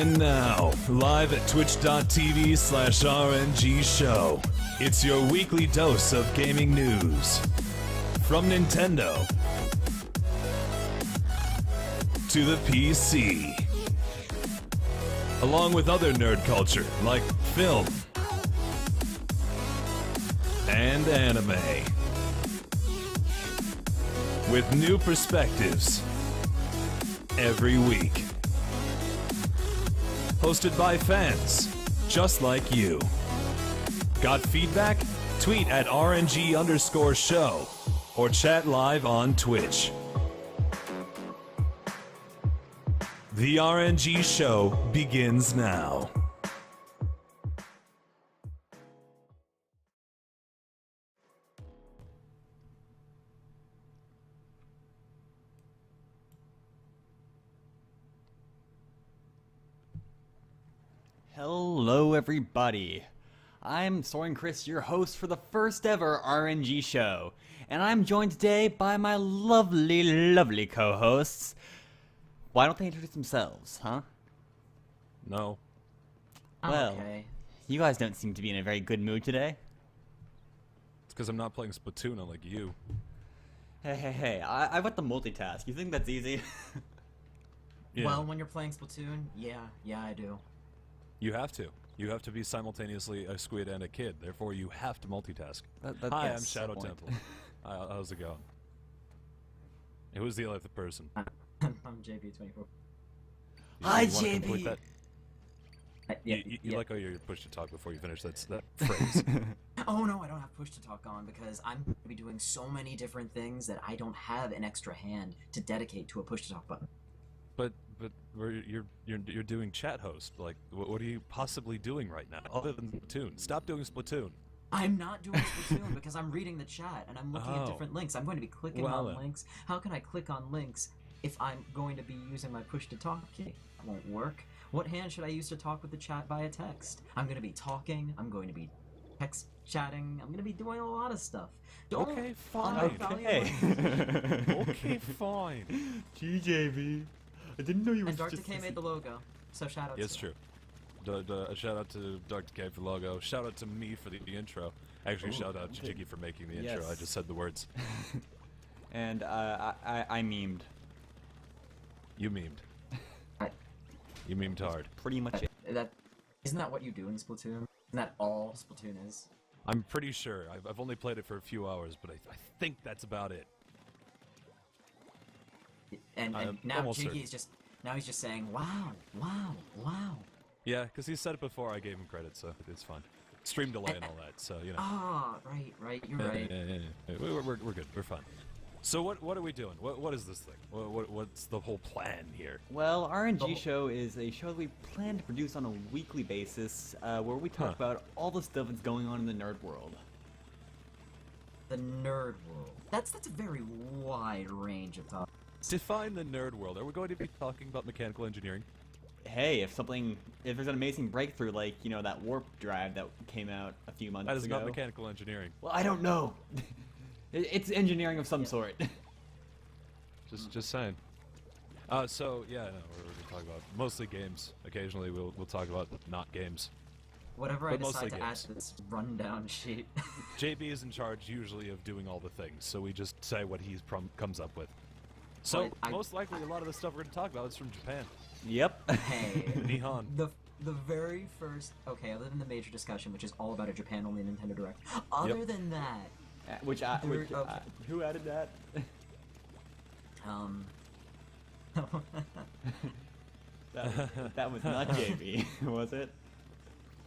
And now, live at twitch.tv/RNG Show, it's your weekly dose of gaming news. From Nintendo to the PC, along with other nerd culture like film and anime, with new perspectives every week. Hosted by fans just like you. Got feedback? Tweet at RNG_show or chat live on Twitch. The RNG Show begins now. Hello everybody, I'm Soren Chris, your host for the first ever RNG Show, and I'm joined today by my lovely co-hosts. Why don't they introduce themselves, huh? No. Well, okay. You guys don't seem to be in a very good mood today. It's because I'm not playing Splatoon unlike you. Hey, I want the multitask. You think that's easy? Yeah. Well, when you're playing Splatoon, yeah, I do. You have to. You have to be simultaneously a squid and a kid. Therefore, you have to multitask. Hi, I'm gets the Shadow point. Temple. How's it going? Who's the other person? I'm JB24. Hi, You wanna complete JB. that? You like how you're pushed to talk before you finish that phrase. Oh no, I don't have push to talk on because I'm going to be doing so many different things that I don't have an extra hand to dedicate to a push to talk button. But you're doing chat host. Like, what are you possibly doing right now other than Splatoon? Stop doing Splatoon. I'm not doing Splatoon because I'm reading the chat and I'm looking at Oh. different links. I'm going to be clicking Well, on then. links. How can I click on links if I'm going to be using my push to talk key? That won't work. What hand should I use to talk with the chat via text? I'm going to be talking. I'm going to be text chatting. I'm going to be doing a lot of stuff. Don't Okay, fine. undervalue my- Okay, fine. GJB. I didn't know you And Dark Decay made the logo, so shout out It's to him. true. A shout out to Dark Decay for the logo. Shout out to me for the intro. Actually, shout out to Jiggy for making the intro. Yes. I just said the words. And I memed. You memed. I- You memed hard. Pretty much it. Isn't that what you do in Splatoon? Isn't that all Splatoon is? I'm pretty sure. I've only played it for a few hours, but I think that's about it. And I'm now almost Jiggy certain. is just saying, wow. Yeah, because he said it before I gave him credit, so it's fine. Stream delay and all that, so, you know. Ah, right, you're right. Yeah. We're good. We're fine. So what are we doing? What is this thing? What's the whole plan here? Well, RNG Show is a show that we plan to produce on a weekly basis, where we talk about all the stuff that's going on in the nerd world. The nerd world. That's a very wide range of topics. Define the nerd world. Are we going to be talking about mechanical engineering? Hey, if there's an amazing breakthrough like, that warp drive that came out a few months That is ago. not mechanical engineering. Well, I don't know. It's engineering of some sort. Just saying. So yeah, no, we're going to talk about mostly games. Occasionally we'll talk about not games. Whatever I But mostly decide to add games. to this rundown sheet. JB is in charge usually of doing all the things, so we just say what he comes up with. So Well, most likely a lot of the stuff we're going to talk about is from Japan. Yep. Hey. Nihon. The very first, okay, other than the major discussion, which is all about a Japan-only Nintendo Direct. Other than that, Who added that? That was not JB, was it?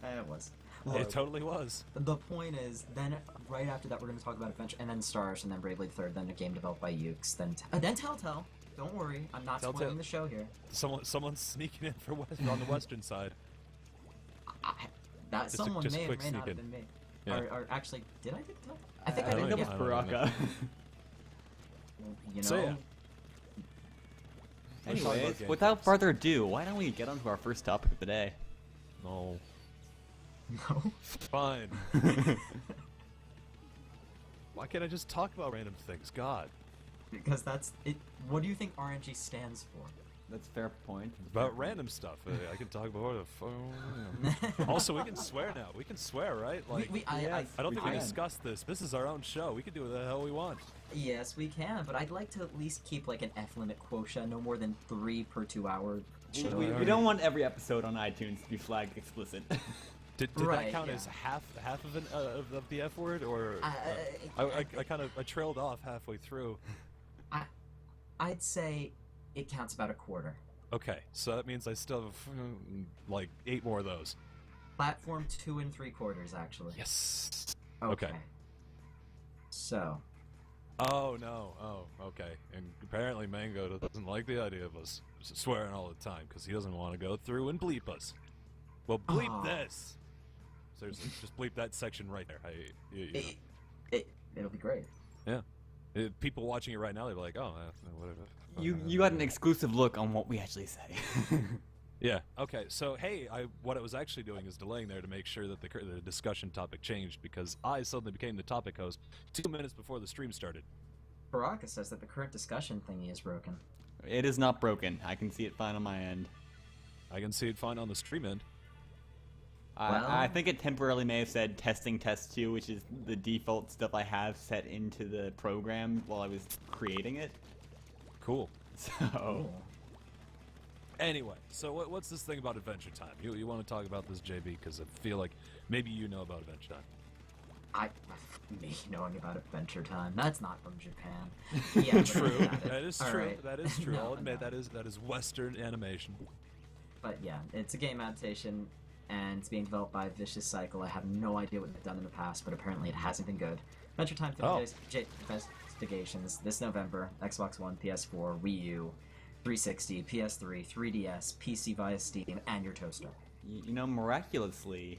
it was. It totally was. The point is, then right after that, we're going to talk about Adventure, and then Stars, and then Bravely Deferred, then a game developed by Ukes, then Telltale. Don't worry, I'm not Telltale. spoiling the show here. Someone's sneaking in for on the western side. That Just a- someone just a may or quick may not sneak have in. been me. Yeah. Or actually, did I think that? I think I I, don't did. know. Yeah. It was Baraka. You know. So, yeah. Let's talk about Anyways, game without first. further ado, why don't we get on to our first topic of the day? No. No. Fine. Why can't I just talk about random things? God. Because that's it. What do you think RNG stands for? That's a fair point. About random stuff. I can talk about the phone. Also, we can swear now. We can swear, right? Like, I I don't think we can. discussed this. This is our own show. We can do what the hell we want. Yes, we can, but I'd like to at least keep like an F limit quotient, no more than 3 per 2 hour. show. We don't want every episode on iTunes to be flagged explicit. Did Right, that count yeah. as half of the F word, or I kind of trailed off halfway through. I'd say it counts about a quarter. Okay, so that means I still have like 8 more of those. Platform 2 3/4 actually. Yes. Okay. Okay. So. Oh no. Oh, okay. And apparently Mango doesn't like the idea of us swearing all the time because he doesn't want to go through and bleep us. Well, bleep Aw. this. Seriously, just bleep that section right there. You know. It'll be great. Yeah. People watching it right now, they're like, oh, whatever. You got an exclusive look on what we actually say. Yeah. Okay. So, hey, what I was actually doing is delaying there to make sure that the discussion topic changed because I suddenly became the topic host 2 minutes before the stream started. Baraka says that the current discussion thingy is broken. It is not broken. I can see it fine on my end. I can see it fine on the stream end. Well- I think it temporarily may have said testing test 2, which is the default stuff I have set into the program while I was creating it. Cool. So, Anyway, so what's this thing about Adventure Time? You want to talk about this, JB? Because I feel like maybe you know about Adventure Time. Me knowing about Adventure Time. That's not from Japan. Yeah, but True. I got it. That is All true. right. That is true. No, I'll admit no. that is Western animation. But yeah, it's a game adaptation, and it's being developed by Vicious Cycle. I have no idea what they've done in the past, but apparently it hasn't been good. Adventure Time Oh. investigations this November. Xbox One, PS4, Wii U, 360, PS3, 3DS, PC via Steam, and your toaster. you know, miraculously,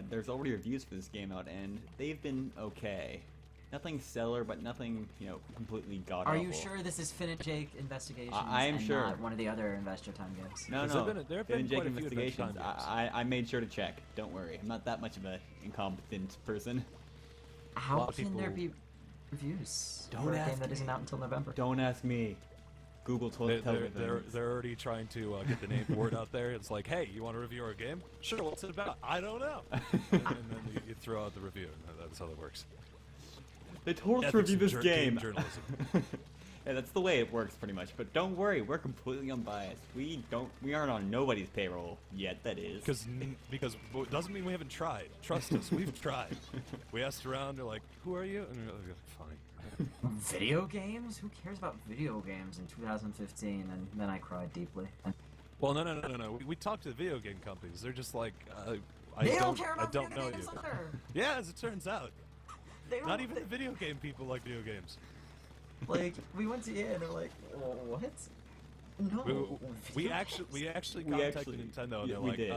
there's already reviews for this game out, and they've been okay. Nothing stellar, but nothing, completely god-awful. Are you sure this is Finn and Jake Investigations I am and sure. not one of the other Adventure Time games? No, 'Cause no. there have Finn been and Jake quite a few Adventure Investigations. Time games. I made sure to check. Don't worry. I'm not that much of an incompetent person. A How lot of can there people- be reviews Don't for a game ask that isn't me. out until November? Don't ask me. Google told They're already trying to get the word out there. It's like, hey, you want to review our game? Sure, what's it about? I don't know. And then you throw out the review, and that's how that works. They told us Ethics to review of this game game. journalism. Yeah, that's the way it works pretty much. But don't worry, we're completely unbiased. We aren't on nobody's payroll yet. That is. Because it doesn't mean we haven't tried. Trust us, we've tried. We asked around. They're like, who are you? And we're like, fine. Video games? Who cares about video games in 2015? And then I cried deeply. And Well, no. We talked to the video game companies. They're just like, they don't care about I don't video know games you. either. Yeah, as it turns out, They don't, not even the video game people like video games. like we went to and they're like, what? No. We video actually games? contacted Nintendo, and yeah, they're we like, did.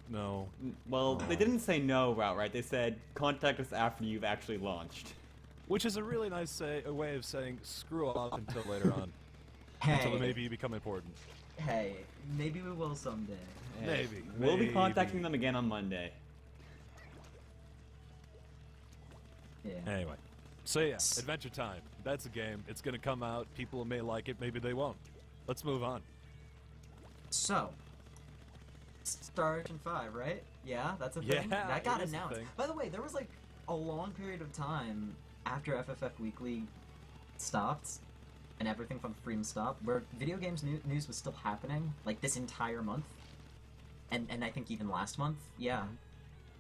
no. Well, they didn't say no outright. They said contact us after you've actually launched. Which is a really nice way of saying screw off until later on, until Hey, maybe you become important. hey, maybe we will someday. Maybe. We'll be maybe. contacting them again on Monday. Yeah. Anyway, so yeah, Adventure Time. That's a game. It's gonna come out. People may like it. Maybe they won't. Let's move on. So, Star Ocean 5, right? Yeah, that's a thing. Yeah, That got it is a announced. thing. By the way, there was like a long period of time after FFF Weekly stopped and everything from Freedom stopped, where video games news was still happening, like this entire month, and I think even last month. Yeah,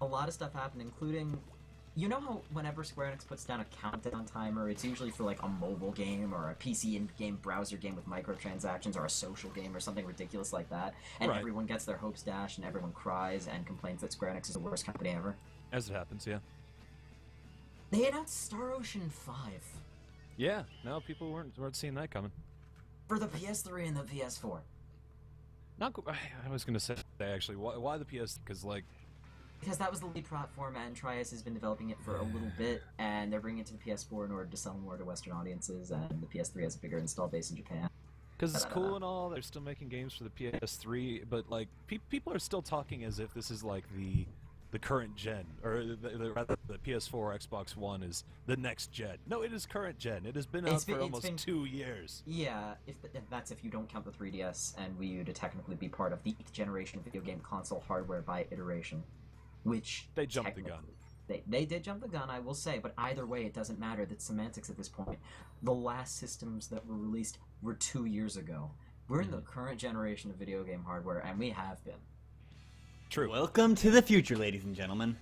a lot of stuff happened, including. You know how whenever Square Enix puts down a countdown timer, it's usually for like a mobile game or a PC in-game browser game with microtransactions or a social game or something ridiculous like that, and Right. everyone gets their hopes dashed and everyone cries and complains that Square Enix is the worst company ever. As it happens, yeah. They announced Star Ocean 5 Yeah. No, people weren't seeing that coming. for the PS3 and the PS4. I was gonna say actually, why the PS? Because like. Because that was the lead platform, and Trias has been developing it for a little bit, and they're bringing it to the PS4 in order to sell more to Western audiences, and the PS3 has a bigger install base in Japan. Because it's cool and all, they're still making games for the PS3, but like people are still talking as if this is like the the current gen, or rather the PS4 or Xbox One is the next gen. No, it is current gen. It has been out for almost 2 years. Yeah, if that's if you don't count the 3DS and Wii U to technically be part of the 8th generation video game console hardware by iteration, which they jumped the gun. They did jump the gun, I will say, but either way, it doesn't matter. That's semantics at this point. The last systems that were released were 2 years ago. We're in the current generation of video game hardware, and we have been. True. Welcome to the future, ladies and gentlemen.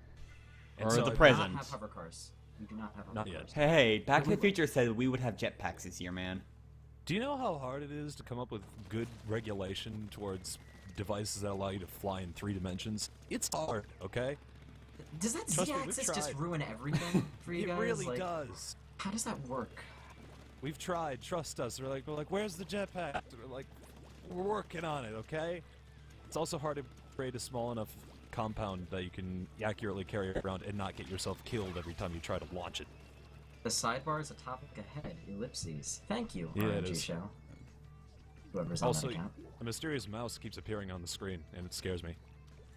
And or so the I- present. We do not have hover cars. We do not have hover Not cars. yet. Hey, Back to the Future said we would have jetpacks this year, man. Do you know how hard it is to come up with good regulation towards devices that allow you to fly in 3 dimensions? It's hard, okay? Does that Trust me, we've Z-axis just tried. ruin everything for you It guys? really Like, does. how does that work? We've tried. Trust us. We're like, where's the jetpack? We're like, we're working on it, okay? It's also hard to create a small enough compound that you can accurately carry it around and not get yourself killed every time you try to launch it. The sidebar is a topic ahead. Ellipses. Thank you, Yeah, it RNG is. Show. Whoever's on Also, that account. a mysterious mouse keeps appearing on the screen, and it scares me.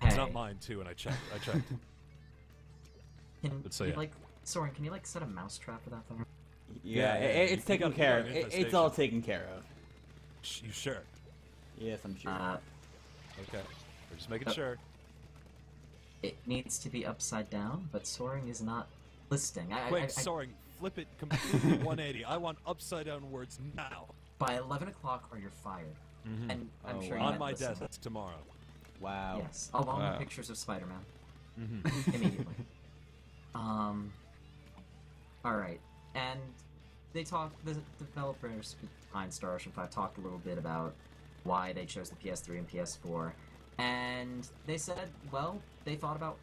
Hey, It's not mine, too, and I checked. can But so, you, yeah. like, Soren, can you, like, set a mousetrap for that thing? Yeah, it's you taken got- care you of. got an It's all infestation. taken care of. You sure? Yes, I'm sure. Okay. We're just making Uh, sure. It needs to be upside down, but Soaring is not listing. Wait, Soaring, flip it completely 180. I want upside down words now. By 11 o'clock or you're fired. And I'm Oh, sure wow. you On meant my listening. desk. That's tomorrow. Wow. Yes, along Wow. with pictures of Spider-Man. Mm-hmm. Immediately. Alright. And they talked, the developers behind Star Ocean 5 talked a little bit about why they chose the PS3 and PS4. And they said, well, they thought about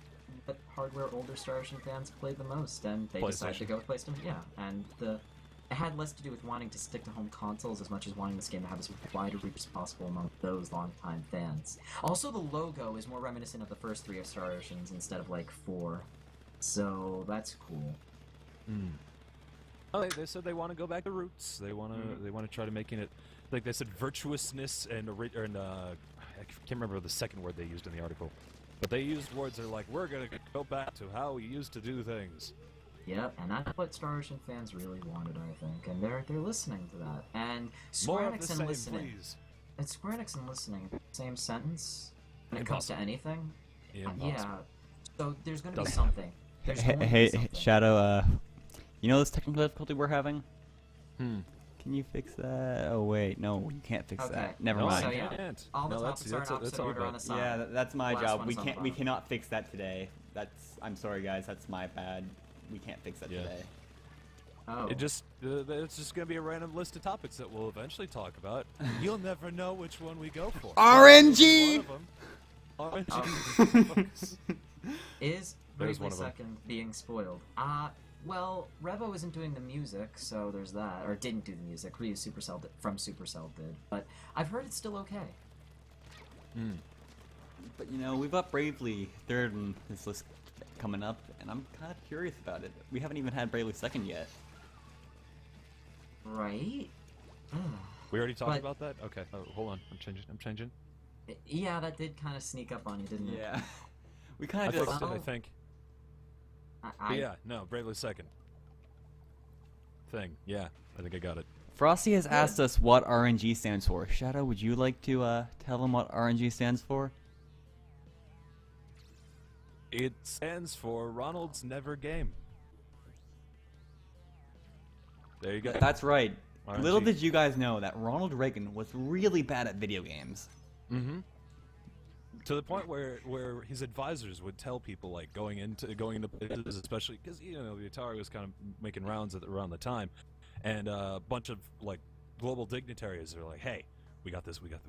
what hardware older Star Ocean fans played the most, and they decided to PlayStation. go with PlayStation. Yeah, and it had less to do with wanting to stick to home consoles as much as wanting this game to have as wide a reach as possible among those longtime fans. Also, the logo is more reminiscent of the first 3 of Star Oceans instead of, like, 4. So, that's cool. Oh, they said they want to go back to roots. They want to try to making it, like they said, virtuousness and I can't remember the second word they used in the article, but they used words that are like, we're gonna go back to how we used to do things. Yep, and that's what Star Ocean fans really wanted, I think, and they're listening to that. And More Square of Enix the and same, listening. please. And Square Enix and listening, same sentence when it comes to Impossible. anything. Impossible. Yeah. So there's gonna be Doesn't something. There's going to be Hey, something. Shadow, you know this technical difficulty we're having? Hmm. Can you fix that? Oh, wait, no, you can't fix Okay. that. Never No, mind. So, I yeah, can't. all the No, topics are in that's opposite order okay. on the side. Yeah, that's my Last job. one We is on the can't. We bottom. cannot fix that today. I'm sorry, guys. That's my bad. We can't fix that Yeah. today. Oh. It's just gonna be a random list of topics that we'll eventually talk about. You'll never know which one we go for. RNG! One of them. RNG. Focus. Is There's Bravely one of 'em. Second being spoiled? Well, Revo isn't doing the music, so there's that. Or didn't do the music. Ryu Supercell from Supercell did. But I've heard it's still okay. But you know, we've got Bravely third in this list coming up, and I'm kind of curious about it. We haven't even had Bravely second yet. Right? We already talked But- about that? Okay. Oh, hold on. I'm changing. Yeah, that did kind of sneak up on you, didn't it? Yeah. We kind I of fixed just. it, I Oh. think. But I yeah, no, Bravely second. Thing. Yeah, I think I got it. Frosty has asked us what RNG stands for. Shadow, would you like to tell him what RNG stands for? It stands for Ronald's Never Game. There you go. That's right. RNG. Little did you guys know that Ronald Reagan was really bad at video games. Mm-hmm. To the point where his advisors would tell people, like, going into places, especially because the Atari was kind of making rounds around the time, and a bunch of like global dignitaries are like, "Hey, we got this. We got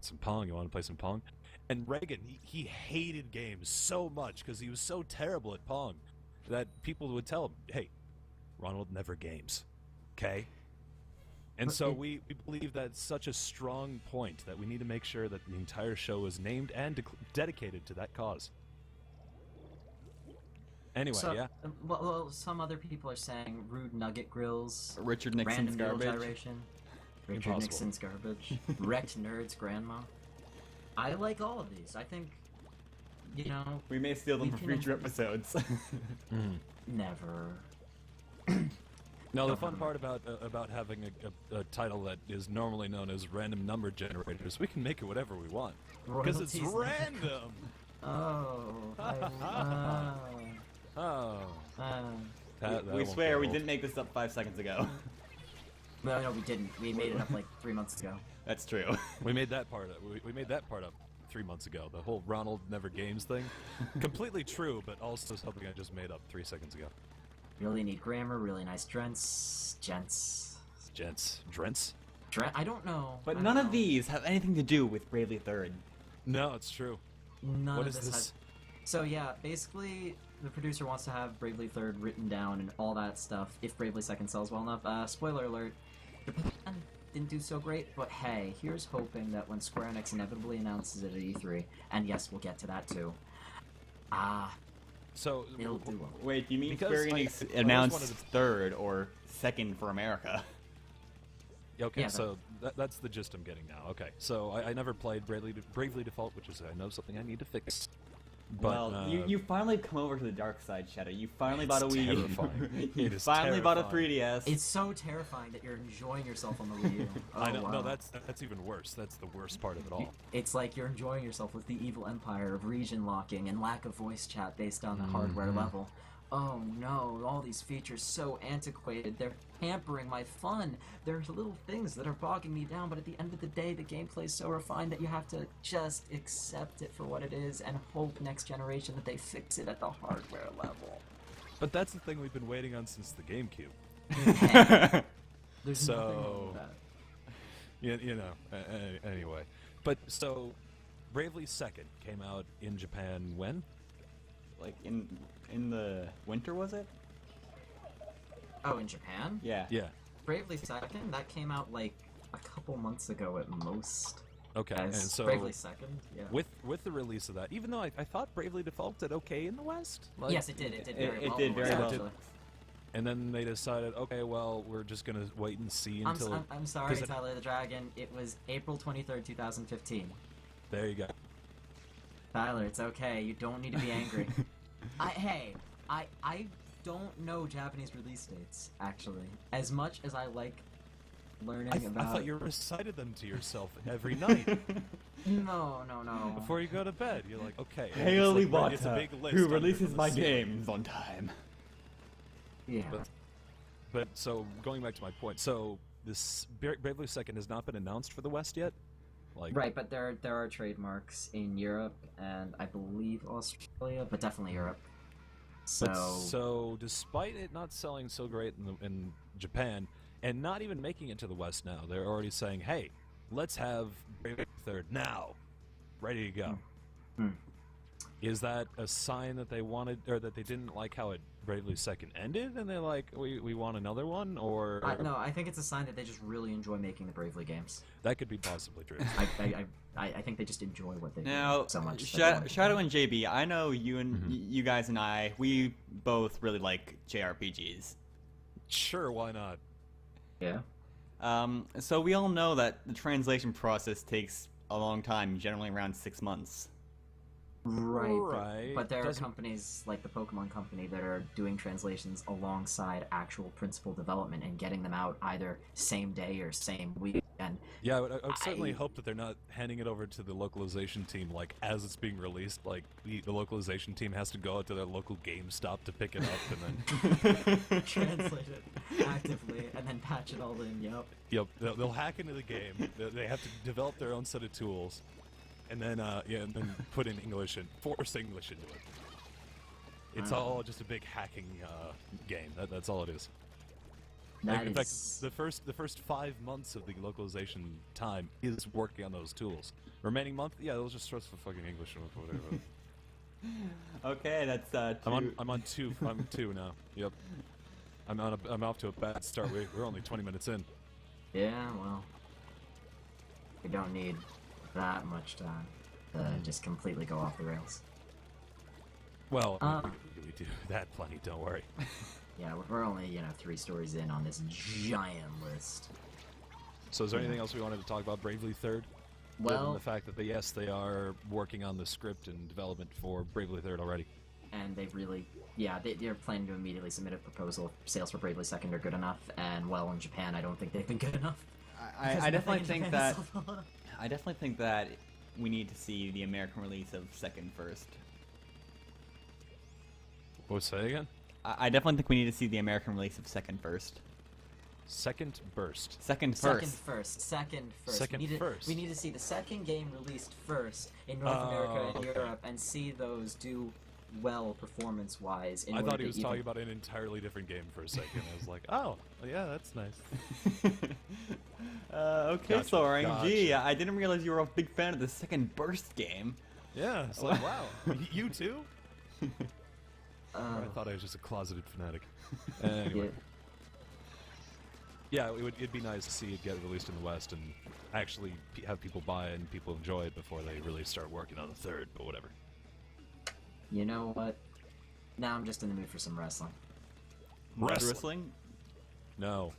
some Pong. You want to play some Pong?" And Reagan, he hated games so much because he was so terrible at Pong that people would tell him, "Hey, Ronald never games, okay?" And so we believe that's such a strong point that we need to make sure that the entire show is named and dedicated to that cause. Anyway, So, yeah. well, some other people are saying rude nugget grills, Richard Nixon's random needle garbage. gyration, Richard Impossible. Nixon's garbage, wrecked nerds grandma. I like all of these. I think You know, We may steal them we for can future improve. episodes. never. No, the fun part about having a title that is normally known as random number generators, we can make it whatever we want because it's Royalties. random. Oh. That we won't swear be we old. didn't make this up 5 seconds ago. No, we didn't. We made it up like 3 months ago. That's true. We made that part up. We made that part up 3 months ago. The whole Ronald Never Games thing, completely true, but also something I just made up 3 seconds ago. Really need grammar, really nice gents. Drents. I don't know. But I none don't of know. these have anything to do with Bravely Third. No, it's true. None What of is this this? has. So yeah, basically, the producer wants to have Bravely Third written down and all that stuff. If Bravely Second sells well enough. Spoiler alert: Japan didn't do so great. But hey, here's hoping that when Square Enix inevitably announces it at E3, and yes, we'll get to that too. So It'll do well. Wait, you mean Because Square I Enix always announced wanted to- third or second for America? Okay, Yeah, so that's the gist I'm getting now. Okay, so I never played Bravely Default, which is I know something I need to fix. But, Well, you finally come over to the dark side, Shadow. You finally It's bought a Wii U. terrifying. You It is finally bought a terrifying. 3DS. It's so terrifying that you're enjoying yourself on the Wii U. Oh, I know. wow. No, that's even worse. That's the worst part of it all. It's like you're enjoying yourself with the evil empire of region locking and lack of voice chat based on the hardware level. Oh no, all these features so antiquated. They're hampering my fun. There's little things that are bogging me down, but at the end of the day, the gameplay's so refined that you have to just accept it for what it is and hope next generation that they fix it at the hardware level. But that's the thing we've been waiting on since the GameCube. There's So- nothing wrong with that. You know. Anyway, but so Bravely Second came out in Japan when? Like in the winter, was it? Oh, in Japan? Yeah. Yeah. Bravely Second? That came out like a couple months ago at most. Okay. And As so Bravely Second, yeah. with the release of that, even though I thought Bravely Default did okay in the West. Like, Yes, it did. It did very it well. did in the very West, well. actually. And then they decided, okay, well, we're just gonna wait and see until. I'm sorry, 'cause it- Tyler the Dragon. It was April 23rd, 2015. There you go. Tyler, it's okay. You don't need to be angry. I don't know Japanese release dates, actually. As much as I like learning I about... thought you recited them to yourself every night No. before you go to bed. You're like, okay. Hail it's like, it's a Iwata, big list who under releases the my ceiling. games on time. Yeah. But so going back to my point, so this Bravely Second has not been announced for the West yet. Like, Right, but there are trademarks in Europe and I believe Australia, but definitely Europe. So despite it not selling so great in Japan and not even making it to the West now, they're already saying, "Hey, let's have Bravely Third now, ready to go." Hmm. Is that a sign that they wanted, or that they didn't like how it Bravely Second ended, and they're like, "We want another one," or No, I think it's a sign that they just really enjoy making the Bravely games. that could be possibly true. I think they just enjoy what they Now, do so much. that they want to Shadow do. and JB, I know you and Mhm. you guys and I, we both really like JRPGs. Sure, why not? Yeah. So we all know that the translation process takes a long time, generally around 6 months. Right. But there are Doesn't- companies like the Pokemon Company that are doing translations alongside actual principal development and getting them out either same day or same week. And Yeah, I would certainly I- hope that they're not handing it over to the localization team, like, as it's being released. Like, the localization team has to go out to their local GameStop to pick it up, and then, translate it actively and then patch it all in. Yep. yep, they'll hack into the game. They have to develop their own set of tools, and then, and then put in English and force English into it. It's all just a big hacking game. That's all it is. That In fact, is- the first 5 months of the localization time is working on those tools. Remaining month, yeah, they'll just stress for fucking English or whatever. Okay, that's I'm on two now. Yep. I'm off to a bad start. We're only 20 minutes in. Yeah, well, we don't need that much time to just completely go off the rails. Well, we do that plenty. Don't worry. Yeah, we're only 3 stories in on this giant list. So, is there anything else we wanted to talk about? Bravely Third. Other than Well, the fact that they are working on the script and development for Bravely Third already. and they really, yeah, they're planning to immediately submit a proposal if sales for Bravely Second are good enough, and well, in Japan, I don't think they've been good enough. I definitely think that that. I definitely think that we need to see the American release of Second first. What was say again? I definitely think we need to see the American release of Second first. Second Burst. Second Second first. first. Second first. Second we need first. To, we need to see the second game released first in North America and okay. Europe, and see those do well performance-wise. I thought he was talking about an entirely different game for a second. I was like, oh, yeah, that's nice. Okay, Gotcha, so RNG, gotcha. I didn't realize you were a big fan of the Second Burst game. Yeah, it's like, wow, you too? I Uh, thought I was just a closeted fanatic. Anyway. Yeah, it'd be nice to see it get released in the West and actually have people buy it and people enjoy it before they really start working on the third, but whatever. you know what? Now I'm just in the mood for some wrestling. Wrestling? No.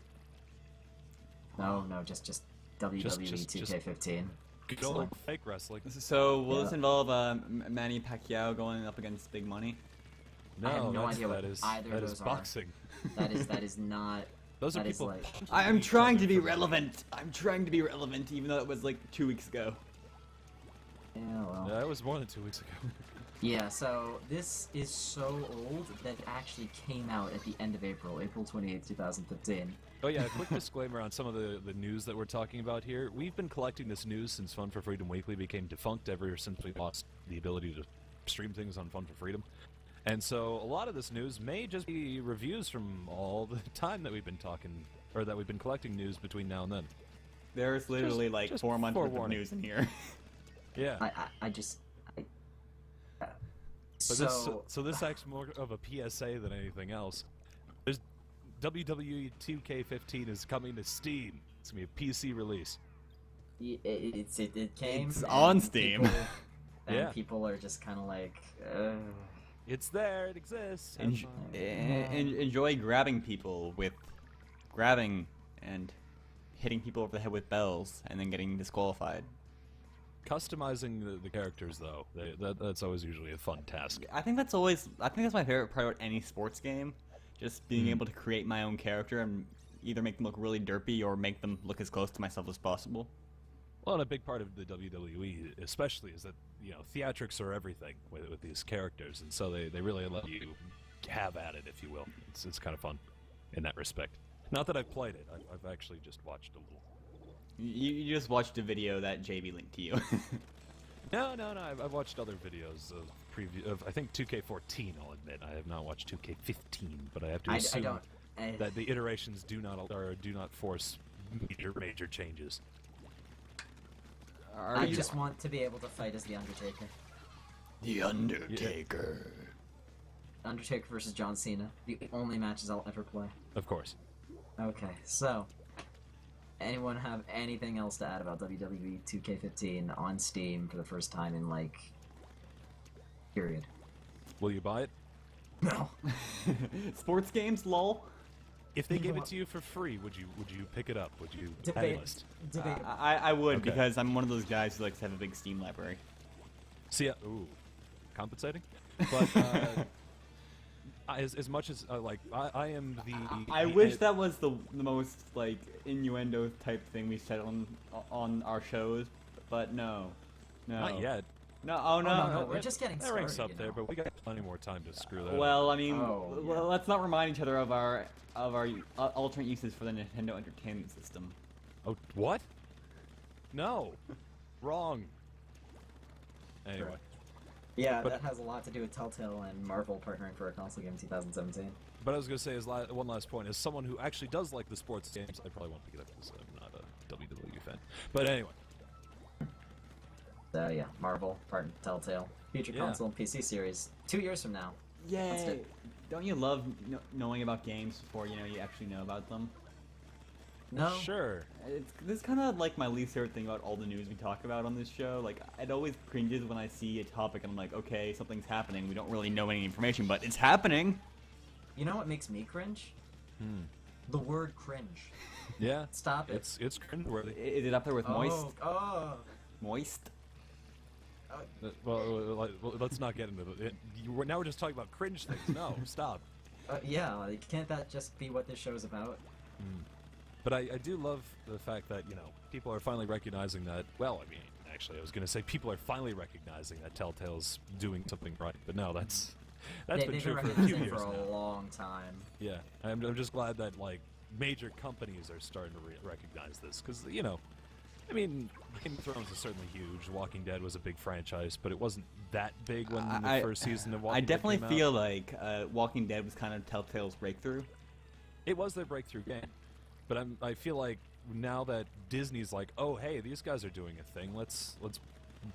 No, just WWE Just- 2K15. Good So- old fake wrestling. So, will this Yeah. involve Manny Pacquiao going up against Big Money? No, I have no that's- idea what that is, either of that is those are. boxing. That is not. Those are that is people. like. I am punching each trying other to be for- relevant. I'm trying to be relevant, even though it was like 2 weeks ago. Yeah, well. Yeah, that was more than 2 weeks ago. Yeah, so this is so old that it actually came out at the end of April 28th, 2015. Oh yeah, a quick disclaimer on some of the news that we're talking about here. We've been collecting this news since Fun for Freedom Weekly became defunct ever since we lost the ability to stream things on Fun for Freedom. And so a lot of this news may just be reviews from all the time that we've been talking, or that we've been collecting news between now and then. There's literally like just 4 months worth of forewarning. news in here. Yeah. I just. But So. this acts more of a PSA than anything else. There's WWE 2K15 is coming to Steam. It's gonna be a PC release. It came. It's and on Steam. people- and Yeah. people are just kind of like. It's there. It exists. have fun. Enjoy grabbing people with grabbing and hitting people over the head with bells and then getting disqualified. Customizing the characters, though, that's always usually a fun task. I think that's my favorite part about any sports game. Just being able to create my own character and either make them look really derpy or make them look as close to myself as possible. Well, and a big part of the WWE, especially, is that theatrics are everything with these characters, and so they really let you have at it, if you will. It's kind of fun in that respect. Not that I've played it. I've actually just watched a little. You just watched a video that JB linked to you. No. I've watched other videos of I think 2K14. I'll admit I have not watched 2K15, but I have to I assume don't. that the iterations do not force major changes. Are I you just want to be able to fight as the Undertaker. The Undertaker? Undertaker versus John Cena. The only matches I'll ever play. Of course. Okay, so. Anyone have anything else to add about WWE 2K15 on Steam for the first time in, like. Period? Will you buy it? No. Sports games, lol. If they You gave know it what? to you for free, would you pick it up? Would you Debate. list? Debate. I would Okay. because I'm one of those guys who likes to have a big Steam library. See, ooh, compensating. But as much as I am the. I wish that was the most like innuendo type thing we said on our shows, but no. Not yet. No, no, we're just getting That ranks started, up there, but we got plenty more time to screw that. up. Well, I mean, Oh, yeah. well, let's not remind each other of our alternate uses for the Nintendo Entertainment System. Oh, what? No, wrong. Anyway, Yeah, But- that has a lot to do with Telltale and Marvel partnering for a console game in 2017. but I was gonna say one last point. As someone who actually does like the sports games, I probably won't pick it up because I'm not a WWE fan. But anyway, So yeah, Marvel, part of Telltale. Future Yeah. console and PC series. 2 years from now. That's Yay! it. Don't you love knowing about games before you actually know about them? No. sure. This is kind of like my least favorite thing about all the news we talk about on this show. Like, it always cringes when I see a topic and I'm like, okay, something's happening. We don't really know any information, but it's happening. You know what makes me cringe? The word cringe. Yeah, Stop it. it's cringeworthy. Is it up there with moist? Oh. Moist. Well, let's not get into it. Now we're just talking about cringe things. No, stop. Yeah, like, can't that just be what this show's about? But I do love the fact that, people are finally recognizing that, well, I mean, actually, I was going to say people are finally recognizing that Telltale's doing something right. But no, that's been true for a few years for a now. long time. Yeah, I'm just glad that, like, major companies are starting to recognize this. Because, I mean, Game of Thrones is certainly huge. Walking Dead was a big franchise, but it wasn't that big when the first season of Walking Dead definitely came feel out. like Walking Dead was kind of Telltale's breakthrough. It was their breakthrough game. But I feel like now that Disney's like, oh, hey, these guys are doing a thing, let's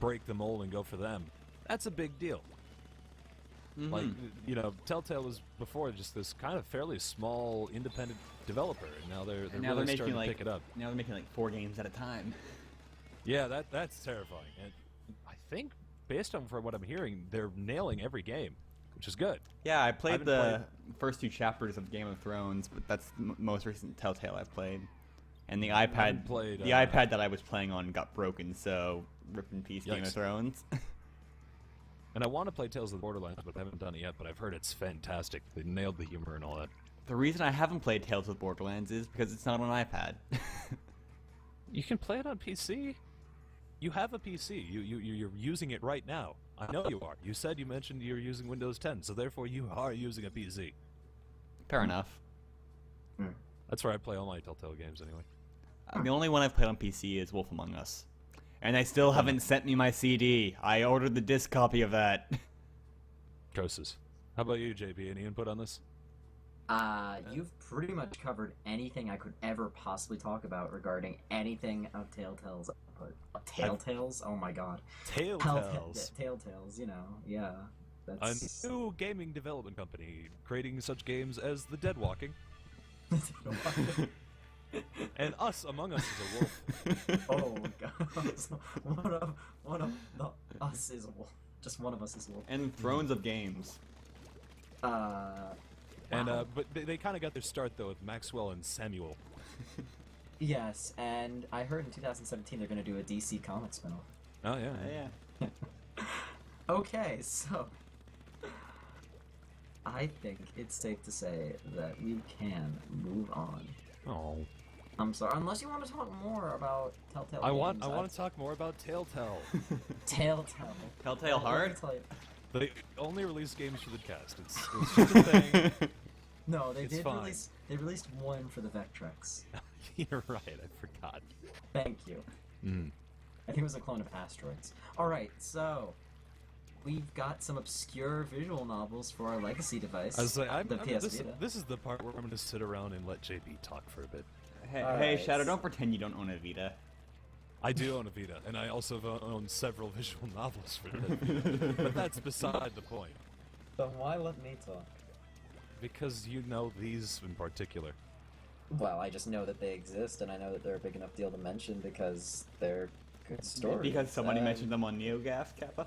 break the mold and go for them. That's a big deal. Mm-hmm. Like, Telltale was before just this kind of fairly small independent developer, and now they're really starting to pick it up. Now they're making like 4 games at a time. Yeah, that's terrifying. And I think, based on from what I'm hearing, they're nailing every game, which is good. Yeah, I played the first 2 chapters of Game of Thrones, but that's the most recent Telltale I've played. And the iPad, iPad that I was playing on got broken, so rip in peace, Game of Thrones. And I want to play Tales of the Borderlands, but I haven't done it yet. But I've heard it's fantastic. They nailed the humor and all that. The reason I haven't played Tales of the Borderlands is because it's not on iPad. You can play it on PC. You have a PC. You're using it right now. I know you are. You mentioned you're using Windows 10, so therefore you are using a PC. Fair enough. That's where I play all my Telltale games anyway. The only one I've played on PC is Wolf Among Us. And they still haven't sent me my CD. I ordered the disc copy of that. Curses. How about you, JP? Any input on this? You've pretty much covered anything I could ever possibly talk about regarding anything of Telltale's output. Telltales? Oh my god. Telltales. Telltales, yeah. That's... A new gaming development company creating such games as The Dead Walking. And Us Among Us is a wolf. Oh god. One of the us is a wolf. Just one of us is a wolf. And Thrones of Games. But they kind of got their start though with Maxwell and Samuel. Yes, and I heard in 2017 they're going to do a DC Comics spinoff. Oh yeah. Okay, so I think it's safe to say that we can move on. Oh. I'm sorry, unless you want to talk more about Telltale. I want to talk more about Telltale. Telltale. Telltale Hard? They only release games for the cast. It's just a thing. No, they fine. They released one for the Vectrex. You're right. I forgot. Thank you. I think it was a clone of Asteroids. All right, so we've got some obscure visual novels for our legacy device. I was like, the PS Vita. This is the part where I'm going to sit around and let JP talk for a bit. Hey, Alright. Shadow, don't pretend you don't own a Vita. I do own a Vita, and I also own several visual novels for the Vita. But that's beside the point. Then why let me talk? Because you know these in particular. Well, I just know that they exist, and I know that they're a big enough deal to mention because they're good stories. Because somebody mentioned them on NeoGaf, Kappa?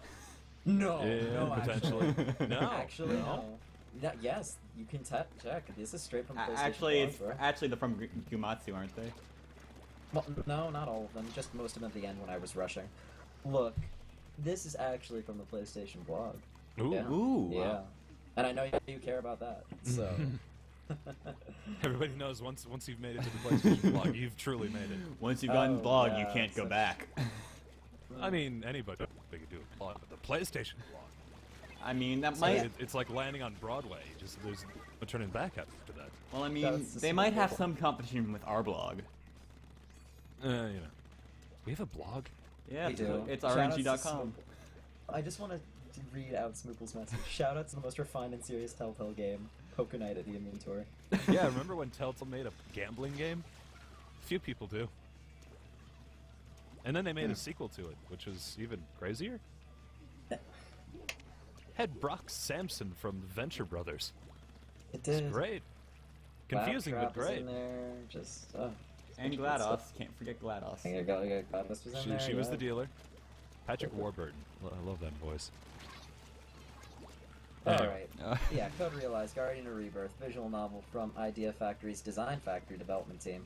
No, Yeah, no, potentially. No, actually, no. Yes, you can check. This is straight from PlayStation. Actually, they're from Gumatsu, aren't they? Well, no, not all of them. Just most of them at the end when I was rushing. Look, this is actually from the PlayStation blog. Ooh. Yeah. Ooh. Yeah. Wow. And I know you care about that. So. Everybody knows once you've made it to the PlayStation blog, you've truly made it. Once you've gotten blog, you yeah, can't go back. I mean, anybody could do a blog, but the PlayStation blog. I mean, that So might... it's like landing on Broadway. There's no turning back after that. Well, I mean, That's they might have some competition with our blog. We have a blog. Yeah, We do. it's Shout-outs to RNG.com. I just want to read out Smoople's message. Shout out to the most refined and serious Telltale game, Poker Night at the Inventory. Yeah, remember when Telltale made a gambling game? Few people do. And then they made a sequel to it, which was even crazier. Had Brock Sampson from Venture Brothers. It did. It's great. Confusing, but Claptrap was great. in there, just, And good GLaDOS. stuff. Can't forget GLaDOS. I think GLaDOS was in there. She was yeah. the dealer. Patrick Warburton. I love them boys. Alright. Yeah, Code Realized, Guardian of Rebirth, visual novel from Idea Factory's Design Factory development team.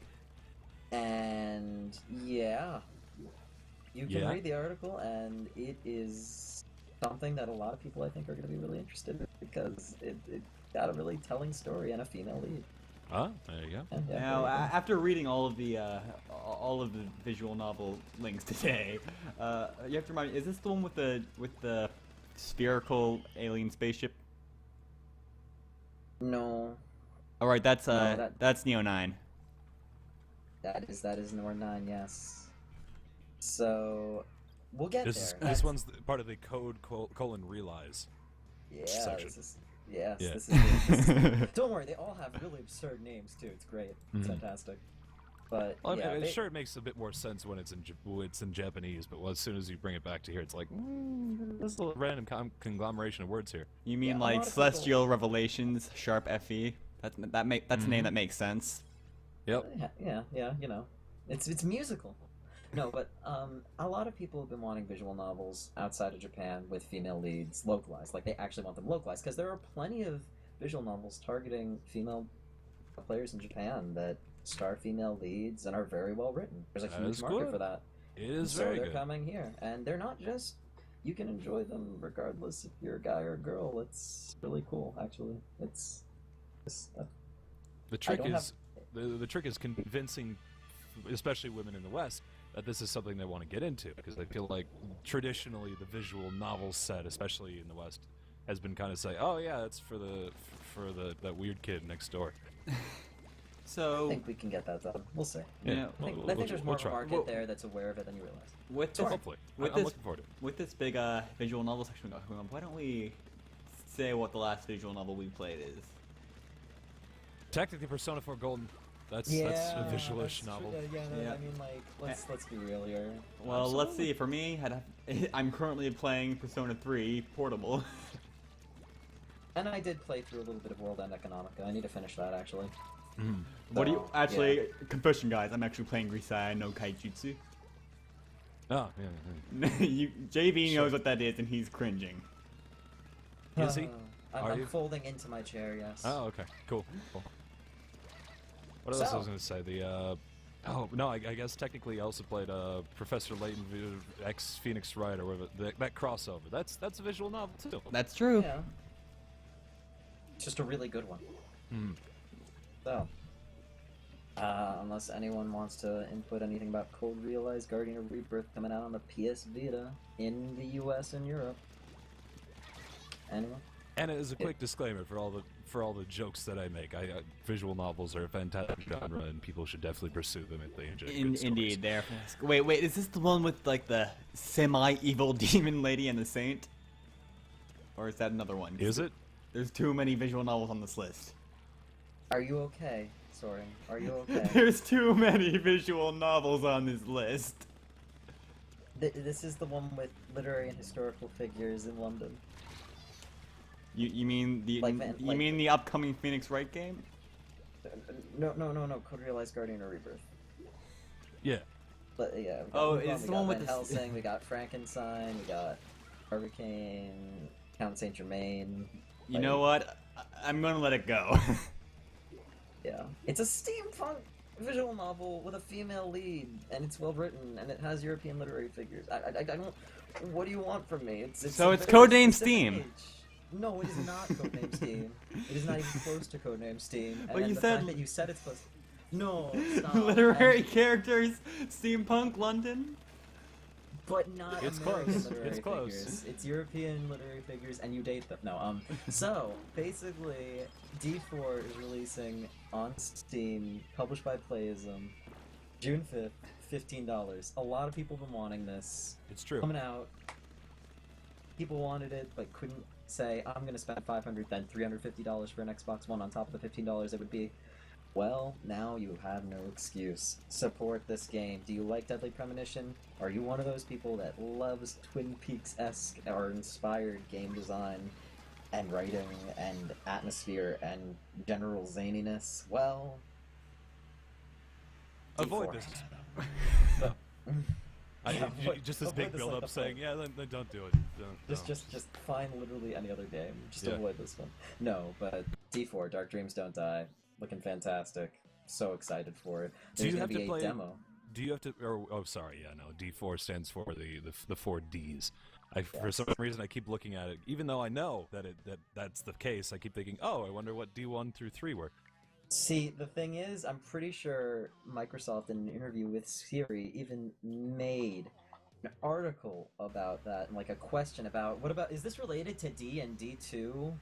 And, yeah. You can Yeah. read the article, and it is something that a lot of people I think are going to be really interested in because it got a really telling story and a female lead. Oh, there you go. And, yeah, Now, very good. after reading all of the visual novel links today, you have to remind me: is this the one with the spherical alien spaceship? No, All right, that's No, that's Neo 9. that is number 9. Yes. So we'll get This there. one's part of the code : realize. Yeah, section. Yes, Yeah. this is good. Don't worry, they all have really absurd names too. It's great. It's Mhm. fantastic. But Well, yeah, I mean, they- sure, it makes a bit more sense when it's in Japanese, but as soon as you bring it back to here, it's like, this is a random conglomeration of words here. You mean Yeah, a like lot of people- Celestial Revelations, Sharp FE? That's a name that makes sense. Yep. yeah, you know, it's musical. No, but a lot of people have been wanting visual novels outside of Japan with female leads localized. Like they actually want them localized because there are plenty of visual novels targeting female players in Japan that star female leads and are very well written. There's a That huge is market good. for that. It is So very they're good. coming here, and they're not just. You can enjoy them regardless if you're a guy or a girl. It's really cool, actually. It's The trick don't is the trick is convincing, especially women in the West, that this is something they want to get into because they feel like traditionally the visual novel set, especially in the West, has been kind of say, oh yeah, that's for that weird kid next door. I So think we can get that done. We'll see. Yeah, I think, we'll- I think there's more we'll of a try. market Well- there that's aware of it than you realize. with So this, hopefully, with I'm this- looking forward to it. with this big visual novel section we got going on, why don't we say what the last visual novel we played is? Technically, Persona 4 Golden. That's a visual-ish novel. Yeah. I mean, like, let's be real here. Well, let's see. For me, I'm currently playing Persona 3 Portable. And I did play through a little bit of World End Economica. I need to finish that actually. What do you So, actually? Confession, guys. I'm actually playing Grisai no Kaijutsu. Oh, yeah. JV Sure. knows what that is, and he's cringing. Is he? Are I'm you? folding into my chair. Yes. Oh, okay. Cool. What else So- was I going to say? Oh, no, I guess technically I also played Professor Layton X Phoenix Wright or whatever. That crossover. That's a visual novel, too. That's true. Yeah. It's just a really good one. Hmm. So, unless anyone wants to input anything about Cold Realize Guardian of Rebirth coming out on the PS Vita in the US and Europe. Anyone? And as a quick disclaimer for all the jokes that I make, visual novels are a fantastic genre, and people should definitely pursue them if they enjoy good stories. Indeed, there. Wait, is this the one with like the semi-evil demon lady and the saint? Or is that another one? Is it? There's too many visual novels on this list. Are you okay, Soren? Are you okay? There's too many visual novels on this list. This is the one with literary and historical figures in London. You mean the the upcoming Phoenix Wright game? No. Cold Realize Guardian of Rebirth. Yeah. But yeah. Oh, we got it's the one with Van the Helsing. We got Frankenstein. We got Hurricane. Count Saint Germain. You know what? I'm gonna let it go. Yeah. It's a steampunk visual novel with a female lead, and it's well written, and it has European literary figures. I don't. What do you want from me? It's So a it's very Codename specific Steam. age. No, it is not Codename Steam. It is not even close to Codename Steam. But And you the said- fact that you said it's close. No, stop. Literary And- characters, steampunk London. But not It's American close. literary It's close. figures. It's European literary figures, and you date them. No, So basically, D4 is releasing on Steam, published by Playism, June 5th, $15. A lot of people have been wanting this. It's true. Coming out. People wanted it, but couldn't say, I'm going to spend $500, then $350 for an Xbox One on top of the $15 it would be. Well, now you have no excuse. Support this game. Do you like Deadly Premonition? Are you one of those people that loves Twin Peaks-esque or inspired game design and writing and atmosphere and general zaniness? Well, Avoid D4. this. Yeah, Just this avoid big this build like up the saying, plague. yeah, then don't do it. Don't. Just find literally any other game. Just Yeah. avoid this one. No, but D4, Dark Dreams Don't Die, looking fantastic. So excited for it. Do There's you gonna have to be a play- demo. do you have to? Or oh, sorry, yeah, no. D4 stands for the 4 Ds. For some reason, I keep looking at it, even though I know that's the case. I keep thinking, oh, I wonder what D1 through 3 were. See, the thing is, I'm pretty sure Microsoft, in an interview with Siri, even made an article about that, and like a question about is this related to D and D2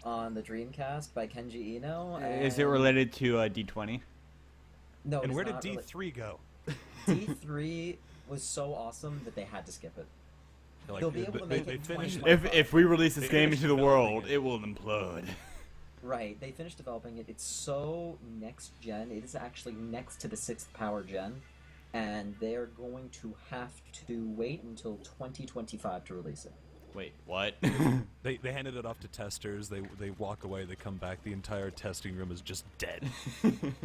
on the Dreamcast by Kenji Eno? Is it related to D20? No. And it's where did not D3 go? D3 was so awesome that they had to skip it. Like, They'll be able to make it in finished. 2025. If we release this They game finished into the developing world, it. it will implode. Right, they finished developing it. It's so next gen. It is actually next to the 6th power gen, and they are going to have to wait until 2025 to release it. Wait, what? They handed it off to testers. They walk away. They come back. The entire testing room is just dead.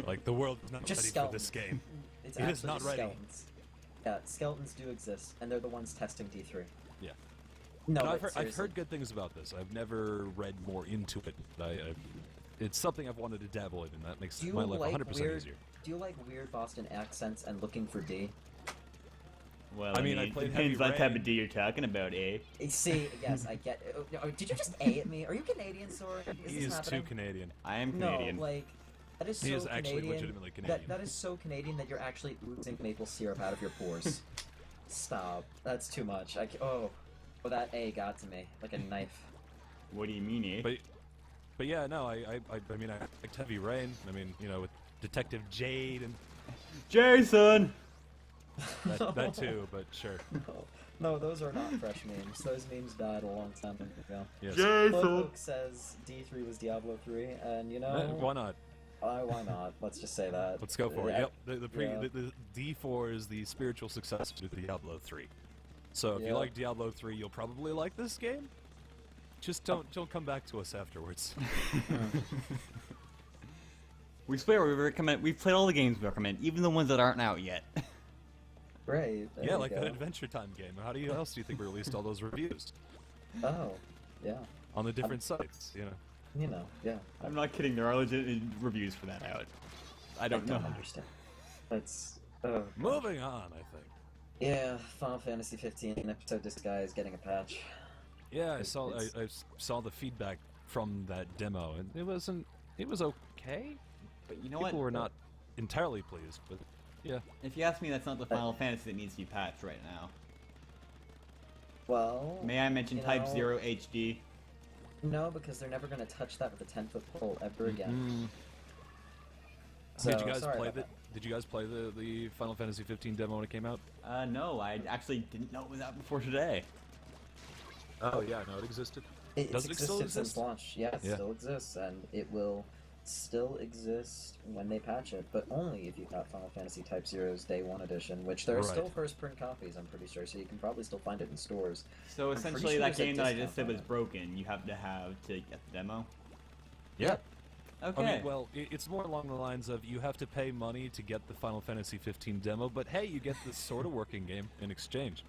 Like the world is not Just ready skeletons. for this game. It's It is not absolutely ready. skeletons. Yeah, skeletons do exist, and they're the ones testing D3. Yeah. No, And but I've seriously. heard good things about this. I've never read more into it. It's something I've wanted to dabble in, and that makes Do you my life like 100% weird? easier. Do you like weird Boston accents and looking for D? Well, I mean, I played depends Heavy what type Rain. of D you're talking about, eh? See, yes, I get. Did you just A at me? Are you Canadian, Sorry? He this is happening? too Canadian. I am Canadian. No, like that is He so is actually Canadian. legitimately Canadian. That is so Canadian that you're actually oozing maple syrup out of your pores. Stop. That's too much. Oh, that A got to me like a knife. What do you mean, eh? But yeah, no, I mean, I liked Heavy Rain. I mean, you know, with Detective Jade and Jason! that too. But sure. No, those are not fresh memes. Those memes died a long time ago. Yes. Look says D3 was Diablo 3, and you know, Why not? why not? Let's just say that. Let's go for it. Yeah. Yep. Yeah. The D4 is the spiritual successor to Diablo 3. So if Yeah. you like Diablo 3, you'll probably like this game. Just don't come back to us afterwards. We swear we recommend. We've played all the games we recommend, even the ones that aren't out yet. Great. There Yeah, you like go. that Adventure Time game. How else do you think we released all those reviews Oh, yeah. on the different sites? You know. You know, yeah. I'm not kidding. There are legit reviews for that out. I don't know. understand. That's. Oh. Moving on, I think. Yeah, Final Fantasy 15 episode this guy is getting a patch. Yeah, I It's- saw it's- I saw the feedback from that demo, and it was okay. But you know People what? were not entirely pleased, but yeah. If you ask me, that's not the Final Fantasy that needs to be patched right now. Well, May I mention you Type know- 0 HD? no, because they're never going to touch that with a 10-foot pole ever again. So, Did you guys sorry play about Did you guys play the Final Fantasy 15 demo when it came out? No, I actually didn't know it was out before today. Oh yeah, no, it existed. It's Does it still existed since exist? launch. Yeah, it Yeah. still exists, and it will still exist when they patch it, but only if you got Final Fantasy Type Zero's Day 1 edition, which there are Right. still first print copies, I'm pretty sure, so you can probably still find it in stores. So I'm pretty essentially, sure that there's a game that I discount just said on was it. broken. You have to get the demo. Yeah. Okay. I mean, well, it's more along the lines of you have to pay money to get the Final Fantasy 15 demo, but hey, you get this sort of working game in exchange.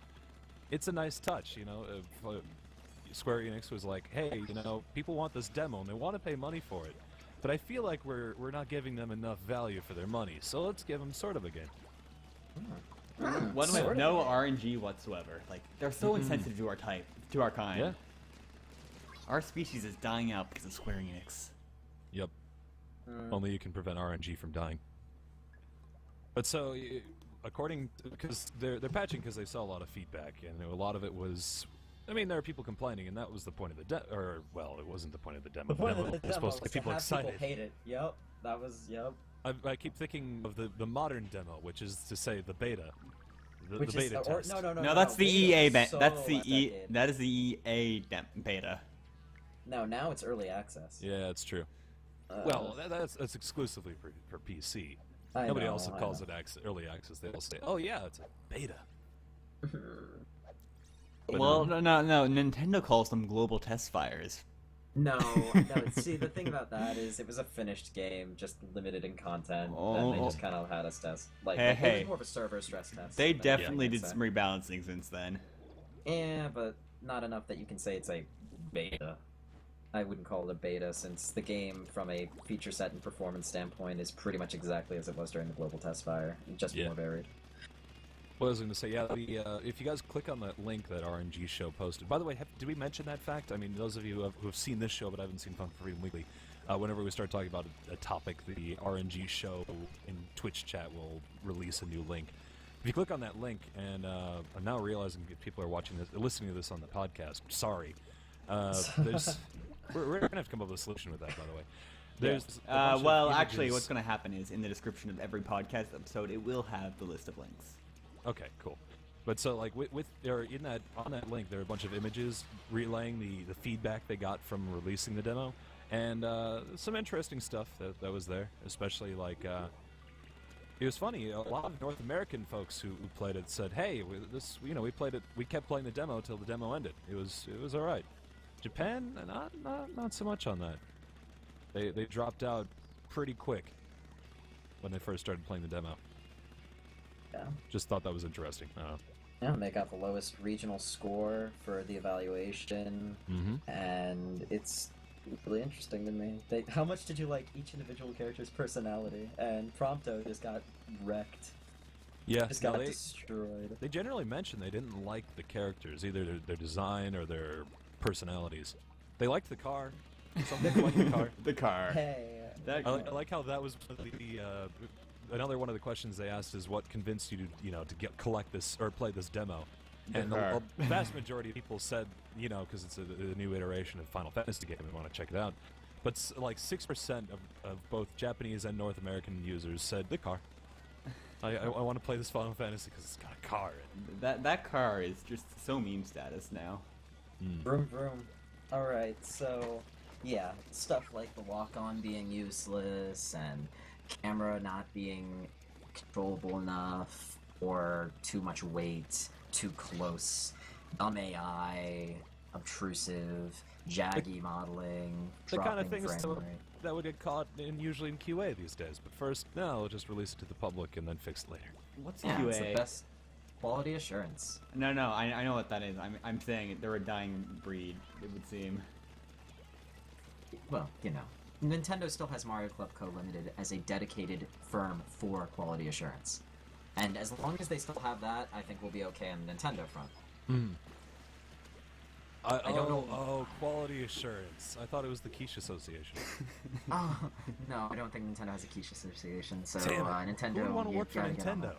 It's a nice touch, you know. Square Enix was like, hey, you know, people want this demo and they want to pay money for it, but I feel like we're not giving them enough value for their money, so let's give them sort of a game. One with Sort of. no RNG whatsoever. Like they're so insensitive to our type, to our kind. Yeah. Our species is dying out because of Square Enix. Yep. Only you can prevent RNG from dying. But so, because they're patching because they saw a lot of feedback, and a lot of it was, I mean, there are people complaining, and that was the point of the well, it wasn't the point of the demo. The point demo of the was demo supposed to was get people have excited. people hate it. Yep, that was, yep. I keep thinking of the modern demo, which is to say the beta, the Which beta is, or, test. No, that's the beta EA was beta. so That's the at that E. game. That is the EA beta. No, now it's early access. Yeah, that's true. Well, that's exclusively for PC. I Nobody know, else I calls know. it early access. They all say, "Oh yeah, it's a beta." But Well, no, Nintendo calls them global test fires. No, see, the thing about that is it was a finished game, just limited in content, and they just kind of had us test. Like, Hey, it hey. was more of a server stress test. They than definitely anything, did so- some rebalancing since then. Yeah, but not enough that you can say it's a beta. I wouldn't call it a beta, since the game, from a feature set and performance standpoint, is pretty much exactly as it was during the global test fire, just Yeah. more varied. What I was going to say, yeah, if you guys click on that link that RNG Show posted. By the way, did we mention that fact? I mean, those of you who have seen this show but haven't seen Fun for Freedom Weekly, whenever we start talking about a topic, the RNG Show in Twitch chat will release a new link. If you click on that link, and I'm now realizing if people are watching this, listening to this on the podcast, sorry. We're going to have to come up with a solution with that, by the way. There's well, actually, what's going to happen is in the description of every podcast episode, it will have the list of links. Okay, cool. But so, like, on that link, there are a bunch of images relaying the feedback they got from releasing the demo, and some interesting stuff that was there. Especially like, it was funny. A lot of North American folks who played it said, "Hey, we played it. We kept playing the demo till the demo ended. It was all right." Japan, not so much on that. They dropped out pretty quick when they first started playing the demo. Yeah. Just thought that was interesting. Yeah, they got the lowest regional score for the evaluation, and it's really interesting to me. How much did you like each individual character's personality? And Prompto just got wrecked. Yeah, Just got destroyed. They generally mentioned they didn't like the characters, either their design or their personalities. They liked the car. Something like the car. The car. Hey. I like how that was another one of the questions they asked is what convinced you to collect this or play this demo, and the vast majority of people said because it's a new iteration of Final Fantasy game and want to check it out, but like 6% of both Japanese and North American users said the car. I want to play this Final Fantasy because it's got a car in it. That car is just so meme status now. Vroom vroom. Alright, so yeah, stuff like the walk-on being useless and camera not being controllable enough, or too much weight, too close, dumb AI, obtrusive, jaggy modeling, The kind of dropping things frame rate. that would get caught usually in QA these days. But first, no, we'll just release it to the public and then fix it later. What's Yeah, QA? it's the best quality assurance. No, I know what that is. I'm saying they're a dying breed, it would seem. Well, Nintendo still has Mario Club Co. Limited as a dedicated firm for quality assurance. And as long as they still have that, I think we'll be okay on the Nintendo front. I don't know. know. Oh, quality assurance. I thought it was the Quiche Association. Oh, no, I don't think Nintendo has a Quiche Association, so Damn it. Nintendo... Who would want to you work for gotta get on Nintendo? that.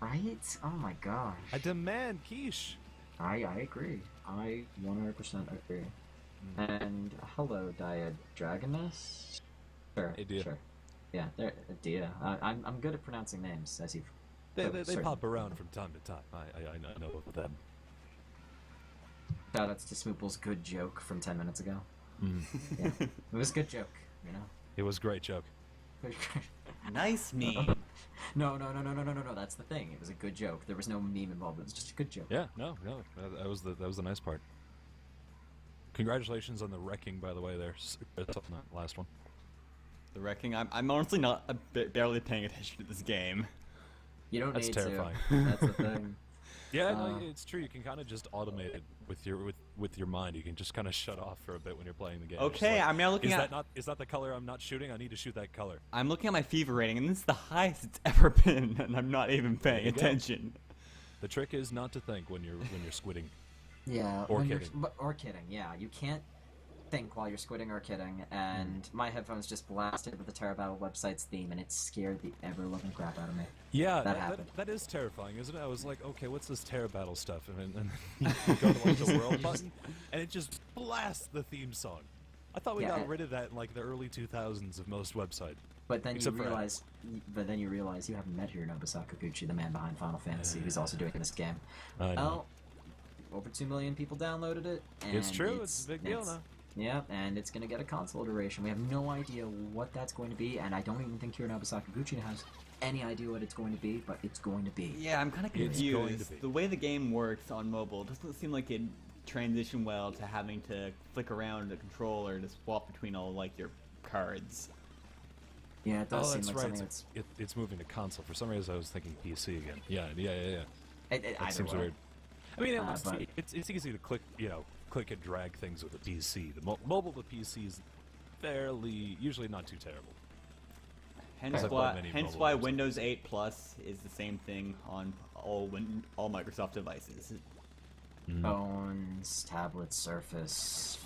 Right? Oh my gosh. I demand quiche. I agree. I 100% agree. And hello, Diadragonus? Sure, Hey, Dia. sure. Yeah, there, Dia. I'm good at pronouncing names, as you've... They certainly pop around heard. from time to time. I know of them. Shoutouts to Smoople's good joke from 10 minutes ago. Yeah, it was a good joke, It was a great joke. Nice meme. No, that's the thing. It was a good joke. There was no meme involved. It was just a good joke. Yeah, no, that was the nice part. Congratulations on the wrecking, by the way. There, that last one. The wrecking. I'm honestly not barely paying attention to this game. You don't That's need terrifying. to. That's the thing. Yeah, no, it's true. You can kind of just automate it with your mind. You can just kind of shut off for a bit when you're playing the game. Just Okay, like, I'm now looking at. Is that the color I'm not shooting? I need to shoot that color. I'm looking at my fever rating, and this is the highest it's ever been, and I'm not even paying you go. attention. The trick is not to think when you're squidding. Yeah. Or when kidding. Or kidding. Yeah, you can't think while you're squidding or kidding. And my headphones just blasted with the Terra Battle website's theme, and it scared the ever-loving crap out of me. Yeah, That happened. that is terrifying, isn't it? I was like, okay, what's this Terra Battle stuff? And then you go to like the world button, and it just blasts the theme song. I thought we Yeah, got rid of that in like the early 2000s of most websites. But then Except you for realize, you haven't met Hironobu Sakaguchi, the man behind Final Fantasy, who's also doing this game. I know. Well, over 2 million people downloaded it. And It's true. It's a big deal now. Yeah, and it's going to get a console iteration. We have no idea what that's going to be, and I don't even think Hironobu Sakaguchi has any idea what it's going to be, but it's going to be. Yeah, I'm kind of It's going to confused. be. The way the game works on mobile doesn't seem like it transition well to having to flick around the controller to swap between all like your cards. Yeah, it does Oh, seem that's like right. something that's... It's moving to console. For some reason, I was thinking PC again. Yeah. It, That either seems way. weird. I mean, but- it's easy to click and drag things with a PC. The mobile to PC is usually not too terrible. Hence I've why, played many hence mobile why games. Windows 8 Plus is the same thing on all Microsoft devices. Phones, tablets, Surface,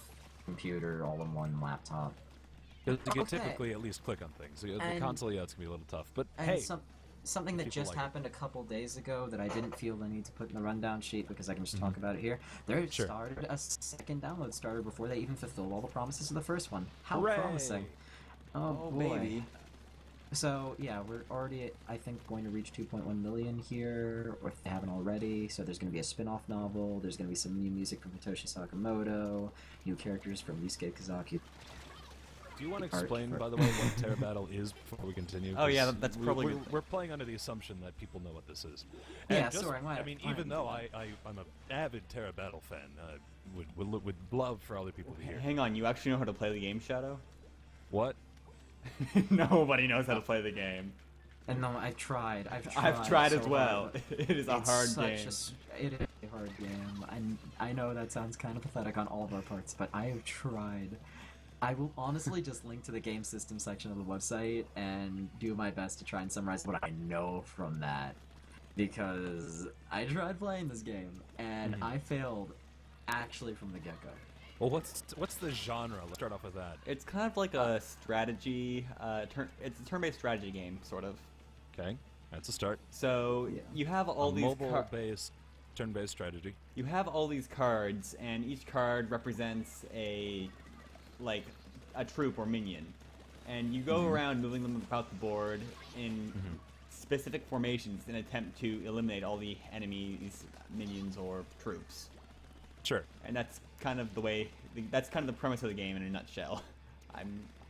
computer, all-in-one laptop. You can Okay. typically at least click on things. The And- console, yeah, it's gonna be a little tough. But And hey, something that people just like it. happened a couple days ago that I didn't feel the need to put in the rundown sheet because I can just talk about it here. There Sure. started a second download starter before they even fulfilled all the promises of the first one. How Hooray! promising! Oh, Oh, boy. baby. So yeah, we're already, I think, going to reach 2.1 million here, or if they haven't already. So there's going to be a spin-off novel. There's going to be some new music from Hitoshi Sakamoto, new characters from Ryusuke Kazaki. do you want to art explain, for- by the way, what Terra Battle is before we continue? Oh, yeah, 'Cause that's probably we're, good. we're playing under the assumption that people know what this is. Yeah, just, sorry, why- I mean, why even don't though you I'm an avid Terra Battle fan, would love for other people to hear. Hang on, you actually know how to play the game, Shadow? What? Nobody knows how to play the game. And no, I've tried I've tried so as well. hard. It is a It's hard such game. It is a hard game, and I know that sounds kind of pathetic on all of our parts, but I have tried. I will honestly just link to the game system section of the website and do my best to try and summarize what I know from that, because I tried playing this game and I failed actually from the get-go. Well, what's the genre? Let's start off with that. It's kind of like a strategy, it's a turn-based strategy game, sort of. Okay, that's a start. So Yeah. you have all A these mobile-based, turn-based strategy. you have all these cards, and each card represents a troop or minion, and you go around moving them about the board in specific formations in an attempt to eliminate all the enemies, minions, or troops. Sure. And that's kind of the premise of the game in a nutshell.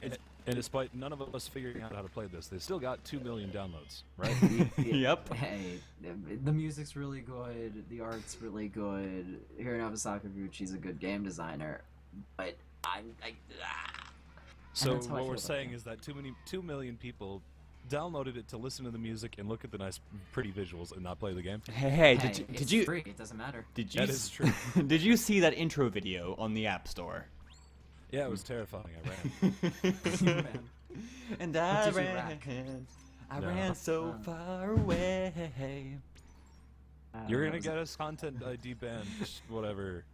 It's, And despite none of us figuring out how to play this, they still got 2 million downloads, right? Yep. Hey, the music's really good, the art's really good. Hironobu Sakaguchi's a good game designer, but So that's how I what feel we're about saying it. is that 2 million people downloaded it to listen to the music and look at the nice, pretty visuals and not play the game. hey, hey, did it's you free, it doesn't matter. did you That is true. did you see that intro video on the App Store? Yeah, it was terrifying. I ran. Man. And I did you ran, rack? I No. ran so far away. You're that gonna was- get us content ID banned, whatever.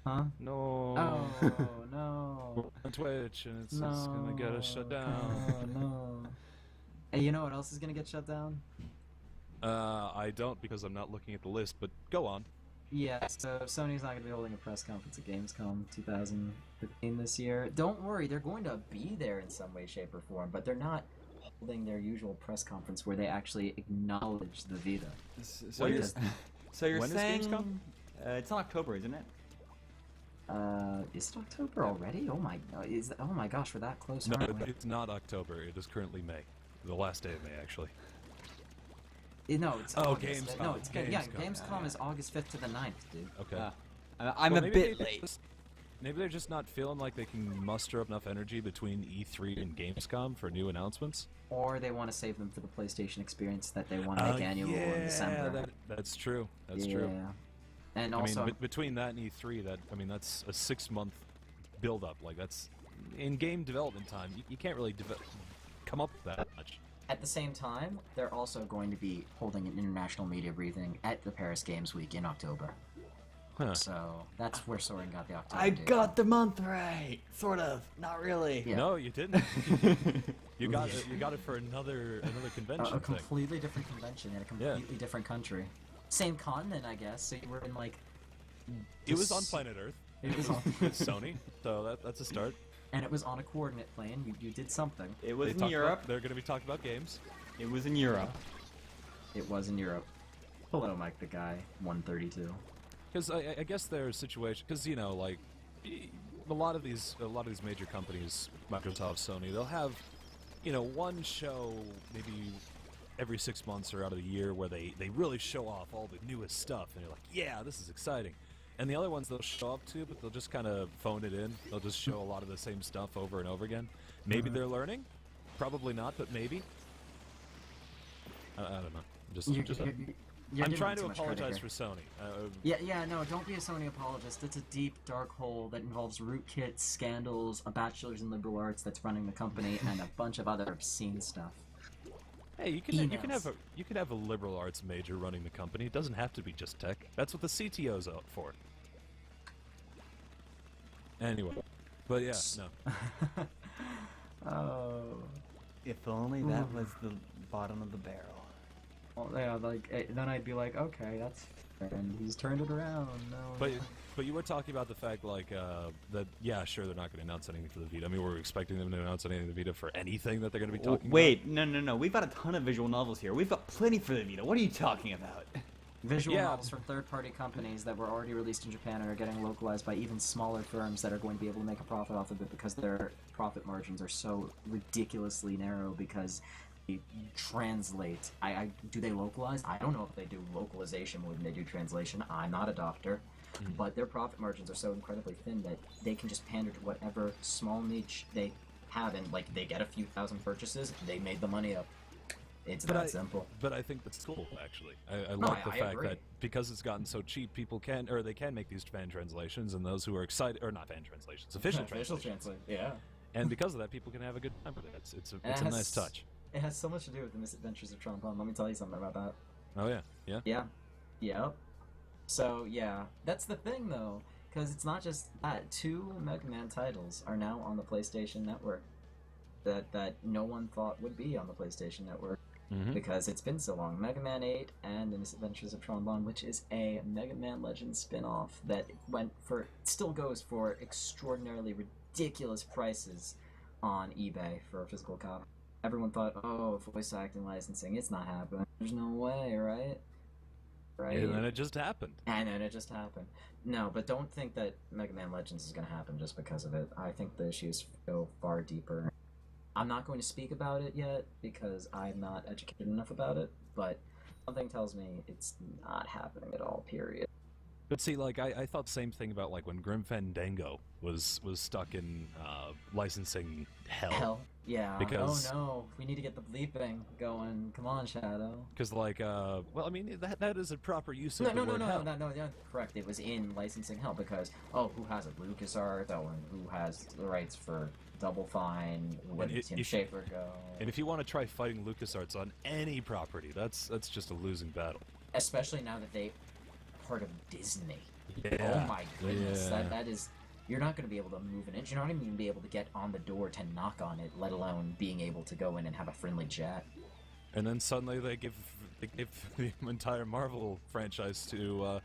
Huh? No. Oh no. On Twitch, and it's No. gonna get us shut down. Oh no. Hey, you know what else is gonna get shut down? I don't because I'm not looking at the list, but go on. Yeah, so Sony's not going to be holding a press conference at Gamescom 2015 this year. Don't worry, they're going to be there in some way, shape, or form, but they're not holding their usual press conference where they actually acknowledge the Vita. So When you're, is- so you're when is saying Gamescom? It's in October, isn't it? Is it October already? Oh my gosh, we're that close, No, aren't we? it's not October. It is currently May. The last day of May, actually. No, it's Oh, August. Gamescom. No, it's yeah, Gamescom. Gamescom is August 5th to the 9th, dude. Okay. I'm Well, a maybe bit they late. Maybe they're just not feeling like they can muster up enough energy between E3 and Gamescom for new announcements. Or they want to save them for the PlayStation experience that they want to make annual in December. That's true. That's yeah. true. And I also, mean, between that and E3, that's a 6-month build-up. Like that's in game development time. You can't really come up with that much. at the same time, they're also going to be holding an international media briefing at the Paris Games Week in October. Huh. So that's where Soren got the October I date. got the month right, sort of, not really. Yeah. No, you didn't. You got it. You got it for another convention a thing. completely different convention in a completely different country. Same continent, I guess. So you were in like. It was on this- planet Earth. It was on, With Sony, so that's a start. and it was on a coordinate plane. You did something. It was They in talked Europe. About, they're going to be talking about games. It was in Europe. It was in Europe. Hello, Mike the guy. 132. Because I guess their situation, because like a lot of these major companies, Microsoft, Sony, they'll have one show maybe every 6 months or out of the year where they really show off all the newest stuff, and you're like, yeah, this is exciting. And the other ones they'll show up to, but they'll just kind of phone it in. They'll just show a lot of the same stuff over and over again. Maybe they're learning, probably not, but maybe. I don't know. You're I'm giving trying too to much credit apologize here. for Sony. Yeah, no, don't be a Sony apologist. It's a deep, dark hole that involves rootkits, scandals, a bachelor's in liberal arts that's running the company, and a bunch of other obscene stuff. Hey, you can Emails. have a liberal arts major running the company. It doesn't have to be just tech. That's what the CTO's out for. Anyway, but yeah, no. Oh. If only that was the bottom of the barrel. Well, yeah, then I'd be like, okay, that's fair, and he's turned it around. No. But you were talking about the fact that yeah, sure, they're not going to announce anything for the Vita. I mean, we're expecting them to announce anything for the Vita for anything that they're going to be talking Wait, no. We've got a ton of visual novels here. We've got plenty for the Vita. What are you talking about? Visual Yeah. novels from third-party companies that were already released in Japan and are getting localized by even smaller firms that are going to be able to make a profit off of it because their profit margins are so ridiculously narrow because they translate. Do they localize? I don't know if they do localization more than they do translation. I'm not a doctor. But their profit margins are so incredibly thin that they can just pander to whatever small niche they have, and like they get a few thousand purchases, they made the money up. It's that simple. But I think that's cool, actually. I No, like the I fact agree. that because it's gotten so cheap, people can, or they can make these fan translations, and those who are excited, or not fan translations, official translations. Yeah. And because of that, people can have a good time with it. It's a nice touch. It has so much to do with the misadventures of Trombone. Let me tell you something about that. Oh yeah, yeah. Yeah. Yep. So, yeah. That's the thing, though. Because it's not just that. 2 Mega Man titles are now on the PlayStation Network. That no one thought would be on the PlayStation Network. Mhm. Because it's been so long. Mega Man 8 and The Misadventures of Trombone, which is a Mega Man Legends spin-off that still goes for extraordinarily ridiculous prices on eBay for a physical copy. Everyone thought, oh, voice acting licensing, it's not happening. There's no way, right? Right? And then it just happened. And then it just happened. No, but don't think that Mega Man Legends is going to happen just because of it. I think the issues go far deeper. I'm not going to speak about it yet because I'm not educated enough about it, but something tells me it's not happening at all, period. But see, like I thought the same thing about like when Grim Fandango was stuck in licensing hell. Hell, yeah. Because- Oh no, we need to get the bleeping going. Come on, Shadow. Because like well, I mean that is a proper use of No, the word hell. no, correct. It was in licensing hell because, who has it? LucasArts, and who has the rights for Double Fine? Where did Tim Schafer go? And if you want to try fighting LucasArts on any property, that's just a losing battle. Especially now that they part of Disney. Yeah. Oh my goodness, Yeah. that is. You're not going to be able to move an inch. You're not even going to be able to get on the door to knock on it, let alone being able to go in and have a friendly chat. And then suddenly they give the entire Marvel franchise to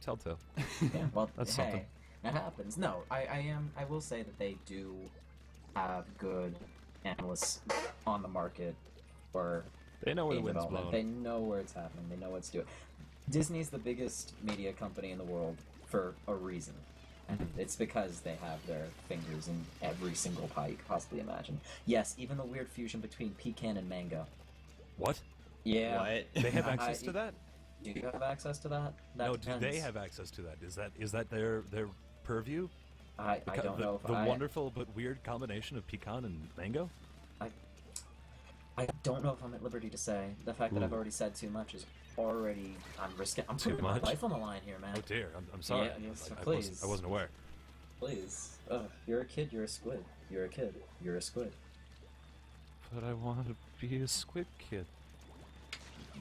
Telltale. Yeah, well, That's hey, something. that happens. No, I will say that they do have good analysts on the market for They know where the game wind's development. blowing. They know where it's happening. They know what's doing. Disney's the biggest media company in the world for a reason. And it's because they have their fingers in every single pie you could possibly imagine. Yes, even the weird fusion between pecan and mango. What? Yeah. What? They have access to that? Do you have access to that? That No, depends. do they have access to that? Is that their purview? I don't know if the wonderful but weird combination of pecan and mango? I don't know if I'm at liberty to say. The fact that I've Ooh. already said too much is already. I'm Too putting my much? life on the line here, man. Oh dear, I'm sorry. Yeah, yes, I please. wasn't aware. Please. Ugh, you're a kid, you're a squid. You're a kid, you're a squid. But I want to be a squid kid.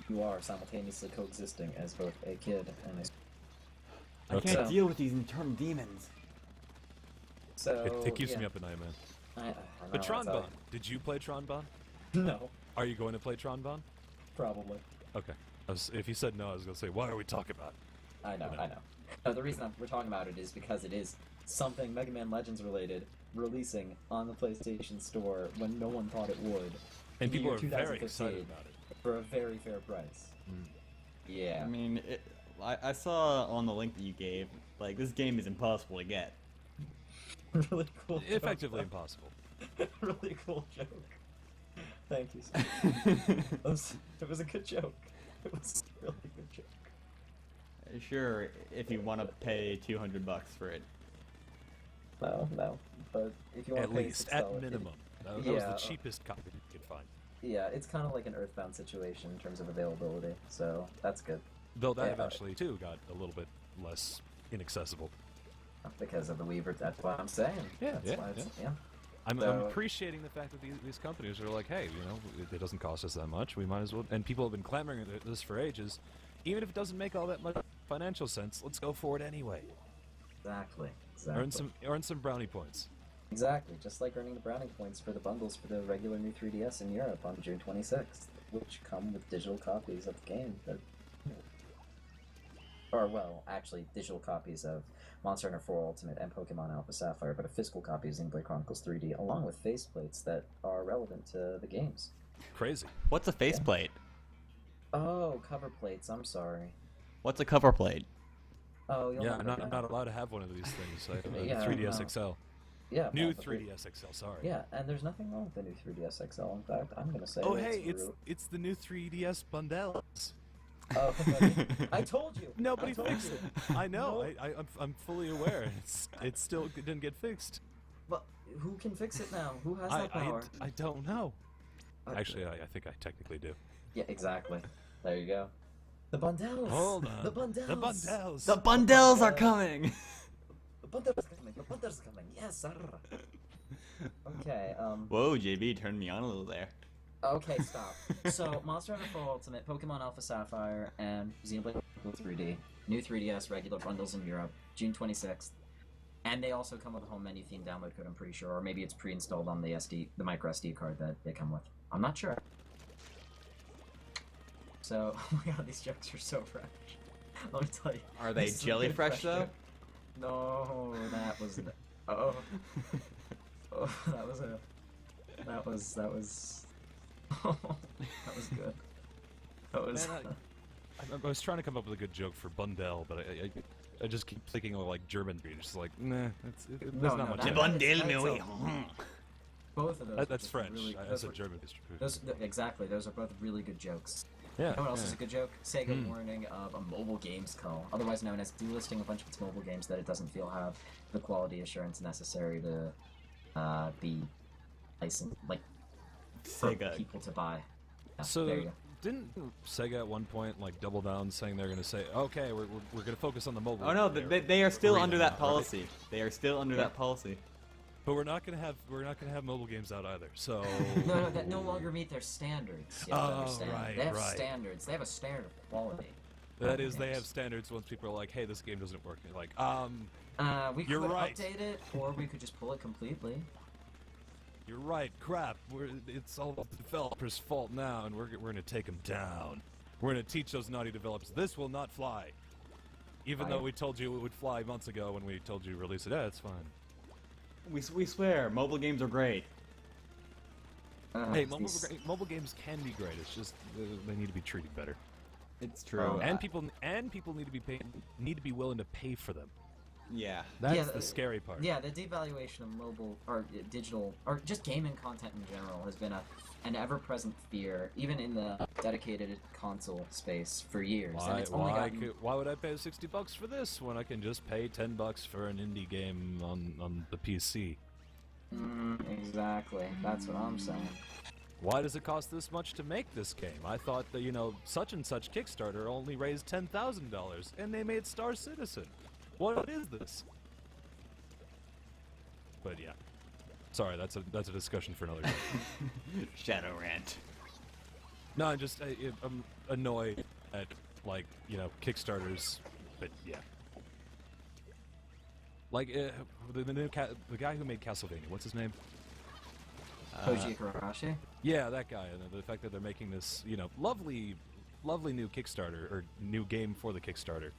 You are simultaneously coexisting as both a kid and a I Okay. can't deal with these internal demons. So It keeps yeah. me up at night, man. I know, But it's Tronbon, did you play Tronbon? No, Are you going to play Tronbon? probably. Okay. If you said no, I was going to say, why are we talking about it? I know, No. I know. No, the reason we're talking about it is because it is something Mega Man Legends related, releasing on the PlayStation Store when no one thought it would. And in the people year are very 2015, excited about it. for a very fair price. Mm. Yeah. I mean, I saw on the link that you gave, like, this game is impossible to get. Really cool. joke, Effectively though. impossible. Really cool joke. Thank you. Sir. It was a good joke. It was a really good joke. Sure, if you want to pay $200 for it. No, but if you want At to pay least, $6, at minimum. That was Yeah. the cheapest copy you could find. Yeah, it's kind of like an Earthbound situation in terms of availability, so that's good. Though that Yeah. eventually too got a little bit less inaccessible. Because of the Weaver, that's what I'm saying. Yeah, That's yeah, why it's, yeah. I'm So- appreciating the fact that these companies are like, hey, you know, it doesn't cost us that much. We might as well. And people have been clamoring this for ages. Even if it doesn't make all that much financial sense, let's go for it anyway. Exactly. Earn some brownie points. Exactly, just like earning the brownie points for the bundles for the regular new 3DS in Europe on June 26th, which come with digital copies of the game. Or, well, actually, digital copies of Monster Hunter 4 Ultimate and Pokemon Alpha Sapphire, but a physical copy of Xenoblade Chronicles 3D, along with faceplates that are relevant to the games. Crazy. What's a faceplate? Oh, cover plates, I'm sorry. What's a cover plate? Oh, you'll Yeah, never I'm know. not allowed to have one of these things. I have a Yeah, 3DS no. XL. Yeah, New well, but 3DS XL. Sorry. Yeah, and there's nothing wrong with the new 3DS XL. In fact, I'm gonna say Oh, it's hey, real- it's the new 3DS bundles. Oh, I told you. Nobody I told fixed you. it. I know. No. I'm fully aware. It still didn't get fixed. But who can fix it now? Who has that power? I don't know. Uh, Actually, I think I technically do. Yeah, exactly. There you go. The bundles. Hold on. The bundles. The bundles. The bundles are coming! The bundles coming. The bundles coming. Yes, sir. Okay. Whoa, JB, turned me on a little there. Okay, stop. So, Monster Hunter 4 Ultimate, Pokemon Alpha Sapphire, and Xenoblade Chronicles 3D, new 3DS regular bundles in Europe, June 26th. And they also come with a home menu theme download code, I'm pretty sure, or maybe it's pre-installed on the micro SD card that they come with. I'm not sure. So, oh my god, these jokes are so fresh. Let me tell you. Are they This is a jelly good fresh, though? joke. No, that was oh, that was that was that was good. That was. Man, I was trying to come up with a good joke for bundle, but I just keep thinking of like German beer. Just like, nah, there's No, not no, much. that- in it. Bundle that's me a- away. Both of those. That's were just French. Really, I those said were- German. Exactly. Those are both really good jokes. Yeah. You know what else yeah. is a good joke? Sega warning of a mobile games co, otherwise known as delisting a bunch of its mobile games that it doesn't feel have the quality assurance necessary to be licensed, like for Sega. people to buy. Yeah, So there you go. didn't Sega at one point like double down, saying they're going to say, okay, we're going to focus on the mobile. Oh no, they are still arena under that now, right? policy. They are still under that policy. But we're not going to have mobile games out either. So No, that no longer meet their standards. You have to Oh, understand. right, They have right. standards. They have a standard of quality. that is, they have standards. Once people are like, hey, this game doesn't work, you're like, We You're could right. update it, or we could just pull it completely. you're right, crap. It's all the developers' fault now, and we're going to take them down. We're going to teach those naughty developers this will not fly. Even though we told you it would fly months ago when we told you to release it, yeah, it's fine. We swear, mobile games are great. Hey, These- mobile games can be great. It's just they need to be treated better, It's true. and people need to be willing to pay for them. Yeah. That's Yeah, the scary part. Yeah, the devaluation of mobile or digital or just gaming content in general has been an ever-present fear, even in the dedicated console space for years. And it's only gotten... Why would I pay $60 for this when I can just pay $10 for an indie game on the PC? Exactly. That's what I'm saying. Why does it cost this much to make this game? I thought that, such and such Kickstarter only raised $10,000 and they made Star Citizen. What is this? But yeah. Sorry, that's a discussion for another day. Shadow rant. No, I'm annoyed at Kickstarters, but yeah. Like the guy who made Castlevania, what's his name? Koji Igarashi? Yeah, that guy. And the fact that they're making this, lovely new Kickstarter or new game for the Kickstarter.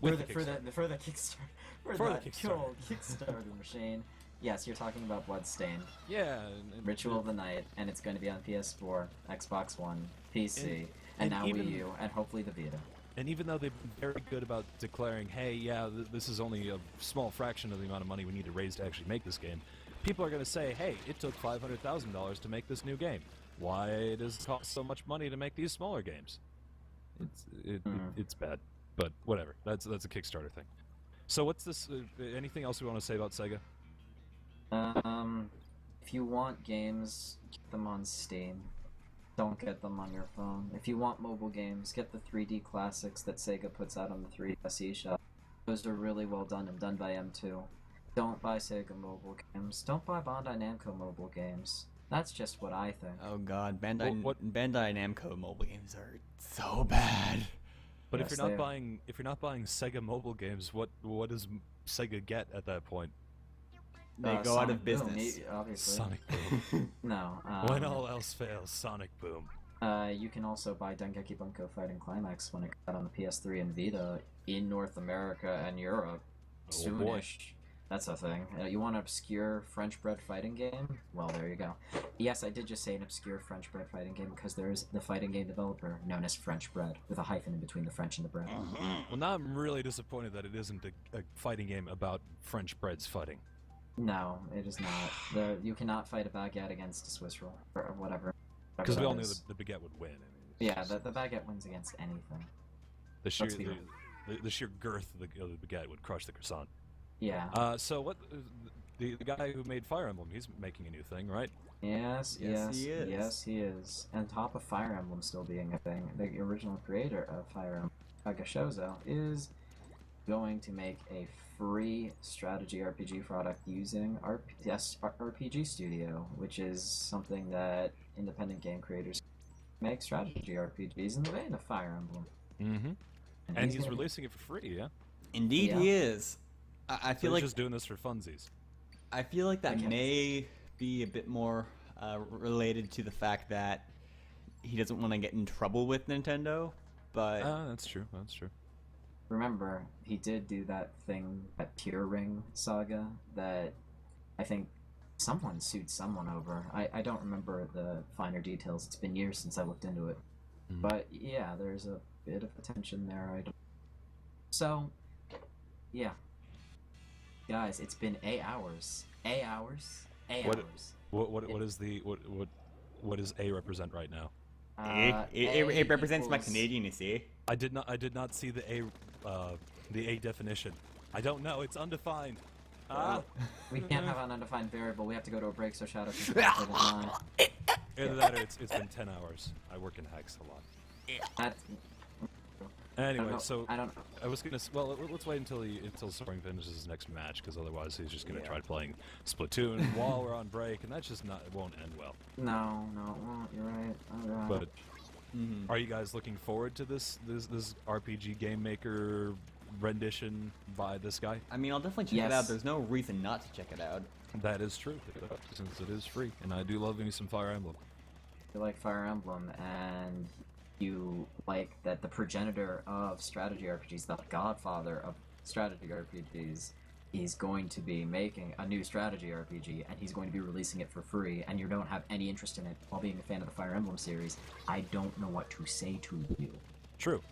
For With the Kickstarter. Kickstarter. For For the that Kickstarter. good old Kickstarter machine. Yes, you're talking about Bloodstained. Yeah. And Ritual of the Night, and it's going to be on PS4, Xbox One, PC, and and now even- Wii U, and hopefully the Vita. And even though they've been very good about declaring, hey, yeah, this is only a small fraction of the amount of money we need to raise to actually make this game, people are going to say, hey, it took $500,000 to make this new game. Why does it cost so much money to make these smaller games? It's bad, but whatever. That's a Kickstarter thing. So what's this? Anything else we want to say about Sega? If you want games, get them on Steam. Don't get them on your phone. If you want mobile games, get the 3D classics that Sega puts out on the 3DS eShop. Those are really well done and done by M2. Don't buy Sega mobile games. Don't buy Bandai Namco mobile games. That's just what I think. Oh god, Bandai What- Bandai Namco mobile games are so bad. But Yes, if you're they not are. buying Sega mobile games, what does Sega get at that point? They go out Sonic of Boom, business. obviously. Sonic Boom. No. When all else fails, Sonic Boom. You can also buy Dengeki Bunko Fighting Climax when it got on the PS3 and Vita in North America and Europe. Oh, boy. Soonish. That's a thing. You want an obscure French-bred fighting game? Well, there you go. Yes, I did just say an obscure French-bred fighting game because there is the fighting game developer known as French Bread, with a hyphen in between the French and the bread. Well, now I'm really disappointed that it isn't a fighting game about French breads fighting. No, it is not. You cannot fight a baguette against a Swiss roll, or whatever. Because we all that knew is. the baguette would win. I mean, it's Yeah, just- the baguette wins against anything. the sheer let's be the sheer girth of the baguette would crush the croissant. Yeah. So what? The guy who made Fire Emblem, he's making a new thing, right? Yes, Yes, he is. yes, he is. And top of Fire Emblem still being a thing, the original creator of Fire Emblem, Agashozo, is going to make a free strategy RPG product using RPG Studio, which is something that independent game creators make strategy RPGs in the vein of Fire Emblem. Mm-hmm. And he's gonna- releasing it for free, yeah. Indeed, Yeah. he is. I So feel he's like just doing this for funsies. I feel like that Okay. may be a bit more related to the fact that he doesn't want to get in trouble with Nintendo. But That's true. That's true. Remember, he did do that thing, that Pure Ring saga, that I think someone sued someone over. I don't remember the finer details. It's been years since I looked into it. Mhm. But yeah, there's a bit of attention there. So, yeah. Guys, it's been 8 hours. 8 hours? 8 What- hours. What is the what does A represent right now? it represents my equals- Canadianacy. I did not see the A definition. I don't know. It's undefined. We can't have an undefined variable. We have to go to a break, so Shadow can translate his mind. Either that or it's been 10 hours. I work in Hex a lot. That's, Anyway, so I don't I was gonna. Well, let's wait until Soaring finishes his next match, because otherwise he's just gonna try playing Splatoon while we're on break, and that's just not. It won't end well. No, it won't. You're right. Oh, God. But are you guys looking forward to this RPG game maker rendition by this guy? I mean, I'll definitely check it Yes. out. There's no reason not to check it out. That is true, since it is free, and I do love me some Fire Emblem. You like Fire Emblem, and you like that the progenitor of strategy RPGs, the godfather of strategy RPGs, is going to be making a new strategy RPG, and he's going to be releasing it for free, and you don't have any interest in it while being a fan of the Fire Emblem series. I don't know what to say to you. True.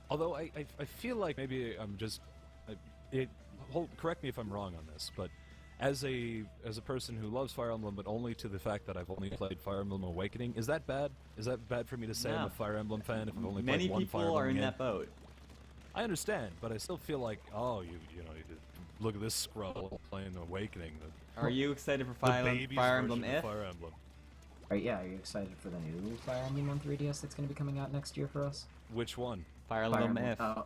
Although I feel like maybe I'm just correct me if I'm wrong on this, but as a person who loves Fire Emblem, but only to the fact that I've only played Fire Emblem Awakening, is that bad? Is that bad for me to say I'm No. a Fire Emblem fan if I've only Many played one Fire people Emblem are in game? that boat. I understand, but I still feel like, oh, you look at this scrub playing Awakening. Are you excited for The Fire baby's Emblem version of If? Fire Emblem. Are you excited for the new Fire Emblem on 3DS that's going to be coming out next year for us? Which one? Fire Fire Emblem If. Oh,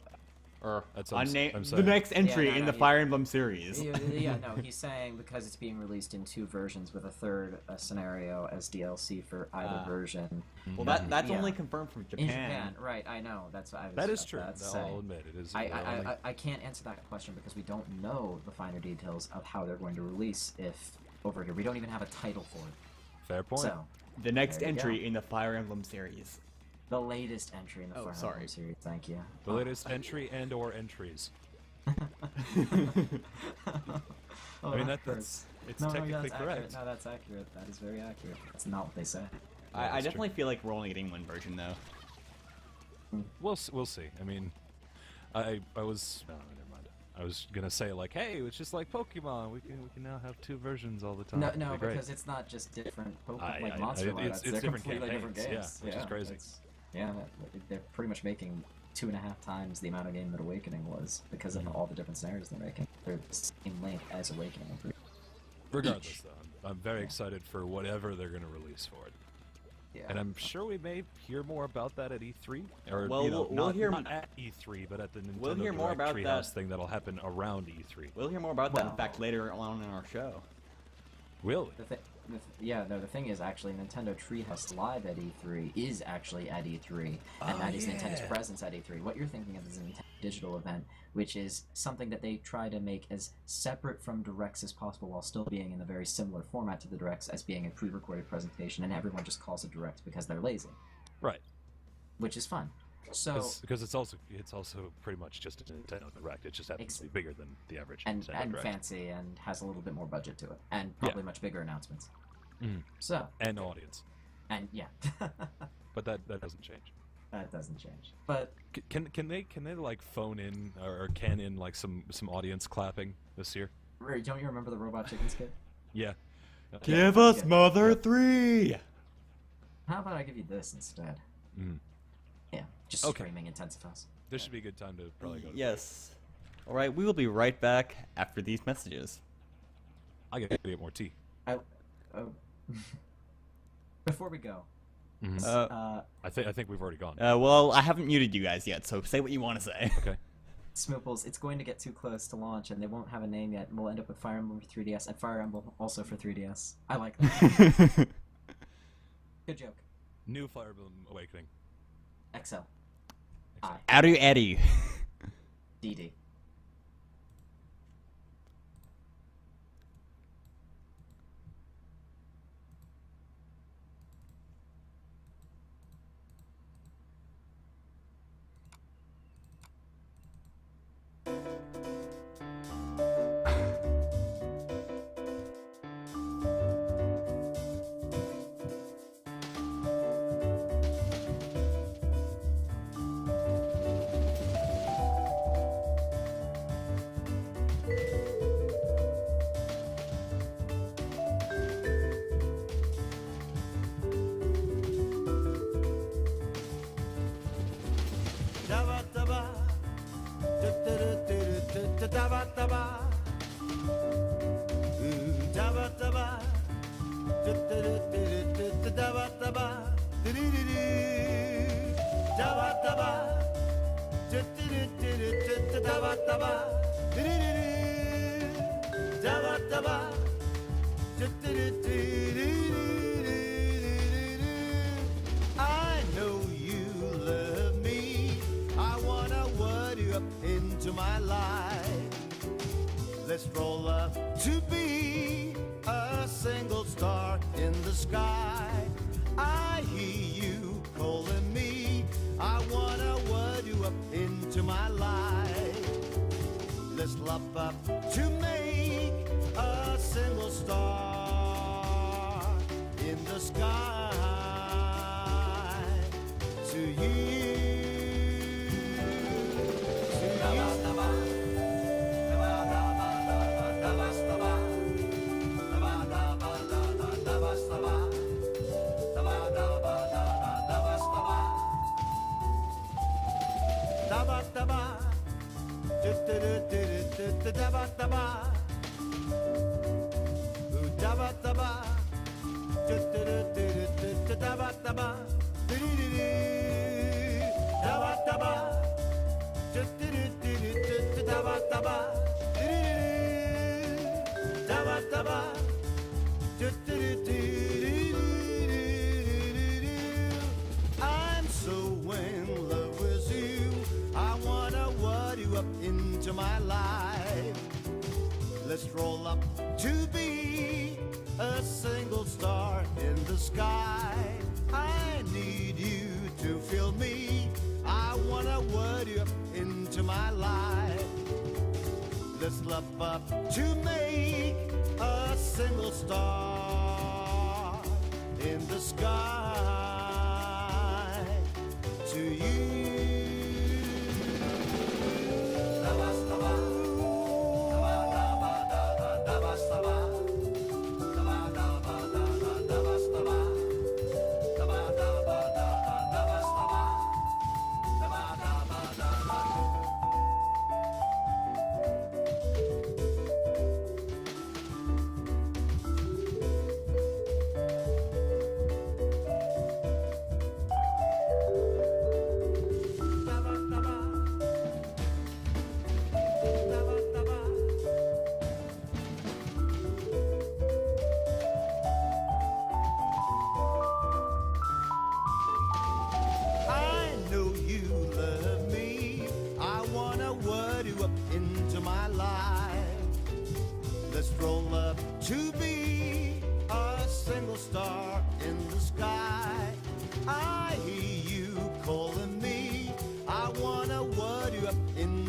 Or That's what I'm the saying. next entry Yeah, no, in no, the you- Fire Emblem series. yeah, no, he's saying because it's being released in 2 versions with a third scenario as DLC for either version. Well, that's Yeah. only confirmed from In Japan. Japan, right? I know. That's what I was. That is true. about to I'll say. admit it is. I can't answer that question because we don't know the finer details of how they're going to release if over here. We don't even have a title for it. Fair point. So, The next There you entry go. in the Fire Emblem series. the latest entry in the Oh, Fire sorry. Emblem series. Thank you. The latest entry and/or entries. Oh, I mean, that that's it's no, technically that's correct. accurate. No, that's accurate. That is very accurate. That's not what they say. I that's true. definitely feel like we're only getting one version though. We'll see. I mean, I was no, never mind. I was gonna say like, hey, it's just like Pokemon. We can now have 2 versions all the time. No, It'd no, be great. because it's not just different Pokemon, I- like I- monster it's- lineups. it's They're different completely different campaigns, games. yeah, which is crazy. Yeah, they're pretty much making 2.5 times the amount of game that Awakening was because of Mhm. all the different scenarios they're making. They're the same length as Awakening. Regardless, though, I'm very excited for whatever they're gonna release for it. Yeah. And I'm sure we may hear more about that at E3, or Well, we'll not, hear not at E3, but at the Nintendo we'll hear more Direct about Treehouse that. thing that'll happen around E3. We'll hear more about that, in Well- fact, later on in our show. Really? The thing is actually Nintendo Treehouse Live at E3 is actually at E3, and that is Nintendo's yeah. presence at E3. What you're thinking of is a Nintendo digital event, which is something that they try to make as separate from Directs as possible while still being in a very similar format to the Directs as being a pre-recorded presentation, and everyone just calls it Direct because they're lazy, Right. which is fun. So Because it's also pretty much just a Nintendo Direct. It just happens to be bigger than the average and Nintendo Direct. fancy and has a little bit more budget to it, and probably much bigger announcements. Mhm. So And no audience. and yeah, But that doesn't change. that doesn't change. But Can they like phone in or can in like some audience clapping this year? Ray, don't you remember the Robot Chicken skit? Yeah. Give us Mother 3! How about I give you this instead? Mhm. Yeah, just Okay. screaming intensifies. This should be a good time to probably go. Yes. Alright, we will be right back after these messages. I gotta get more tea. Oh. Before we go, Mhm. I think we've already gone. Well, I haven't muted you guys yet, so say what you want to say. Okay. Smooples, it's going to get too close to launch, and they won't have a name yet, and we'll end up with Fire Emblem for 3DS and Fire Emblem also for 3DS. I like that. Good joke. New Fire Emblem Awakening. XL. I. Aru Eddie. DD. I know you love me. I wanna word you up into my life. Let's roll up to be a single star in the sky. I hear you calling me. I wanna word you up into my life. Let's love up to make a single star in the sky. To you. I'm so in love with you. I wanna word you up into my life. Let's roll up to be a single star in the sky. I need you to feel me. I wanna word you up into my life. Let's love up to make a single star in the sky. To you.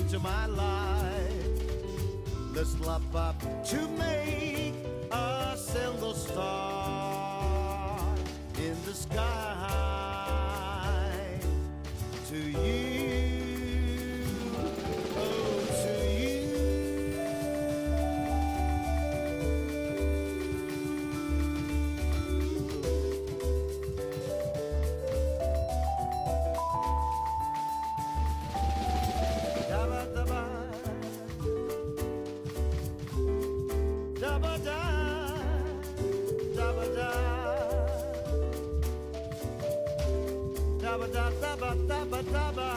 into my life. Let's lap up to make a single star in the sky. To you, oh, to you. Dabba dabba, dabba da, dabba da, dabba da, dabba dabba dabba.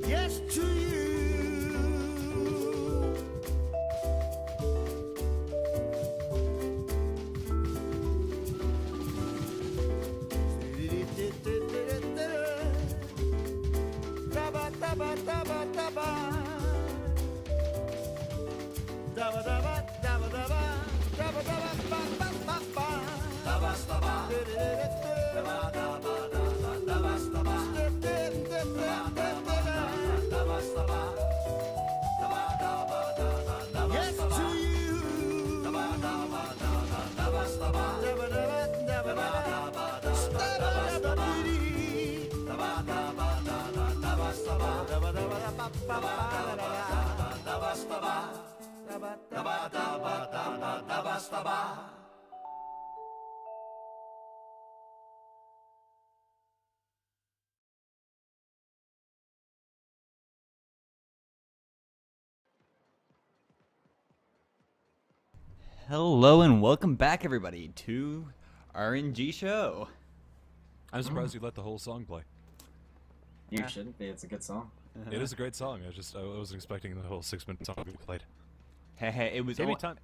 Yes to you. Dabba dabba dabba dabba. Dabba dabba dabba dabba. Dabba dabba ba ba ba ba. Dabba dabba. Dabba dabba dabba dabba dabba. Yes to you. Dabba dabba dabba dabba dabba. Dabba dabba dabba dabba. Dabba dabba dee. Dabba dabba dabba dabba dabba. Dabba dabba ba ba ba dabba dabba. Dabba dabba dabba dabba dabba dabba. Hello and welcome back, everybody, to RNG Show. I'm surprised you let the whole song play. You shouldn't be. It's a good song. It is a great song. I wasn't expecting the whole 6-minute song to be played. Hey, it was Gave me time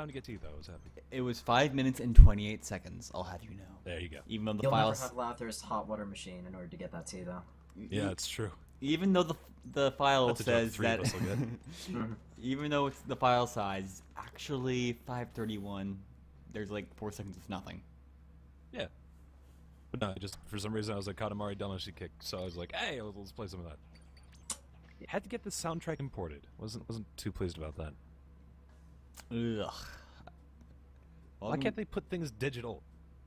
to get to you though. I was happy. It was 5 minutes and 28 seconds. I'll have you know. There you go. Even though the You'll never files, have Lather's hot water machine in order to get that tea, though. Yeah, it's true. even though the file That's a joke says three of that, us will get. even though it's the file size actually 531, there's like 4 seconds of nothing. Yeah. But no, just for some reason I was like Katamari Damacy kick, so I was like, hey, let's play some of that. Had to get the soundtrack imported. Wasn't too pleased about that. Ugh. Why can't they put things digital?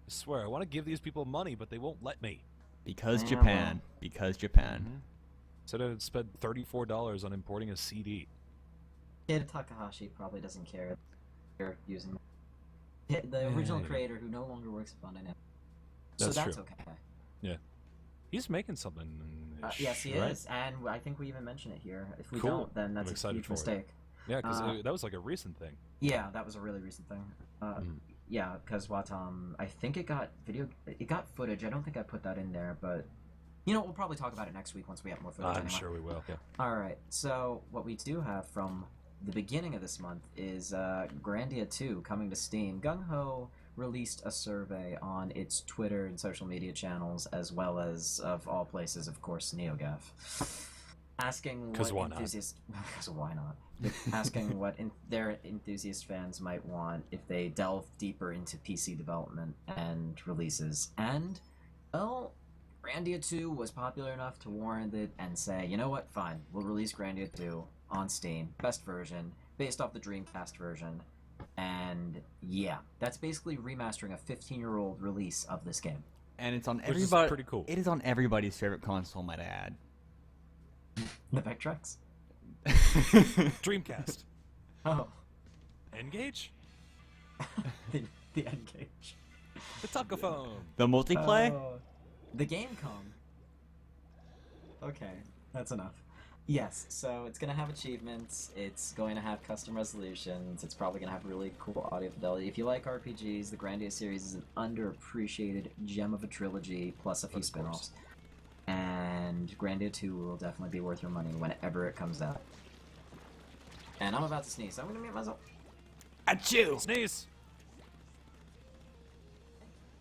I swear, I want to give these people money, but they won't let me. Because Yeah, Japan. Because Japan. Said I'd spend $34 on importing a CD. Kid Takahashi probably doesn't care. You're using the original Yeah. creator who no longer works at Bandai Namco. That's So that's true. okay. Yeah. He's making something. Yes, he right? is, and I think we even mention it here. If we Cool. don't, then I'm that's a excited huge for it. mistake. Yeah, because Uh, that was like a recent thing. Yeah, that was a really recent thing. Mm. Yeah, because I think it got footage. I don't think I put that in there, but you know, we'll probably talk about it next week once we have more footage. I'm anyway. sure we will. Yeah. All right. So what we do have from the beginning of this month is Grandia 2 coming to Steam. Gung Ho released a survey on its Twitter and social media channels, as well as, of all places, of course, NeoGaf, asking 'Cause what why not? enthusiasts. Because why not? Asking what their enthusiast fans might want if they delve deeper into PC development and releases. And, well, Grandia 2 was popular enough to warrant it and say, you know what, fine, we'll release Grandia 2 on Steam, best version, based off the Dreamcast version. And yeah, that's basically remastering a 15-year-old release of this game. And it's on Which is everybody. pretty cool. It is on everybody's favorite console, might I add. The Vectrex? Dreamcast. Oh, Engage. the N-Gage. The Tacophone. The multiplayer? Oh, the Gamecom. Okay, that's enough. Yes, so it's going to have achievements, it's going to have custom resolutions, it's probably going to have really cool audio fidelity. If you like RPGs, the Grandia series is an underappreciated gem of a trilogy, plus a few Of course. spin-offs. And Grandia 2 will definitely be worth your money whenever it comes out. And I'm about to sneeze, so I'm going to mute myself. Achoo! Sneeze.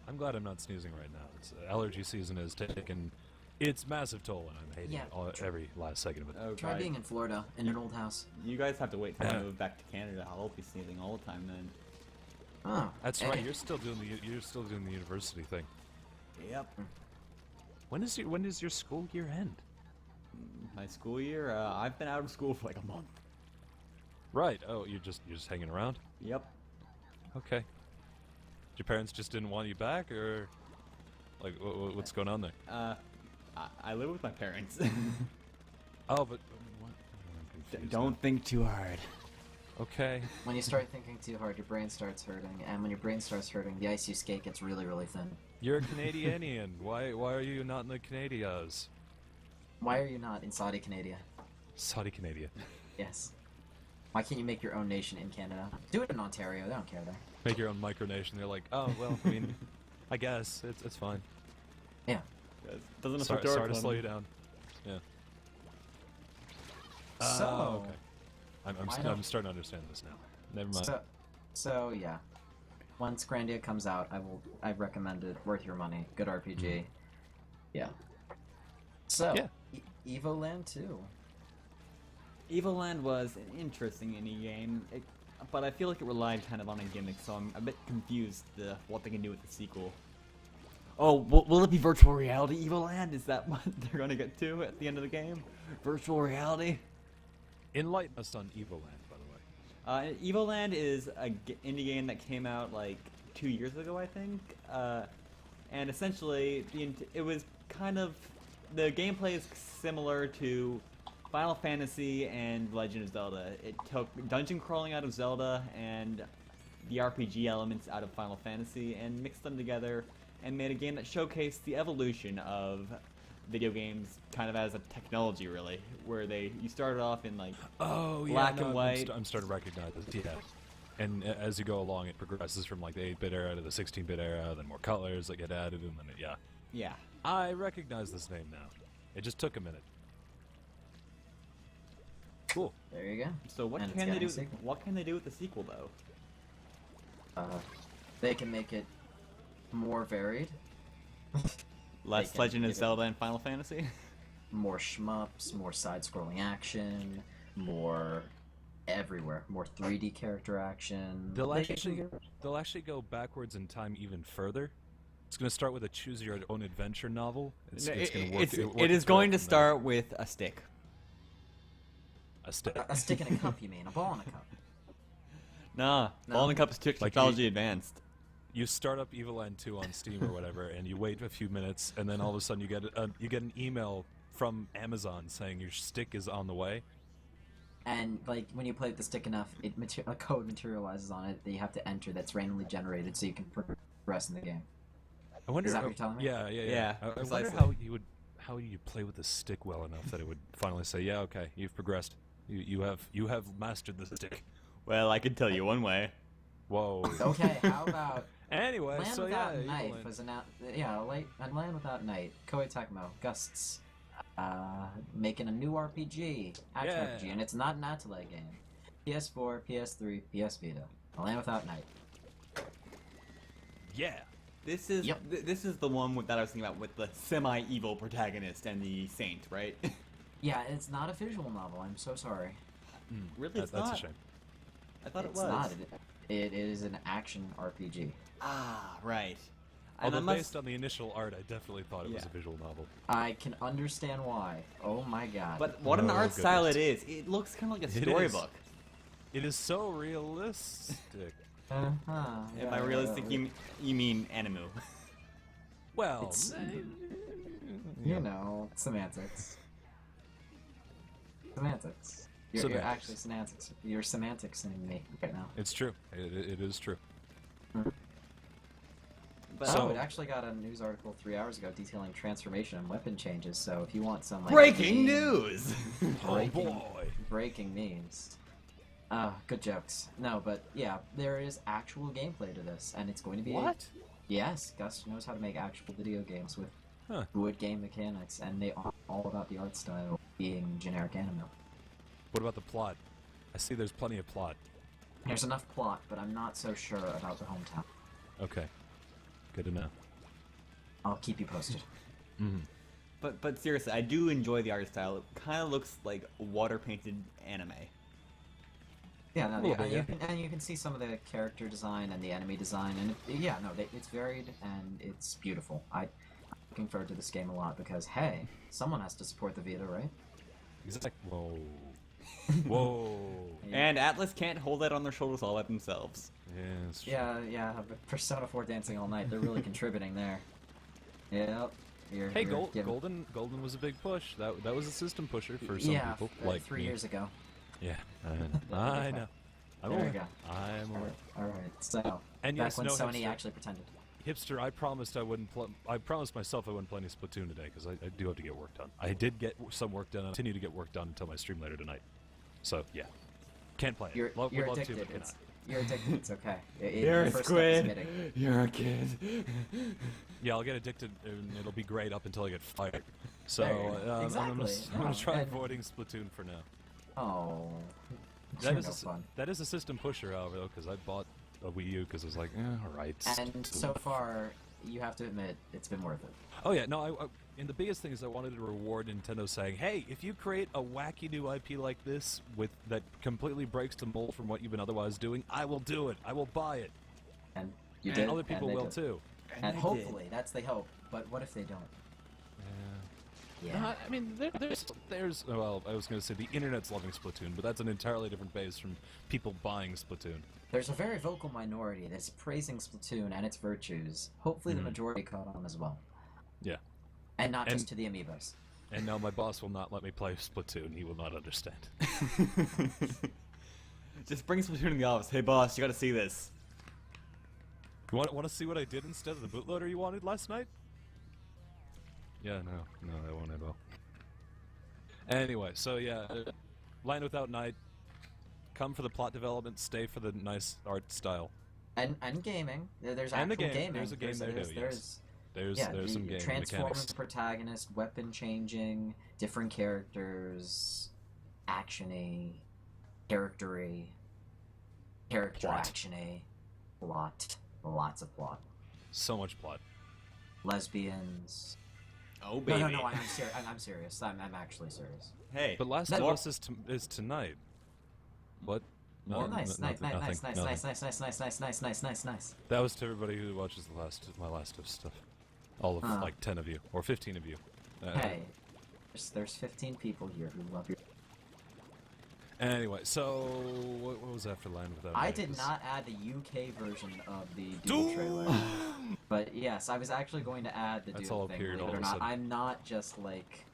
I'm glad I'm not sneezing right now. It's, allergy season has taken its massive toll, and I'm hating Yeah. every last second of it. Oh, Try God. being in Florida, in an old house. You guys have to wait till I Yeah. move back to Canada. I'll be sneezing all the time then. Oh, That's right. You're still doing the university thing. Yep. When does your school year end? My school year, I've been out of school for like a month. Right. Oh, you're just hanging around. Yep. Okay. Your parents just didn't want you back, or like what's going on there? I live with my parents. Oh, but what? I'm confused Don't think too hard. now. Okay. When you start thinking too hard, your brain starts hurting, and when your brain starts hurting, the ice you skate gets really, really thin. You're a Canadianian. Why are you not in the Canadias? Why are you not in Saudi Canada? Saudi Canada. Yes. Why can't you make your own nation in Canada? Do it in Ontario. They don't care there. Make your own micronation. They're like, oh well, I mean, I guess it's fine. Yeah. Doesn't Sorry, affect our sorry to slow economy. you down. Yeah. So, okay. I'm why don't- I'm starting to understand this now. Never mind. So yeah. Once Grandia comes out, I recommend it. Worth your money. Good RPG. Yeah. So, Yeah. Evoland 2. Evoland was an interesting indie game, but I feel like it relied kind of on a gimmick, so I'm a bit confused what they can do with the sequel. Oh, will it be virtual reality Evoland? Is that what they're going to get to at the end of the game? Virtual reality? Enlighten us on Evoland, by the way. Evoland is an indie game that came out like 2 years ago, I think. And essentially, it was kind of... The gameplay is similar to Final Fantasy and Legend of Zelda. It took dungeon crawling out of Zelda and the RPG elements out of Final Fantasy and mixed them together and made a game that showcased the evolution of video games kind of as a technology, really, where you started off in like Oh yeah, black no, and white. I'm starting to recognize this. Yeah. And as you go along, it progresses from like the 8-bit era to the 16-bit era, then more colors that get added, and then yeah. Yeah. I recognize this name now. It just took a minute. Cool. There you go. So what And it's can they getting do? a sequel. What can they do with the sequel, though? They can make it more varied, Less can Legend of give it- Zelda and Final Fantasy. more shmups, more side-scrolling action, more everywhere, more 3D character action. They'll They can actually get- they'll actually go backwards in time even further. It's going to start with a choose your own adventure novel. It's going to work. It is going to start with a stick. a stick. a stick in a cup, you mean? A ball in a cup. Nah, No. Ball and Cup is technology advanced. You start up Evoland 2 on Steam or whatever, and you wait a few minutes, and then all of a sudden you get an email from Amazon saying your stick is on the way. And like when you play with the stick enough, a code materializes on it that you have to enter that's randomly generated, so you can progress in the game. I wonder. Is that what you're telling me? Yeah. Yeah, I wonder precisely. how you play with the stick well enough that it would finally say, yeah, okay, you've progressed. You have mastered the stick. Well, I could tell you one way. Whoa. Okay, how about Anyway, Land so Without yeah, Night Evoland. was announced. Yeah, and Land Without Night, Koei Tecmo, Gusts, making a new RPG, action Yeah. RPG, and it's not an Atelier game. PS4, PS3, PS Vita. Land Without Night. Yeah. This is Yep. this is the one that I was thinking about with the semi-evil protagonist and the saint, right? Yeah, it's not a visual novel. I'm so sorry. Really, it's That's not. a shame. I thought It's it was. not. It is an action RPG. Ah, right. And Although I must- based on the initial art, I definitely thought it was Yeah. a visual novel. I can understand why. Oh my god. But what an Oh, art style it goodness. is! It looks kind of like a It is. storybook. It is so realistic. Uh-huh, And by yeah, realistic, you mean animu. Well, It's- you know, semantics. Semantics. You're Semantics. actually semantics. You're semanticsing me right now. it's true. It is true. But So- It actually got a news article 3 hours ago detailing transformation and weapon changes. So if you want some like breaking game- news! Oh breaking, boy. breaking news. Good jokes. No, but yeah, there is actual gameplay to this, and it's going to be What? Yes, Gus knows how to make actual video games with Huh. good game mechanics, and they are all about the art style being generic anime. What about the plot? I see there's plenty of plot. There's enough plot, but I'm not so sure about the hometown. Okay. Good to know. I'll keep you posted. But seriously, I do enjoy the art style. It kind of looks like water painted anime. Yeah, no, little yeah, bit, and, yeah. you can see some of the character design and the enemy design, and it's varied and it's beautiful. looking forward to this game a lot because, hey, someone has to support the Vita, right? Exactly. Whoa. Whoa. And Atlas can't hold that on their shoulders all by themselves. Yes. Yeah, but Persona 4 Dancing All Night, they're really contributing there. Yep. Hey, you're giving- Golden was a big push. That was a system pusher for some people, like 3 me. years ago. Yeah, I know. I'm There aware. we go. I'm aware. Alright, so, And back yes, when no, Sony hipster. actually pretended. Hipster, I promised I wouldn't. I promised myself I wouldn't play any Splatoon today because I do have to get work done. I did get some work done. I continue to get work done until my stream later tonight. So yeah, can't play it. You're Would love addicted. to, but cannot. You're addicted. It's okay. You're the a first step is squid. admitting. You're a kid. Yeah, I'll get addicted and it'll be great up until I get fired. So There you go. I'm Exactly. gonna No, try and- avoiding Splatoon for now. Oh. That You're is no fun. that is a system pusher, however, though, because I bought a Wii U because I was like, all right. And so far, you have to admit, it's been worth it. Oh yeah, no. And the biggest thing is I wanted to reward Nintendo saying, "Hey, if you create a wacky new IP like this with that completely breaks the mold from what you've been otherwise doing, I will do it. I will buy it, And you and did. other people and they will did. too." And they hopefully, that's the hope. But what if they don't? Yeah. I mean, there's. Well, I was going to say the internet's loving Splatoon, but that's an entirely different base from people buying Splatoon. There's a very vocal minority that's praising Splatoon and its virtues. Hopefully, the majority caught on as well. Yeah. And not And- just to the amiibos. And now my boss will not let me play Splatoon. He will not understand. Just bring Splatoon in the office. Hey, boss, you gotta see this. You want to see what I did instead of the bootloader you wanted last night? Yeah, no, I won't. I will. Anyway, so yeah, Land Without Night. Come for the plot development, stay for the nice art style. And gaming. There's And the actual game. gaming. There's a game there too, yes. There's some game transforming mechanics. protagonist, weapon changing, different characters, actiony, character Plot. actiony, plot, lots of plot, So much plot. lesbians. Oh, baby. No, I'm serious. I'm serious. I'm actually serious. Hey. But Last of Us is tonight. What? Oh, nice. Nothing. That was to everybody who watches my Last of stuff. All of like 10 of you or 15 of you. Hey, there's 15 people here who love your. Anyway, so what was that for Land Without I Night? did not add the UK version of the Doom trailer, but yes, I was actually going to add the That's Doom all thing. appeared Believe it all or of a not, sudden. I'm not just like,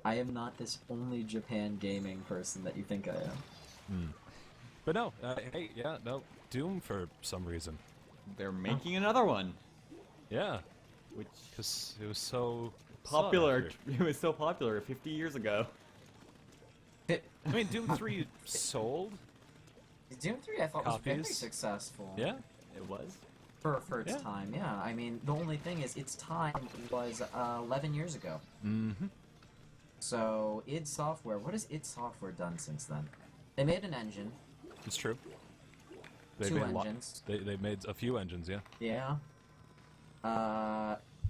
I am not this only Japan gaming person that you think I am. But no, hey, yeah, no, Doom for some reason. They're making another one. Yeah, Which because it was so popular. sought It was so popular 50 years ago. after. I mean, Doom 3 sold. Doom 3 I thought was very Copies. successful. It was. For its Yeah. time, yeah. I mean, the only thing is, its time was 11 years ago. Mm-hmm. So, id Software, what has id Software done since then? They made an engine. It's true. Two made a lot- engines. They made a few engines, yeah. Yeah.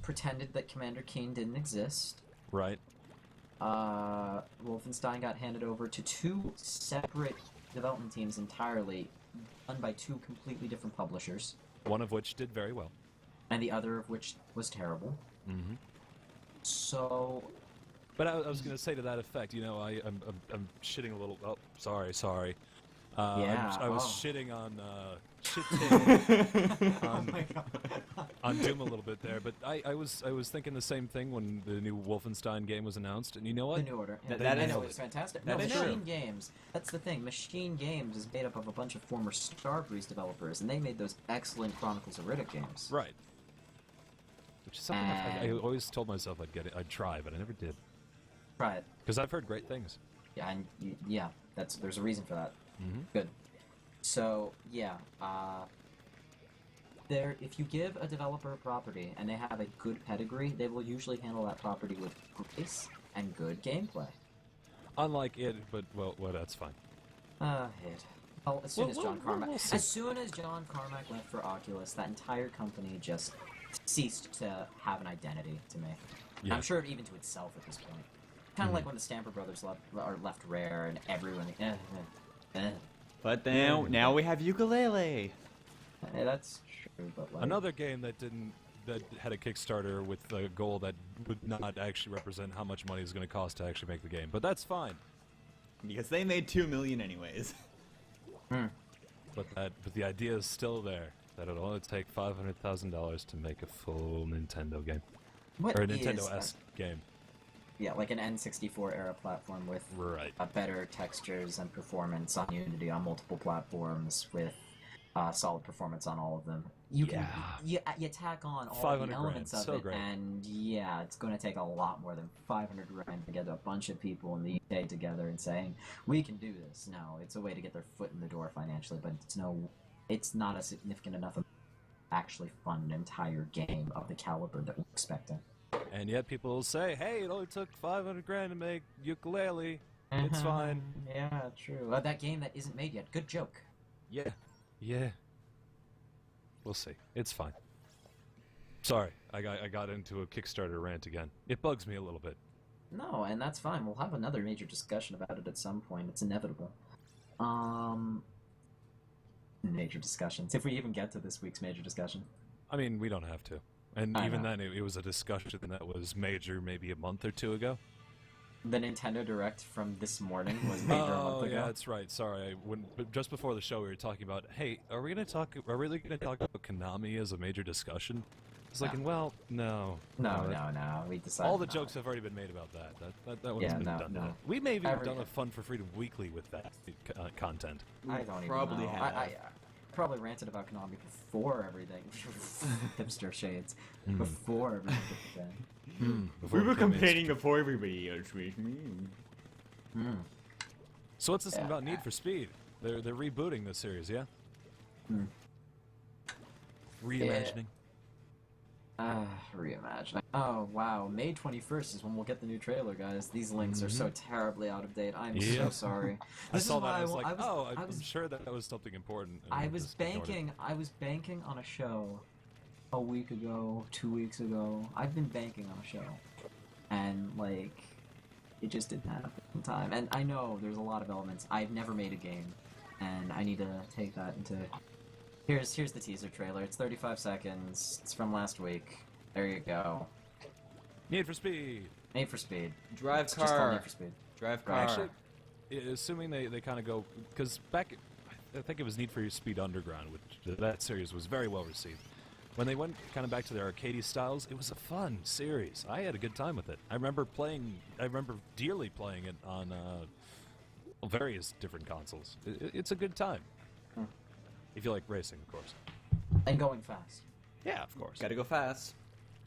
Pretended that Commander Keen didn't exist. Right. Wolfenstein got handed over to two separate development teams entirely, done by two completely different publishers, One of which did very well. and the other of which was terrible. Mm-hmm. So, But I was going to say to that effect, you know, I'm shitting a little. Oh, sorry. Yeah, I was oh. shitting on oh my god. on Doom a little bit there, but I was thinking the same thing when the new Wolfenstein game was announced, and you know what? The New Order. Yeah, That I is- know, it's fantastic. No, that is Machine true. Games. That's the thing. Machine Games is made up of a bunch of former Starbreeze developers, and they made those excellent Chronicles of Riddick games. Right. Which is something I And- always told myself I'd get it, I'd try, but I never did, Try it. because I've heard great things. Yeah, and yeah, there's a reason for that. Mm-hmm. Good. So yeah, if you give a developer a property and they have a good pedigree, they will usually handle that property with grace and good gameplay. Unlike it, but well, that's fine. It. Well, as soon as John Carmack, we'll see. as soon as John Carmack left for Oculus, that entire company just ceased to have an identity to me. And Yeah. I'm sure even to itself at this point. Kind of like when the Stamper Brothers left Rare and everyone. But now we have ukulele. That's true, but like Another game that didn't that had a Kickstarter with a goal that would not actually represent how much money is going to cost to actually make the game. But that's fine. Because they made $2 million anyways. But the idea is still there. That it'll only take $500,000 to make a full Nintendo game. What Or a is Nintendo-esque game. Yeah, like an N64 era platform with Right. better textures and performance on Unity on multiple platforms with solid performance on all of them. You tack on all the 500 elements grand, of so it, great. and yeah, it's going to take a lot more than 500 grand to get a bunch of people in the UK together and saying we can do this. No, it's a way to get their foot in the door financially, but it's not a significant enough amount to actually fund an entire game of the caliber that we're expecting. And yet people will say, hey, it only took 500 grand to make Ukulele. It's fine. Yeah, true. That game that isn't made yet. Good joke. Yeah. We'll see. It's fine. Sorry, I got into a Kickstarter rant again. It bugs me a little bit. No, and that's fine. We'll have another major discussion about it at some point. It's inevitable. Major discussions. If we even get to this week's major discussion. I mean, we don't have to. And I even know. then, it was a discussion that was major maybe a month or two ago. The Nintendo Direct from this morning was major a month ago. Yeah, that's right. Sorry, but just before the show, we were talking about, hey, are we really going to talk about Konami as a major discussion? It's like, No. well, no. No. We decided All the not. jokes have already been made about that. That one's Yeah, been no, done. no. We may have even Every- done a Fun for Freedom Weekly with that content. I don't even Probably know. have. I probably ranted about Konami before everything. Hipster shades. Before everything began. Before We were it became complaining before everybody else was me. So what's this Yeah. about Need for Speed? They're rebooting this series, yeah? Reimagining. Reimagining. Oh, wow. May 21st is when we'll get the new trailer, guys. These links are so terribly out of date. I'm Yeah. so sorry. I This saw is that. why I was wa- like, I I'm was sure that was something important. and I I was just ignored it. banking on a show a week ago, 2 weeks ago. I've been banking on a show. And, like, it just didn't happen in time. And I know there's a lot of elements. I've never made a game, and I need to take that into... Here's the teaser trailer. It's 35 seconds. It's from last week. There you go. Need for Speed. Need for Speed. Drive It's just called car. Need for Speed. Drive car. Actually, assuming they kind of go, because back, I think it was Need for Speed Underground, which that series was very well received. When they went kind of back to their arcadey styles, it was a fun series. I had a good time with it. I remember dearly playing it on various different consoles. It's a good time. If you like racing, of course. And going fast. Yeah, of course. Gotta go fast.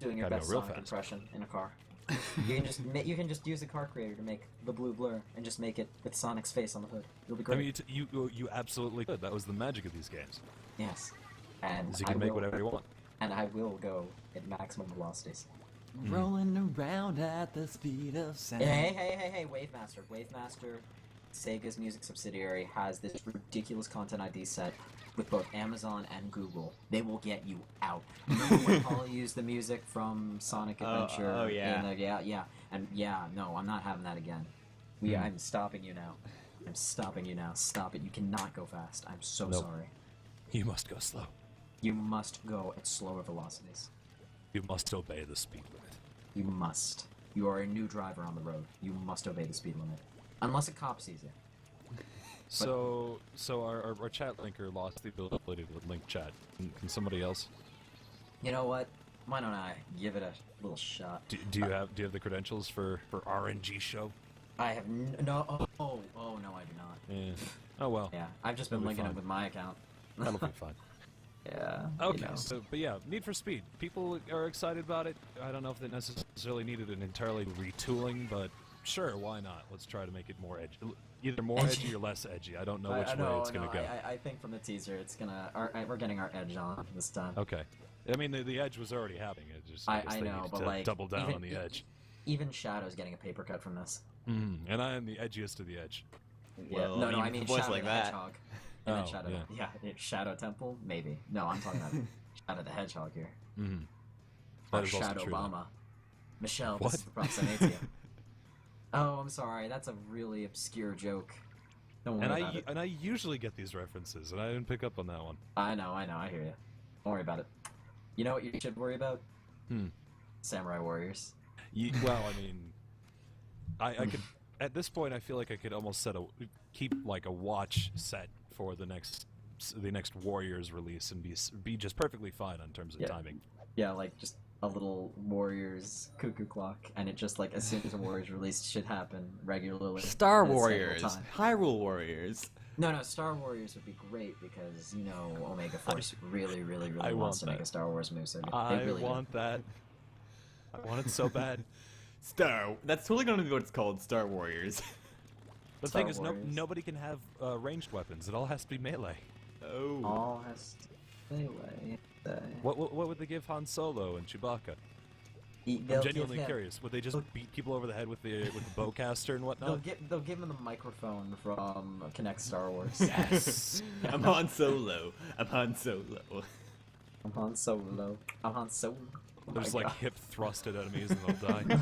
Doing your Gotta go best real Sonic fast. impression in a car. You can just use a car creator to make the blue blur and just make it with Sonic's face on the hood. It'll be I great. mean, you absolutely could. That was the magic of these games. Yes. And Is you can make whatever you want. And I will go at maximum velocities. Rolling around at the speed of sound. Hey, Wavemaster. Wavemaster, Sega's music subsidiary, has this ridiculous content ID set with both Amazon and Google. They will get you out. Remember when Paul used the music from Sonic Adventure? oh, yeah. Yeah. And yeah, no, I'm not having that again. I'm stopping you now. I'm stopping you now. Stop it. You cannot go fast. I'm so Nope. sorry. You must go slow. You must go at slower velocities. You must obey the speed limit. You must. You are a new driver on the road. You must obey the speed limit. Unless a cop sees you. So our chat linker lost the ability to link chat. Can somebody else? You know what? Why don't I give it a little shot? Do you have the credentials for RNG Show? I have no. Oh, no, I do not. Yeah. Oh well. Yeah, I've just been That'll be linking it fine. with my account. That'll be fine. Yeah. Okay. You know. So, but yeah, Need for Speed. People are excited about it. I don't know if they necessarily needed an entirely retooling, but sure, why not? Let's try to make it more edgy. Either more edgy or less edgy. I don't know which way it's gonna go. I think from the teaser, it's gonna. We're getting our edge on this time. Okay. I mean, the edge was already happening. It just I guess they know, needed but to like double down even, on the edge. Even Shadow's getting a paper cut from this. And I am the edgiest of the edge. Well, no, I mean, I voice Shadow like the that. Hedgehog. And then Oh, Shadow. yeah. Shadow Temple, maybe. No, I'm talking about Shadow the Hedgehog here. That Or is also Shadow true, then. Obama. Michelle, What? this is for proximity. Oh, I'm sorry. That's a really obscure joke. Don't worry about it. And I usually get these references, and I didn't pick up on that one. I know. I hear you. Don't worry about it. You know what you should worry about? Hmm. Samurai Warriors. Well, I mean, I could at this point I feel like I could almost keep like a watch set for the next Warriors release and be just perfectly fine in terms of Yeah. timing. Yeah, like just a little Warriors cuckoo clock, and it just like as soon as a Warriors release should happen regularly. Star at a scheduled Warriors, time. Hyrule Warriors. No, Star Warriors would be great because Omega Force really I wants to want make a that. Star Wars movie. So they I really do. want that. I want it so bad. That's totally gonna be what it's called, Star Warriors. The Star thing is, Warriors. nobody can have ranged weapons. It all has to be melee. Oh. All has to melee. What would they give Han Solo and Chewbacca? They'll I'm genuinely give him- curious. Would they just beat people over the head with the bowcaster and whatnot? They'll give him the microphone from Connect Star Wars. Yes. I'm Han Solo. I'm Han Solo. I'm Han Solo. I'm Han Solo. Oh my There's like God. hip thrusted enemies and they'll die.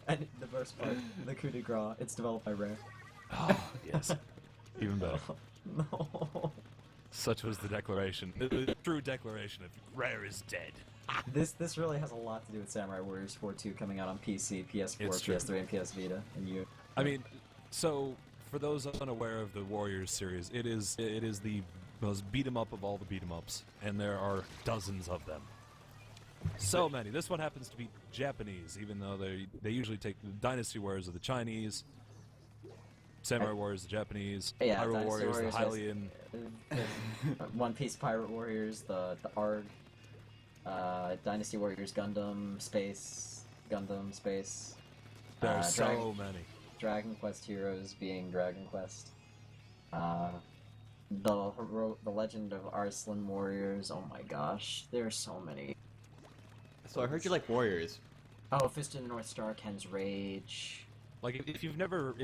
And the first part, the coup de grace. It's developed by Rare. Oh, yes. Even better. No. Such was the declaration. The true declaration of Rare is dead. This really has a lot to do with Samurai Warriors 4-2 coming out on PC, PS4, It's true. PS3, and PS Vita. And I mean, so for those unaware of the Warriors series, it is the most beat 'em up of all the beat 'em ups, and there are dozens of them. So many. This one happens to be Japanese, even though they usually take the Dynasty Warriors are the Chinese, Samurai Warriors the Japanese, Yeah, Hyrule Dynasty Warriors the Warriors Hylian. One Piece Pirate Warriors, the ARG, Dynasty Warriors Gundam Space. There are so many. Dragon Quest Heroes being Dragon Quest. The Legend of Arslan Warriors. Oh my gosh, there are so many. So I heard you like Warriors. Oh, Fist of the North Star, Ken's Rage. Like if you've never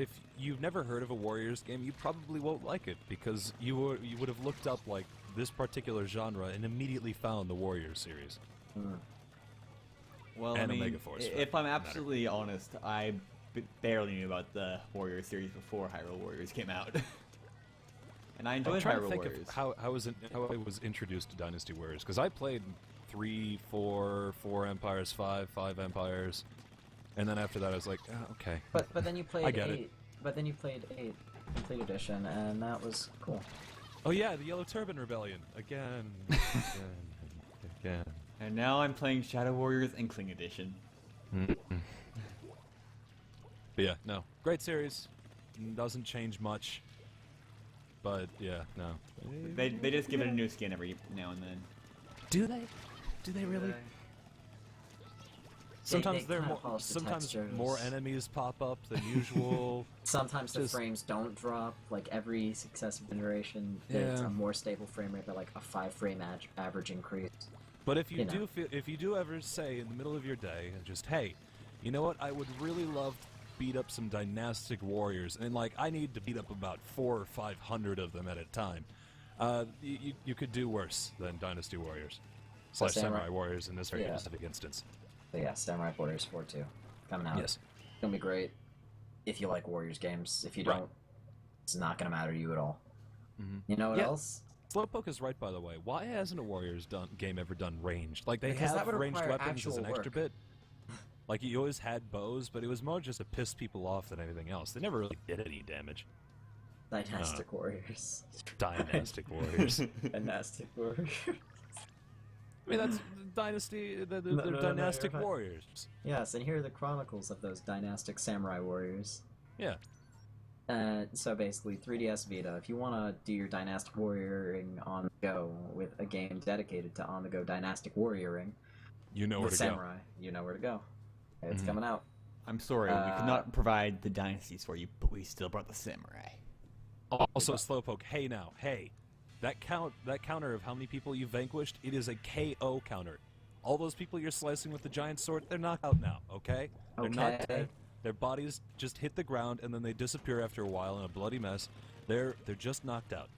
heard of a Warriors game, you probably won't like it because you would have looked up like this particular genre and immediately found the Warriors series. Well, And I mean, Omega Force, for if I'm that matter. absolutely honest, I barely knew about the Warriors series before Hyrule Warriors came out. And I I'm enjoyed trying to Hyrule think Warriors. of how I was introduced to Dynasty Warriors because I played 3, 4 Empires, 5 Empires, and then after that I was like, oh, okay. But then you played I get 8. it. But then you played 8 Complete Edition, and that was cool. Oh yeah, the Yellow Turban Rebellion again. And now I'm playing Shadow Warriors Inkling Edition. But yeah, no, great series. Doesn't change much. But yeah, no. They just give it a new skin every now and then. Do they? Do they really? Sometimes they there are kinda more. polish the Sometimes textures. more enemies pop up than usual. Sometimes the Just- frames don't drop. Like every successive generation, there's Yeah. a more stable frame rate, but like a 5-frame average increase. But if you You know. if you do ever say in the middle of your day, just hey, you know what? I would really love to beat up some Dynastic Warriors, and like I need to beat up about 400 or 500 of them at a time. You could do worse than Dynasty Warriors / Samurai Warriors in this very Yeah. specific instance. But yeah, Samurai Warriors 4-2 coming out. Yes. It's gonna be great if you like Warriors games. If you Right. don't, it's not gonna matter to you at all. Mhm. You know what Yeah. else? Slowpoke is right, by the way. Why hasn't a Warriors game ever done ranged? Like they Because that have would ranged require weapons as an actual extra work. bit. Like you always had bows, but it was more just to piss people off than anything else. They never really did any damage. Dynastic Warriors. Dynastic Warriors. Dynastic Warriors. I mean, that's Dynasty. They're no, Dynastic you're fine. Warriors. Yes, and here are the chronicles of those Dynastic Samurai Warriors. Yeah. So basically, 3DS Vita, if you want to do your Dynastic Warrioring on the go with a game dedicated to on the go Dynastic Warrioring You know where with to go. Samurai, you know where to go. It's Mhm. coming out. I'm sorry, we could not provide the dynasties for you, but we still brought the samurai. Also, Slowpoke. Hey now, hey, that counter of how many people you vanquished, it is a KO counter. All those people you're slicing with the giant sword, they're knocked out now. Okay? They're not Okay. dead. Their bodies just hit the ground and then they disappear after a while in a bloody mess. They're just knocked out.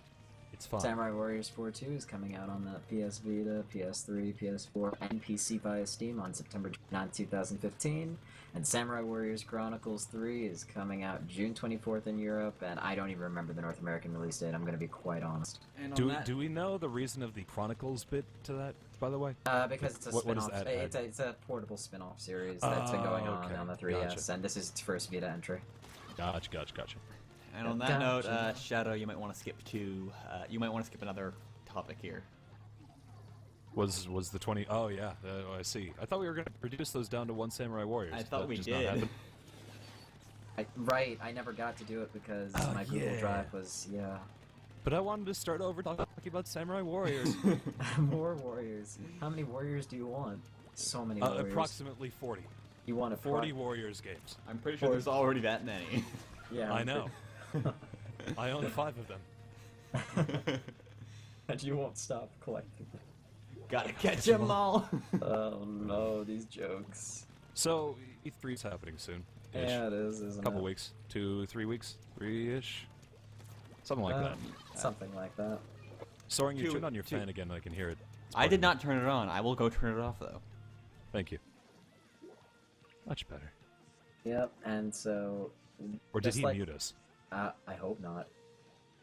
It's fun. Samurai Warriors 4 2 is coming out on the PS Vita, PS3, PS4, and PC via Steam on September 29, 2015. And Samurai Warriors Chronicles 3 is coming out June 24th in Europe, and I don't even remember the North American release date, I'm going to be quite honest. And Do we know the reason of the Chronicles bit to that, by the way? Because it's a What does spin-off. that add? It's a portable spin-off series that's been going okay. on the 3DS, Gotcha. and this is its first Vita entry. Gotcha. And on that note, Gotcha. Shadow, you might want to skip to another topic here. Was the 20? Oh yeah, I see. I thought we were going to reduce those down to one Samurai Warriors. I thought That we just not did. happened? Right, I never got to do it because my Google yeah. Drive was, But I wanted to start over talking about Samurai Warriors. More warriors. How many warriors do you want? So many warriors. Approximately 40. You want a 40 Warriors games. I'm pretty sure there's already that many. Yeah, I know. I own 5 of them. And you won't stop collecting. Gotta catch them all. Oh no, these jokes. So E3's happening soon. Yeah, it is, isn't A couple it? weeks, 2-3 weeks, 3-ish, something like that. Something like that. Soren, you two- turned on your two- fan again. I can hear it. It's I did bugging me. not turn it on. I will go turn it off though. Thank you. Much better. Yep, and so... Or did just he like- mute us? I hope not.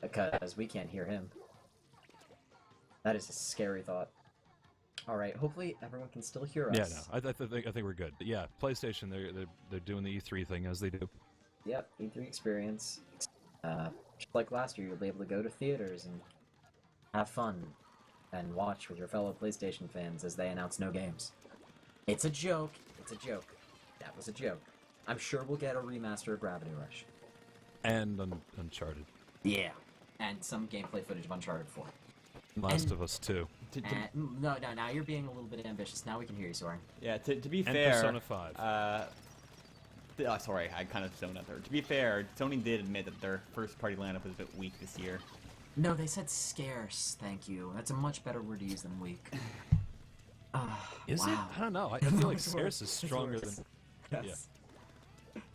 Because we can't hear him. That is a scary thought. Alright, hopefully everyone can still hear us. Yeah, no, I think we're good. But yeah, PlayStation, they're doing the E3 thing as they do. Yep, E3 experience. Just like last year, you'll be able to go to theaters and have fun and watch with your fellow PlayStation fans as they announce no games. It's a joke. It's a joke. That was a joke. I'm sure we'll get a remaster of Gravity Rush. And Uncharted. Yeah. And some gameplay footage of Uncharted 4. Last And- of Us 2. No, now you're being a little bit ambitious. Now we can hear you, Soren. Yeah, to be And fair, Persona 5. sorry, I kind of zoned out there. To be fair, Sony did admit that their first-party lineup was a bit weak this year. No, they said scarce, thank you. That's a much better word to use than weak. Is wow. it? I don't know. I feel like It's scarce worse. is stronger It's than... worse. Yes.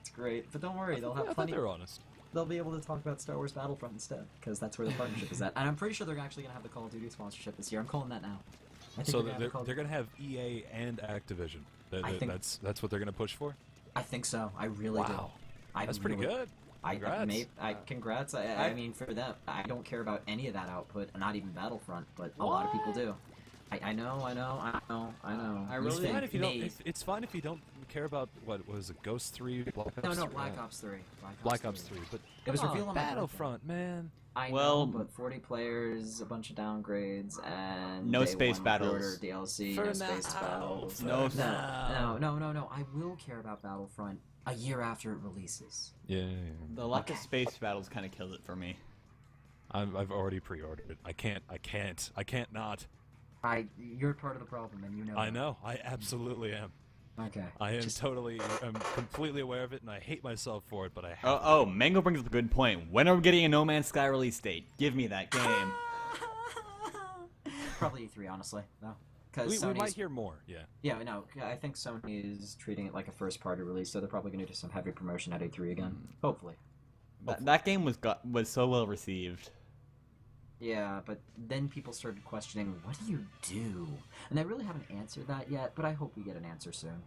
It's great, but don't worry, they'll I have thought plenty. they were honest. They'll be able to talk about Star Wars Battlefront instead, because that's where the partnership is at. And I'm pretty sure they're actually going to have the Call of Duty sponsorship this year. I'm calling that now. I think So they're gonna have the Call of they're going to have EA and Activision. I think- That's what they're going to push for? I think so. I really do. Wow. I That's pretty really- good. Congrats. Congrats. Congrats. I mean, for them, I don't care about any of that output, not even Battlefront, but a lot of people do. I know. I You really- It's think fine if you don't. me- It's fine if you don't care about what was it, Ghost 3, Black Ops. No, 3? Black Ops 3. Black Ops 3, but It was come on, revealed on my birthday. Battlefront, man. I Well- know, but 40 players, a bunch of downgrades, and No day space one battles. pre-order DLC, For no space now. battles. For No, No. I will care about Battlefront a year after it releases. Yeah. The lack of space battles kind of killed it for me. I've already pre-ordered it. I can't not. You're part of the problem, and you know. I that. know. I absolutely am. Okay. I am Just- I'm completely aware of it, and I hate myself for it, but I have. Oh, Mango brings up a good point. When are we getting a No Man's Sky release date? Give me that game. Probably E3, honestly. No. Because we might hear more. Yeah. Yeah, no. I think Sony is treating it like a first-party release, so they're probably going to do some heavy promotion at E3 again. Hopefully. That game was so well received. Yeah, but then people started questioning, what do you do? And they really haven't answered that yet, but I hope we get an answer soon.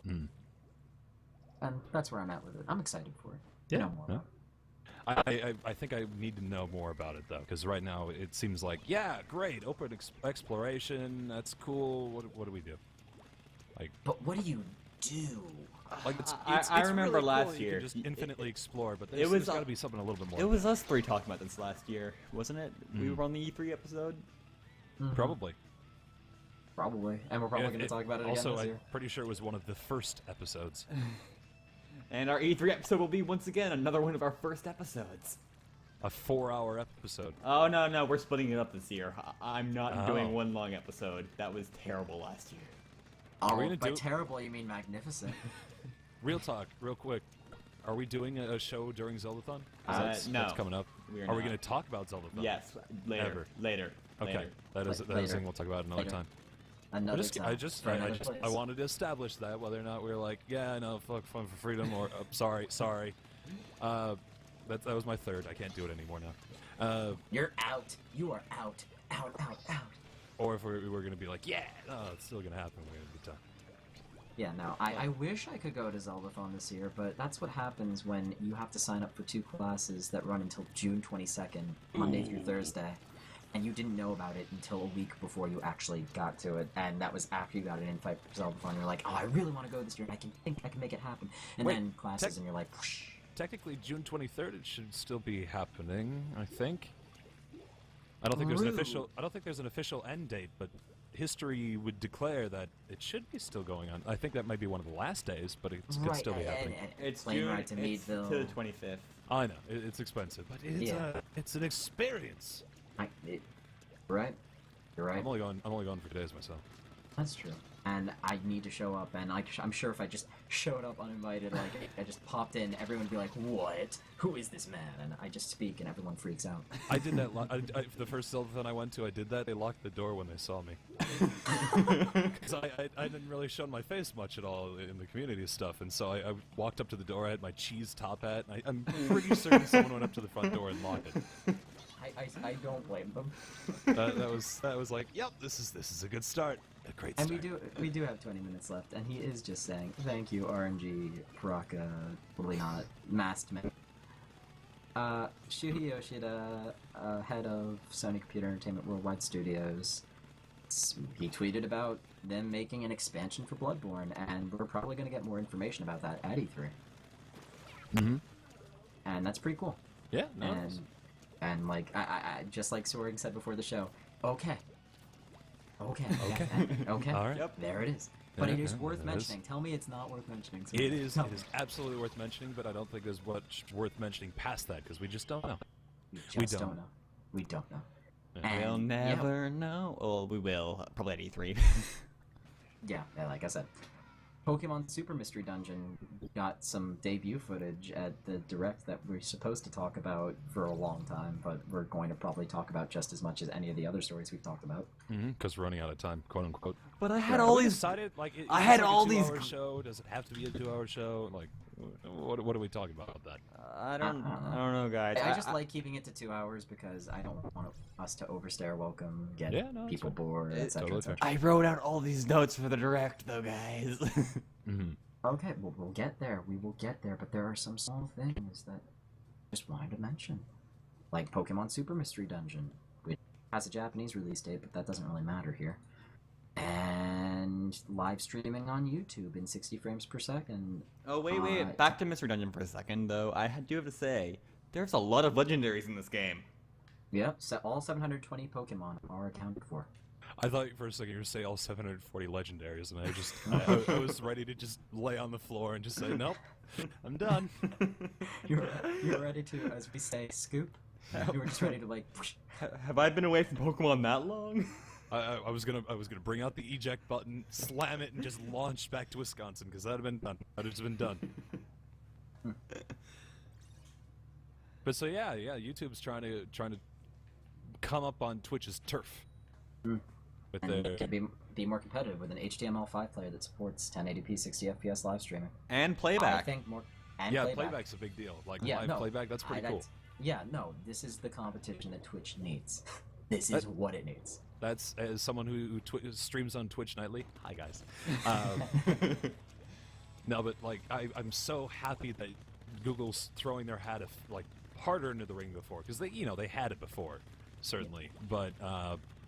Hmm. And that's where I'm at with it. I'm excited for it. Yeah, You know more yeah. about it. I think I need to know more about it though, because right now it seems like great, open exploration, that's cool. What do we do? But what do you do? Like I remember really last cool that you year. can just infinitely explore, but It was there's got to be something a little bit more. It was us three talking about this last year, wasn't it? We were on the E3 episode. Probably. Probably. And we're probably Yeah, going to talk about it also, again this I'm year. pretty sure it was one of the first episodes. And our E3 episode will be once again another one of our first episodes. A 4-hour episode. Oh no, we're splitting it up this year. I'm not Oh. doing one long episode. That was terrible last year. Are we Oh, gonna by do- terrible, you mean magnificent. Real talk, real quick. Are we doing a show during Zeldathon? 'Cause no. that's coming up. We are Are we not. going to talk about Zeldathon? Yes, later. Ever. Later. Okay, later. that is a Later. thing we'll talk about another Later. time. Another I time. just for another place. wanted to establish that whether or not we were like, yeah, no, fuck Fun for Freedom, or sorry. that was my third. I can't do it anymore now. You're out. You are out. Out, out, out. Or if we're going to be like, yeah, no, it's still going to happen. We're going to be done. Yeah, no, I wish I could go to Zeldathon this year, but that's what happens when you have to sign up for 2 classes that run until June 22nd, Monday through Thursday, and you didn't know about it until a week before you actually got to it, and that was after you got an invite for Zeldathon. You're like, oh, I really want to go this year, and I can make it happen. And Wait, then classes, and you're like, whoosh. Technically, June 23rd, it should still be happening, I think. I don't think there's an official. I don't think there's an official end date, but history would declare that it should be still going on. I think that might be one of the last days, but it could still be happening. It's plane June, ride to it's Meadville. to the 25th. I know it's expensive, but it's an experience. Right? You're right. I'm only going for days myself. That's true. And I need to show up, and I'm sure if I just showed up uninvited, like, I just popped in, everyone would be like, what? Who is this man? And I just speak, and everyone freaks out. I did that. The first Zeldathon I went to, I did that. They locked the door when they saw me. Because I didn't really show my face much at all in the community stuff, and so I walked up to the door, I had my cheese top hat, and I'm pretty certain someone went up to the front door and locked it. I don't blame them. That was like, yep, this is a good start. A great start. And we do have 20 minutes left, and he is just saying, thank you, RNG, Paraka, totally not, masked man. Shuhei Yoshida, head of Sony Computer Entertainment Worldwide Studios, he tweeted about them making an expansion for Bloodborne, and we're probably going to get more information about that at E3. Mm-hmm. And that's pretty cool. Yeah, no. And like, I just like Soaring said before the show, okay. Okay. All right. Yep. There it is. But Yeah, it is yeah, worth it mentioning. Tell me it's not worth mentioning. So It is. tell It me. is absolutely worth mentioning, but I don't think there's much worth mentioning past that because we just don't know. We just don't know. We don't know. Yeah. We'll And, never know. Well, we will. Probably at E3. Yeah, like I said. Pokemon Super Mystery Dungeon got some debut footage at the Direct that we're supposed to talk about for a long time, but we're going to probably talk about just as much as any of the other stories we've talked about. Because we're running out of time, quote unquote. But I had Have all we these. decided, like, I is had this like all a these 2-hour show? Does it have to be a 2-hour show? Like, what are we talking about that? I don't know, guys. I just like keeping it to 2 hours because I don't want us to overstay our welcome, get Yeah, no, that's people fair. bored, It's etc. totally fair. I wrote out all these notes for the Direct, though, guys. Mm-hmm. Okay, well, we'll get there. We will get there, but there are some small things that I just wanted to mention. Like Pokemon Super Mystery Dungeon, which has a Japanese release date, but that doesn't really matter here. And live streaming on YouTube in 60 frames per second. Oh, wait. Back to Mystery Dungeon for a second, though. I do have to say, there's a lot of legendaries in this game. Yep, so all 720 Pokemon are accounted for. I thought for a second you were say all 740 legendaries, and I was ready to just lay on the floor and just say, nope, I'm done. You're ready to, as we say, scoop? You were just ready to, like... whoosh. Have I been away from Pokemon that long? I was gonna bring out the eject button, slam it, and just launch back to Wisconsin because that'd have been done. That'd have been done. But so yeah, YouTube's trying to come up on Twitch's turf. With And their it can be more competitive with an HTML5 player that supports 1080p 60 FPS live streaming. And I playback. think more... And yeah, playback. playback's a big deal. Like Yeah, live no, playback, that's pretty cool. Yeah, no, this is the competition that Twitch needs. This is what it needs. That's as someone who streams on Twitch nightly. Hi guys. No, but like I'm so happy that Google's throwing their hat like harder into the ring before because they had it before, certainly. But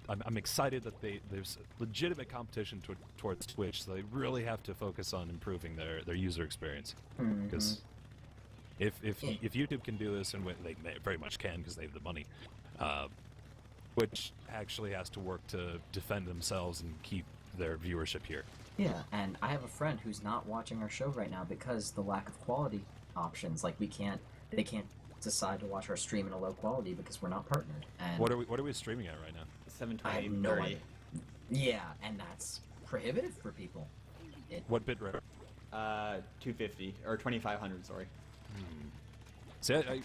I'm excited that there's legitimate competition towards Twitch. So they really have to focus on improving their user experience because. If YouTube can do this, and they very much can because they have the money, Twitch actually has to work to defend themselves and keep their viewership here. Yeah, and I have a friend who's not watching our show right now because the lack of quality options. Like they can't decide to watch our stream in a low quality because we're not partnered. And What are we streaming at right now? 720, I have no 30. idea. Yeah, and that's prohibitive for people. What bitrate? 250 or 2500. Sorry. See, I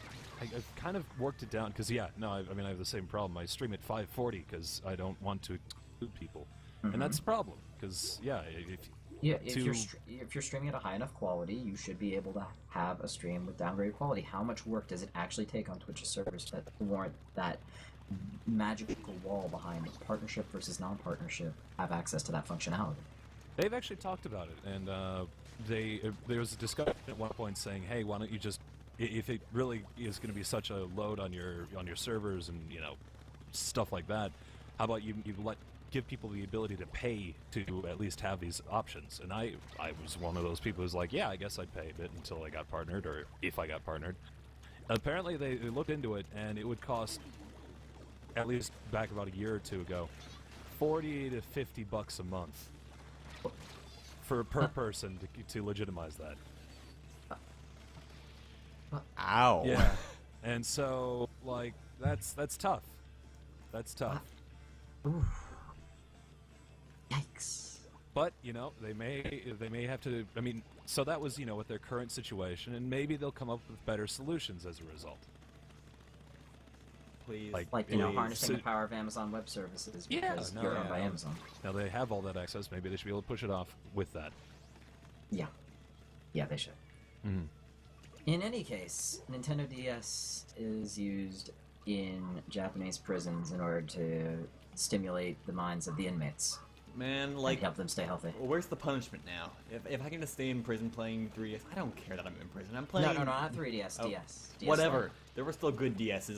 kind of worked it down because I have the same problem. I stream at 540 because I don't want to exclude people, and that's the problem. Because Yeah, to if you're streaming at a high enough quality, you should be able to have a stream with downgrade quality. How much work does it actually take on Twitch's servers to warrant that magical wall behind partnership versus non-partnership have access to that functionality? They've actually talked about it, and there was a discussion at one point saying, "Hey, why don't you just, if it really is going to be such a load on your servers and stuff like that, how about you give people the ability to pay to at least have these options?" And I was one of those people who's like, "Yeah, I guess I'd pay a bit until I got partnered, or if I got partnered." Apparently, they looked into it, and it would cost, at least back about a year or two ago, $40 to $50 a month per person to legitimize that. Ow. Yeah, and so like that's tough. That's tough. Yikes. But they may have to. I mean, so that was with their current situation, and maybe they'll come up with better solutions as a result. Please. Like, Please. harnessing the power of Amazon Web Services because you're owned by Amazon. Now they have all that access. Maybe they should be able to push it off with that. Yeah. Yeah, they should. Mm-hmm. In any case, Nintendo DS is used in Japanese prisons in order to stimulate the minds of the inmates. Man, And help them stay healthy. well, where's the punishment now? If I can just stay in prison playing 3DS, I don't care that I'm in prison. I'm playing. No, not 3DS, Oh, DS. DS Whatever. There were still good DS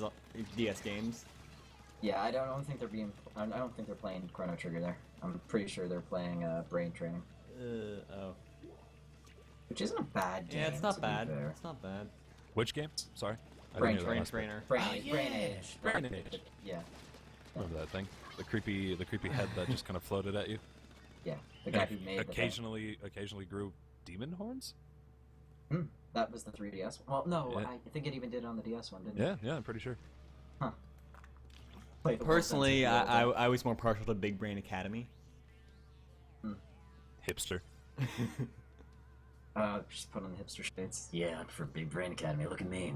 games. Yeah, I don't think they're being. I don't think they're playing Chrono Trigger there. I'm pretty sure they're playing Brain Training, Oh. which isn't a bad game. Yeah, it's not to be bad. fair. It's not bad. Which game? Sorry, I Brain didn't hear that Brain last bit. Trainer. Brain Age. Brain Age. Yeah, Remember that thing? The creepy head that just kind of floated at you. yeah. The guy And who made occasionally grew demon horns. that was the 3DS. Well, no, Yeah. I think it even did on the DS one, didn't Yeah, I'm pretty sure. it? Played the Personally, World Ends with the World I was more partial to Big Brain Academy. Hipster. just put on the hipster shades. Yeah, for Big Brain Academy. Look at me.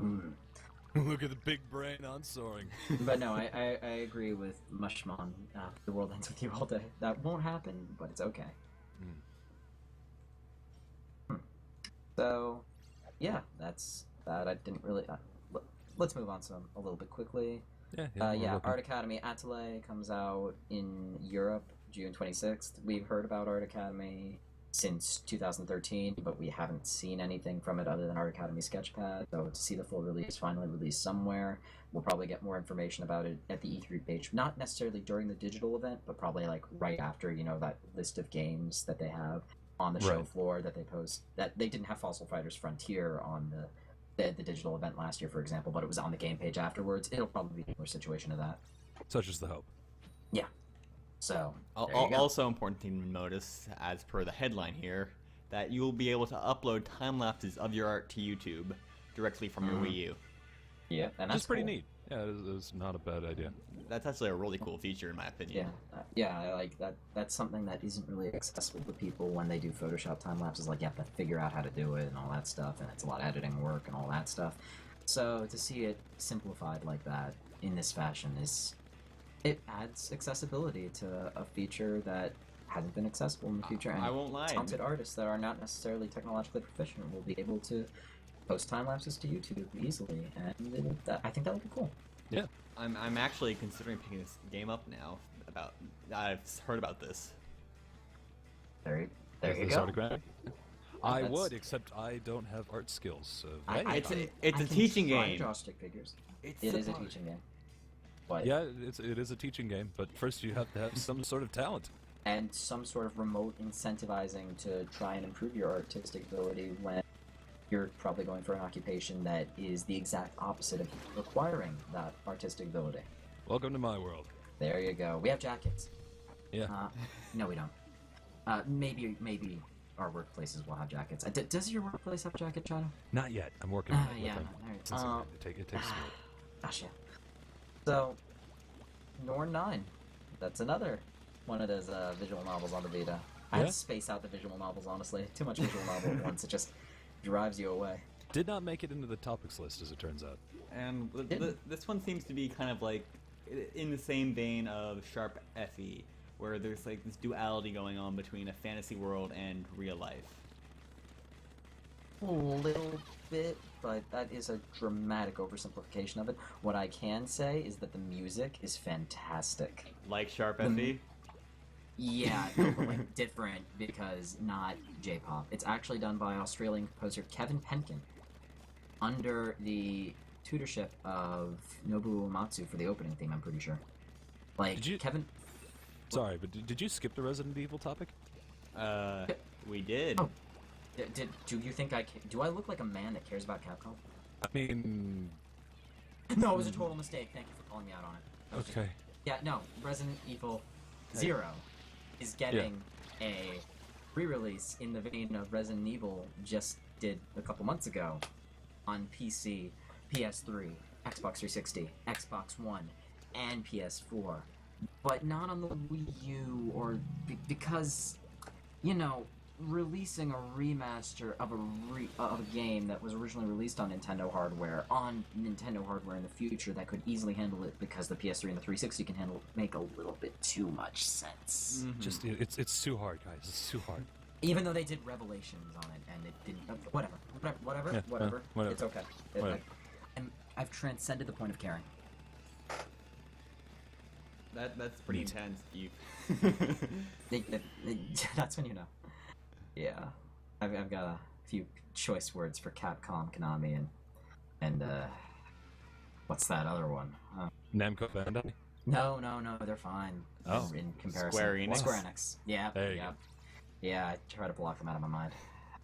Look at the big brain on soaring. But no, I agree with Mushmon. The world ends with you all day. That won't happen, but it's okay. So, yeah, that's that. I didn't really. Let's move on to a little bit quickly. Yeah, Yeah, we're looking. Art Academy Atelier comes out in Europe June 26th. We've heard about Art Academy since 2013, but we haven't seen anything from it other than Art Academy Sketchpad. So to see the full release finally released somewhere, we'll probably get more information about it at the E3 page. Not necessarily during the digital event, but probably like right after, that list of games that they have on the show Right. floor that they post. That they didn't have Fossil Fighters Frontier on the digital event last year, for example, but it was on the game page afterwards. It'll probably be a more situation of that. Such is the hope. Yeah. So, there you go. Also important thing to notice, as per the headline here, that you will be able to upload time lapses of your art to YouTube directly from your Wii U. Yeah, and That's that's pretty cool. neat. Yeah, it's not a bad idea. That's actually a really cool feature, in my opinion. Yeah, I like that. That's something that isn't really accessible to people when they do Photoshop time lapses. Like, you have to figure out how to do it and all that stuff, and it's a lot of editing work and all that stuff. So to see it simplified like that in this fashion it adds accessibility to a feature that hasn't been accessible in the future. And I won't lie. talented artists that are not necessarily technologically proficient will be able to post time lapses to YouTube easily, and I think that would be cool. Yeah. I'm actually considering picking this game up now. I've heard about this. There you This go. autograph? I that's- would, except I don't have art skills. So It's a I can teaching try game. Draw stick figures. It's It is a supposed- teaching game. But yeah, it is a teaching game, but first you have to have some sort of talent. and some sort of remote incentivizing to try and improve your artistic ability when you're probably going for an occupation that is the exact opposite of requiring that artistic ability. Welcome to my world. There you go. We have jackets. Yeah. No, we don't. Maybe our workplaces will have jackets. Does your workplace have a jacket, China? Not yet. I'm working on it. Yeah. with them. Alright. It takes some work. Gosh, yeah. So, Norn 9. That's another one of those visual novels on the Vita. I had Yeah? to space out the visual novels, honestly. Too much visual novel at once. It just drives you away. Did not make it into the topics list, as it turns out. And Didn't. this one seems to be kind of like in the same vein of Sharp FE, where there's like this duality going on between a fantasy world and real life. A little bit, but that is a dramatic oversimplification of it. What I can say is that the music is fantastic. Like Sharp FE? Yeah, no, but like different because not J-pop. It's actually done by Australian composer Kevin Penkin under the tutorship of Nobuo Uematsu for the opening theme, I'm pretty sure. Like, Did you- Kevin... Sorry, but did you skip the Resident Evil topic? We did. Oh. Do you think do I look like a man that cares about Capcom? I mean, No, it was a total mistake. Thank you for calling me out on it. okay. Yeah, no, Resident Evil 0 is getting a re-release in the vein of Resident Evil just did a couple months ago on PC, PS3, Xbox 360, Xbox One, and PS4, but not on the Wii U, or because, you know, releasing a remaster of a game that was originally released on Nintendo hardware in the future that could easily handle it because the PS3 and the 360 can handle it, make a little bit too much sense. Just it's too hard, guys. It's too hard. Even though they did Revelations on it and it didn't, whatever, Yeah, whatever. whatever. It's okay. Whatever. I've transcended the point of caring. That's pretty intense, Steve. That's when you know. Yeah, I've got a few choice words for Capcom, Konami, and what's that other one? Namco Bandai. No, they're fine. Oh. In comparison, Square Enix? Square Enix. Yeah, There you yeah, go. yeah. I try to block them out of my mind.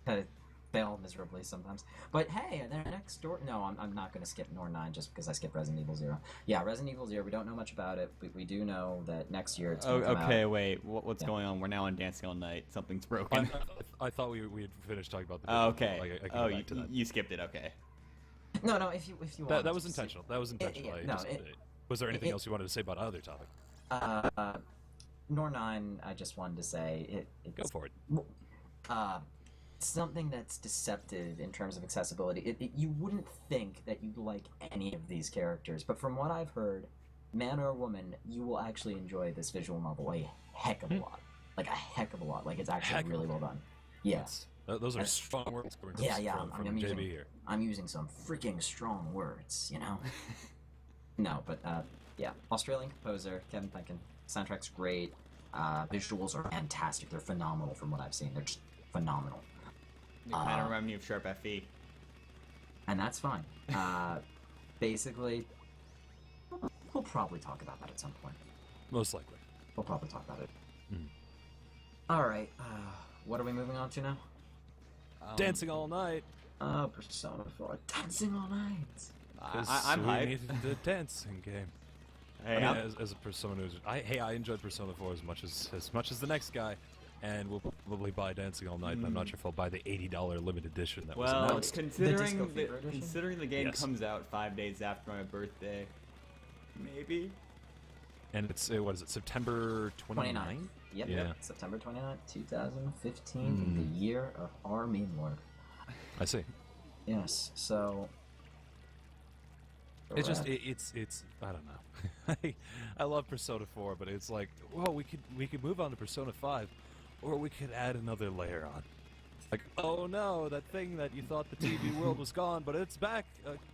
I fail miserably sometimes. But hey, they're next door. No, I'm not going to skip Nor 9 just because I skipped Resident Evil 0. Yeah, Resident Evil 0. We don't know much about it, but we do know that next year it's Oh, going to come okay, out. wait. What's Yeah. going on? We're now on Dancing All Night. Something's broken. I thought we had finished talking about the. Oh, video. okay. I can Oh, go back to that. you skipped it. Okay. No, if you want. That was intentional. That was intentional. yeah, I no, just- it- was there anything it- else you wanted to say about other topic? Nor 9. I just wanted to say Go for it. something that's deceptive in terms of accessibility. You wouldn't think that you'd like any of these characters, but from what I've heard, man or woman, you will actually enjoy this visual novel a heck of a lot. Like a heck of a lot. Like it's actually Heck of really a well done. Yeah. Those are That's- strong words from I'm JB using, here. I'm using some freaking strong words, you know? No, but yeah. Australian composer, Kevin Penkin. Soundtrack's great. Visuals are fantastic. They're phenomenal from what I've seen. They're just phenomenal. They kind of remind me of Sharp FE. And that's fine. Basically, we'll probably talk about that at some point. Most likely. We'll probably talk about it. Mhm. Alright, what are we moving on to now? Dancing all night. Persona 4. Dancing all night! I'm we hyped. needed the dancing game. Hey, I mean, I'm- as a Persona user, I enjoyed Persona 4 as much as the next guy, and we'll probably buy Dancing All Night. But I'm not sure if I'll buy the $80 limited edition that was well, announced. considering Disco Fever edition? considering the game Yes. comes out 5 days after my birthday, maybe. And it's what is it? September 29th? Yep, Yeah. yep. September 29th, 2015, in the year of our meme lord. I see. Yes, so... It's just Rad. it's I don't know. I love Persona 4, but it's like, well, we could move on to Persona 5, or we could add another layer on. Like, oh no, that thing that you thought the TV world was gone, but it's back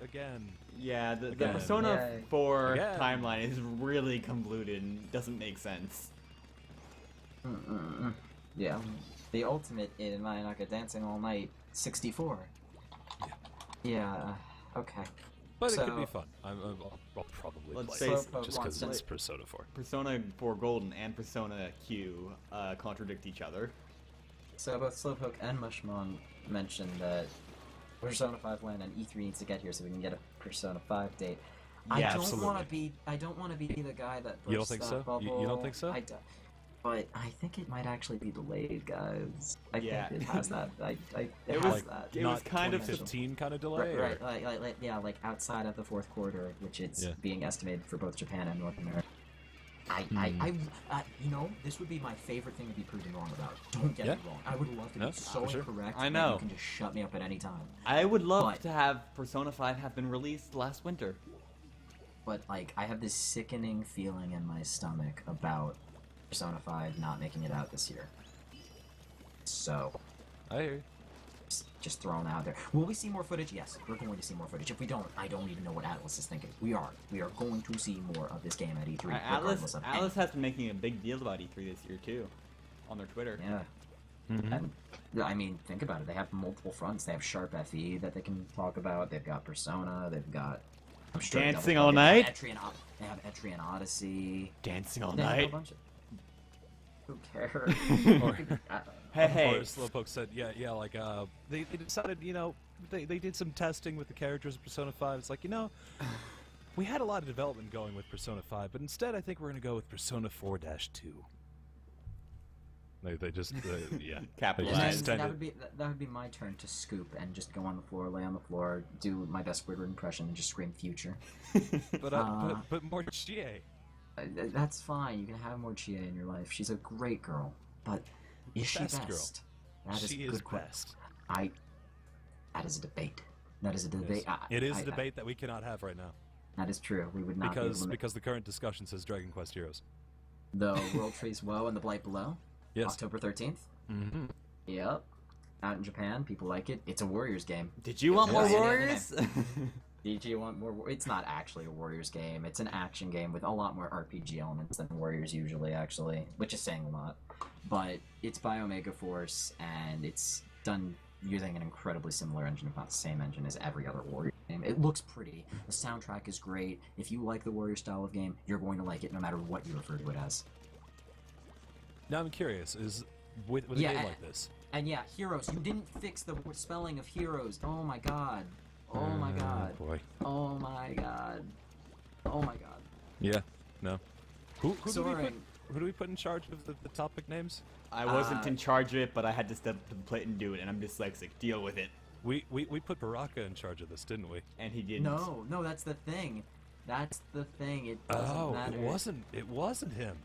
again. Yeah, the Again. Persona Yay. 4 Again. timeline is really convoluted and doesn't make sense. Yeah. The ultimate in Mayonaka Dancing All Night 64. Yeah, okay. But it could So- be fun. I'll probably Let's play say it Slowpoke just wants because it's to- Persona 4. Persona 4 Golden and Persona Q contradict each other. So both Slowpoke and Mushmon mentioned that Persona 5 land and E3 needs to get here so we can get a Persona 5 date. I Yeah, don't absolutely. want to be. I don't want to be the guy that bursts You don't think that so? bubble. You don't think so? But I think it might actually be delayed, guys. I Yeah. think it has that. It It has was- that. it Not was kind of 2015 kind of delay. Right, or- like yeah, like outside of the fourth quarter, which it's Yeah. being estimated for both Japan and North America. You know, this would be my favorite thing to be proven wrong about. Don't get Yeah. me wrong. I would love to No, be so for sure. incorrect. I that know. you can just shut me up at any time. I would love But- to have Persona 5 have been released last winter. But like, I have this sickening feeling in my stomach about Persona 5 not making it out this year. So, I hear you. just throwing out there. Will we see more footage? Yes, we're going to see more footage. If we don't, I don't even know what Atlas is thinking. We are going to see more of this game at E3. regardless of Atlas has been making a big deal about E3 this year too, on their Twitter. Yeah. Mm-hmm. And, I mean, think about it. They have multiple fronts. They have Sharp FE that they can talk about. They've got Persona. They've got Dancing All Night. They have Etrian Odyssey. Dancing All They have a Night. bunch of... Who cares? Hey. Or Slowpoke said, yeah, like, they decided, they did some testing with the characters of Persona 5. It's like, we had a lot of development going with Persona 5, but instead I think we're going to go with Persona 4-2. They just, yeah. Capitalized. They And just then extended. that would be my turn to scoop and just go on the floor, lay on the floor, do my best Squidward impression, and just scream future. But more GA. That's fine. You can have more Chie in your life. She's a great girl, but is she Best best? girl. That is She a is good question. best. That is a debate. That is a debate. It is a debate that we cannot have right now. That is true. We would not be able to Because the current discussion says Dragon Quest Heroes. the World Trees Woe and the Blight Below. Yes. October 13th. Mm-hmm. Yep. Out in Japan, people like it. It's a Warriors game. Did you want more Yeah. Warriors? Did you want more? It's not actually a Warriors game. It's an action game with a lot more RPG elements than Warriors usually, actually, which is saying a lot. But it's by Omega Force, and it's done using an incredibly similar engine, if not the same engine as every other Warrior game. It looks pretty. The soundtrack is great. If you like the Warrior style of game, you're going to like it no matter what you refer to it as. Now I'm curious, is with a Yeah, game like this, And yeah, Heroes. You didn't fix the spelling of Heroes. Oh my god. Oh my god. boy. Oh my god. Oh my god. Yeah, no. Who Soaring. do we put in charge of the topic names? I wasn't in charge of it, but I had to step up to the plate and do it, and I'm dyslexic. Deal with it. We put Baraka in charge of this, didn't we? And he didn't. No, that's the thing. That's the thing. It doesn't Oh, matter. it wasn't him.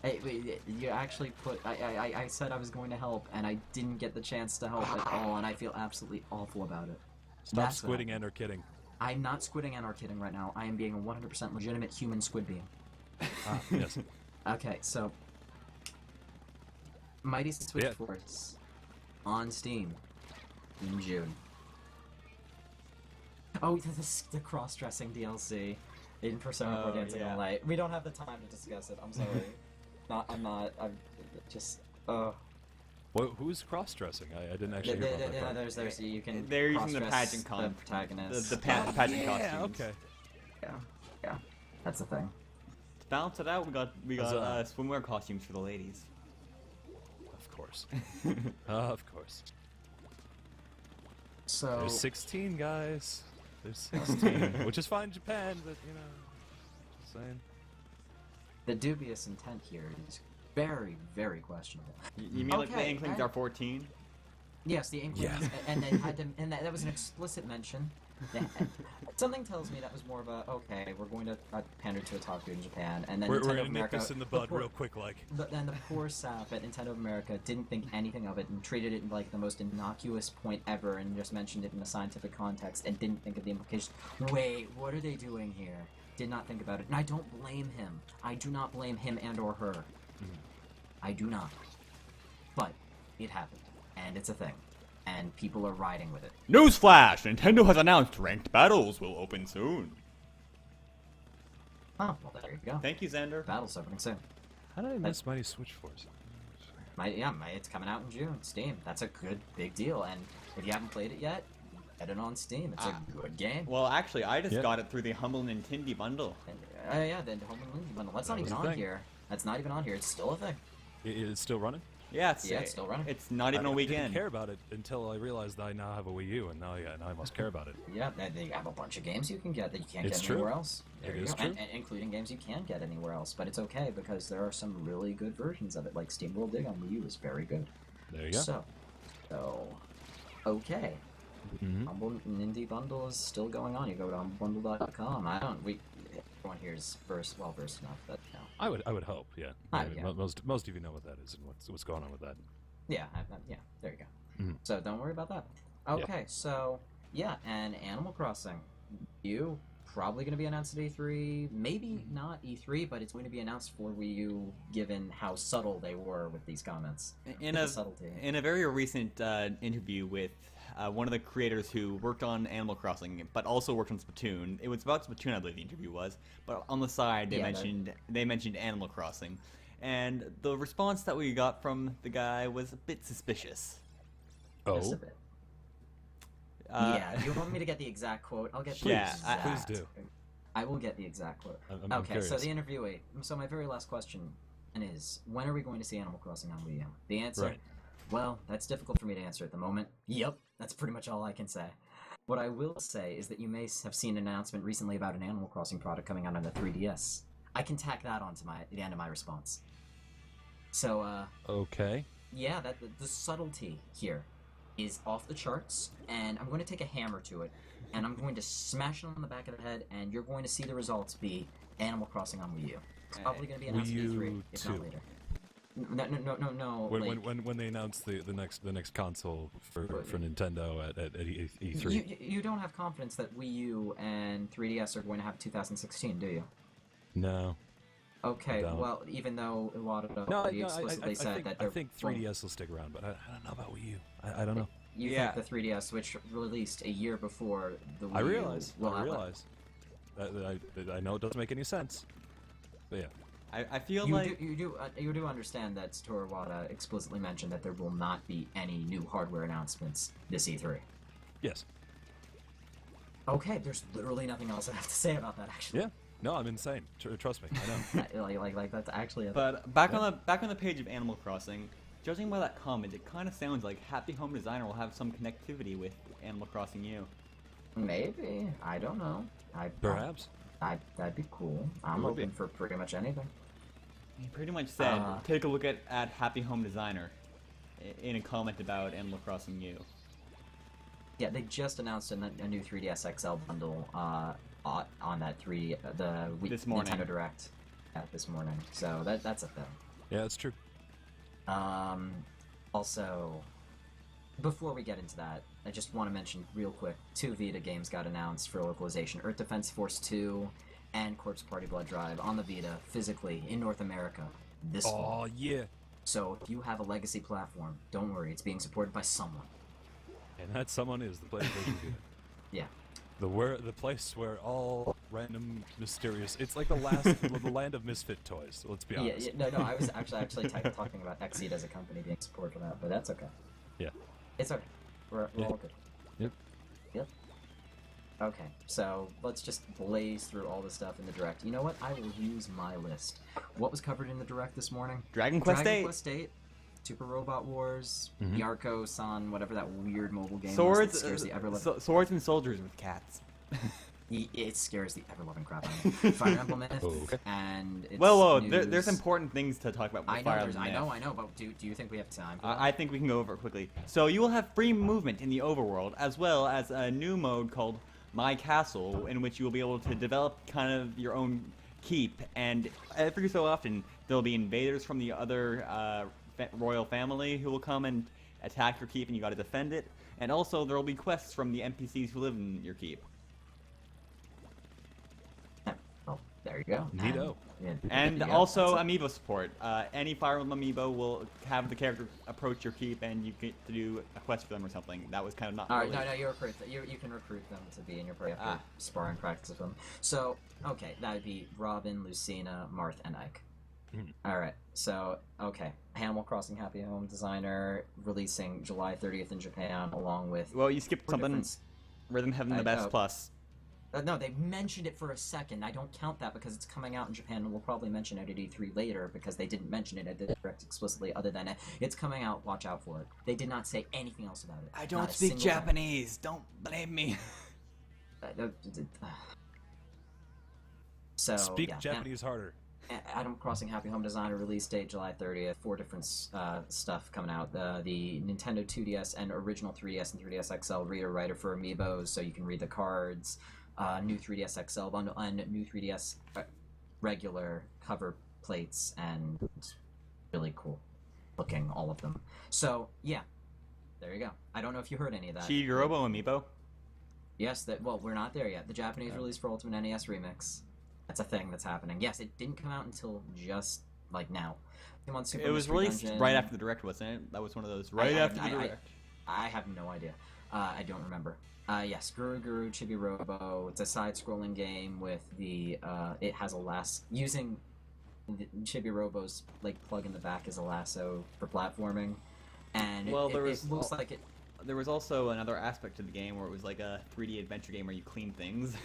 Hey, wait, you actually put. I said I was going to help, and I didn't get the chance to help at all, and I feel absolutely awful about it. Stop That's what squidding and or kidding. I'm not squidding and or kidding right now. I am being a 100% legitimate human squid being. Ah, yes. Okay, so Mighty Switch Yeah. Force on Steam in June. Oh, the cross-dressing DLC in Persona 4 Oh, Dancing yeah. All Night. We don't have the time to discuss it. I'm sorry. I'm just. Who's cross-dressing? I didn't actually hear about that part. There's you can. They're using the cross-dress pageant the protagonist. the pageant Yeah, costumes. okay. Yeah, that's the thing. To balance it out, we got Huzzah. swimwear costumes for the ladies. Of course. Of course. So There's 16, guys. There's 16. Which is fine in Japan, but, just saying. the dubious intent here is very, very questionable. You mean like the Okay, Inklings I- are 14? Yes, the Inklings, Yeah. and they had to, and that was an explicit mention. Yeah, something tells me that was more of a okay. We're going to pander to otaku in Japan, and then We're Nintendo gonna of nip America. this in the bud real quick, like. Then the poor sap at Nintendo of America didn't think anything of it and treated it like the most innocuous point ever, and just mentioned it in a scientific context and didn't think of the implications. Wait, what are they doing here? Did not think about it, and I don't blame him. I do not blame him and/or her. I do not. But it happened, and it's a thing, and people are riding with it. Newsflash! Nintendo has announced ranked battles will open soon. Oh, well, there you go. Thank you, Xander. Battle's opening soon. How did I miss Mighty Switch Force? It's coming out in June. Steam. That's a good, big deal. And if you haven't played it yet, get it on Steam. It's a good game. Well, actually, I just Yep. got it through the Humble Nintendo bundle. Yeah, the Home and Lindsay bundle. That's not That even was a on thing. here. That's not even on here. It's still a thing. It's still running? Yeah, Yeah, it's still running. It's not even a I didn't weekend. care about it until I realized I now have a Wii U, and now I must care about it. Yeah, they have a bunch of games you can get that you can't It's get true. anywhere else. There It you is go. true. And including games you can get anywhere else. But it's okay because there are some really good versions of it. Like SteamWorld Dig on Wii U is very good. There you go. So okay. Mhm. Humble Indie Bundle is still going on. You go to humblebundle.com. Everyone here is versed enough that I would hope, yeah. Yeah. Most of you know what that is and what's going on with that. yeah, there you go. Mhm. So don't worry about that. Okay, so yeah, and Animal Crossing, you probably going to be announced at E3. Maybe not E3, but it's going to be announced for Wii U, given how subtle they were with these comments. In The a subtlety. in a very recent interview with one of the creators who worked on Animal Crossing, but also worked on Splatoon. It was about Splatoon, I believe the interview was, but on the side Yeah, they mentioned Animal Crossing, and the response that we got from the guy was a bit suspicious. Just a Oh, bit. Uh, Yeah, you want me to get the exact quote? I'll get the Yeah, exact. please do. I will get the exact quote. I'm Okay, so curious. the interviewee. So my very last question is, when are we going to see Animal Crossing on Wii U? The answer, Right. well, that's difficult for me to answer at the moment. Yep, that's pretty much all I can say. What I will say is that you may have seen an announcement recently about an Animal Crossing product coming out on the 3DS. I can tack that onto the end of my response. So, Okay. yeah, the subtlety here is off the charts, and I'm going to take a hammer to it, and I'm going to smash it on the back of the head, and you're going to see the results be Animal Crossing on Wii U. It's probably going to be announced at Wii E3, U if not 2. later. No. When they announce the next console for Nintendo at E3. You don't have confidence that Wii U and 3DS are going to have 2016, do you? No. Okay, don't. well, even though Iwata No, already I explicitly said think, that I they're... think 3DS will stick around, but I don't know about Wii U. I don't know. You Yeah. think the 3DS, which released a year before the Wii I U, realize. will I have realize. I know it doesn't make any sense. But yeah. I feel You like you do understand that Satoru Iwata explicitly mentioned that there will not be any new hardware announcements this E3. Yes. Okay, there's literally nothing else I have to say about that. Actually, Yeah. No, I'm insane. Trust me. I know. like that's actually. But back on the page of Animal Crossing, judging by that comment, it kind of sounds like Happy Home Designer will have some connectivity with Animal Crossing U. Maybe, I don't know. Perhaps. That'd be cool. I'm would be. open for pretty much anything. He pretty much said, take a look at Happy Home Designer in a comment about Animal Crossing U. Yeah, they just announced a new 3DS XL bundle on that This morning. Nintendo Direct this morning. So that's a thing. Yeah, that's true. Also, before we get into that, I just want to mention real quick, 2 Vita games got announced for localization. Earth Defense Force 2 and Corpse Party Blood Drive on the Vita, physically, in North America, this fall. Oh, yeah. So if you have a legacy platform, don't worry, it's being supported by someone. And that someone is the PlayStation Vita. Yeah. The place where all random mysterious. It's like the land of misfit toys. Let's be honest. Yeah, no, I was actually talking about Exceed as a company being supported for that, but that's okay. Yeah. It's okay. We're Yeah. all good. Yep. Okay, so let's just blaze through all the stuff in the Direct. You know what? I will use my list. What was covered in the Direct this morning? Dragon Quest Dragon 8, Quest 8, Super Robot Wars, Mhm. Yarko-san, whatever that weird mobile game was swords, that scares the ever-loving... swords and soldiers with cats. It scares the ever-loving crap out of me. Fire Emblem Myth, Okay. and it's Whoa, news. there's important things to talk about with I Fire know, Emblem I Myth. know, but do you think we have time for that? I think we can go over it quickly. So you will have free movement in the overworld, as well as a new mode called My Castle, in which you will be able to develop kind of your own keep. And every so often, there'll be invaders from the other royal family who will come and attack your keep, and you got to defend it. And also, there will be quests from the NPCs who live in your keep. Oh, there you go. Neato. And yeah, also that's amiibo support. Any Fire Emblem amiibo will have the character approach your keep, and you get to do a quest for them or something. That was kind of not. All right, really- no, you recruit them. You can recruit them to be in your party after sparring practice with them. So, okay, that would be Robin, Lucina, Marth, and Ike. Mhm. All right, so okay, Animal Crossing Happy Home Designer releasing July 30th in Japan, along with. Well, you skipped four something. different- Rhythm Heaven the Best Plus. No, they mentioned it for a second. I don't count that because it's coming out in Japan, and we'll probably mention it at E3 later because they didn't mention it at the Direct explicitly. Other than it's coming out, watch out for it. They did not say anything else about it. I Not don't a speak single thing. Japanese. Don't blame me. So Speak yeah, Japanese harder. Animal Crossing Happy Home Designer release date July 30th. 4 different stuff coming out. The Nintendo 2DS and original 3DS and 3DS XL reader writer for amiibos, so you can read the cards. New 3DS XL bundle and new 3DS regular cover plates, and it's really cool looking, all of them. So yeah, there you go. I don't know if you heard any of that. Chibi-Robo amiibo. Yes, well, we're not there yet. The Japanese release for Ultimate NES Remix. That's a thing that's happening. Yes, it didn't come out until just like now. It was released right after the Direct, wasn't it? That was one of those after the Direct. I have no idea. I don't remember. Yes, Guru Guru Chibi Robo. It's a side-scrolling game with the. It has using the Chibi Robo's like plug in the back as a lasso for platforming, and it looks like it. There was also another aspect to the game where it was like a 3D adventure game where you clean things.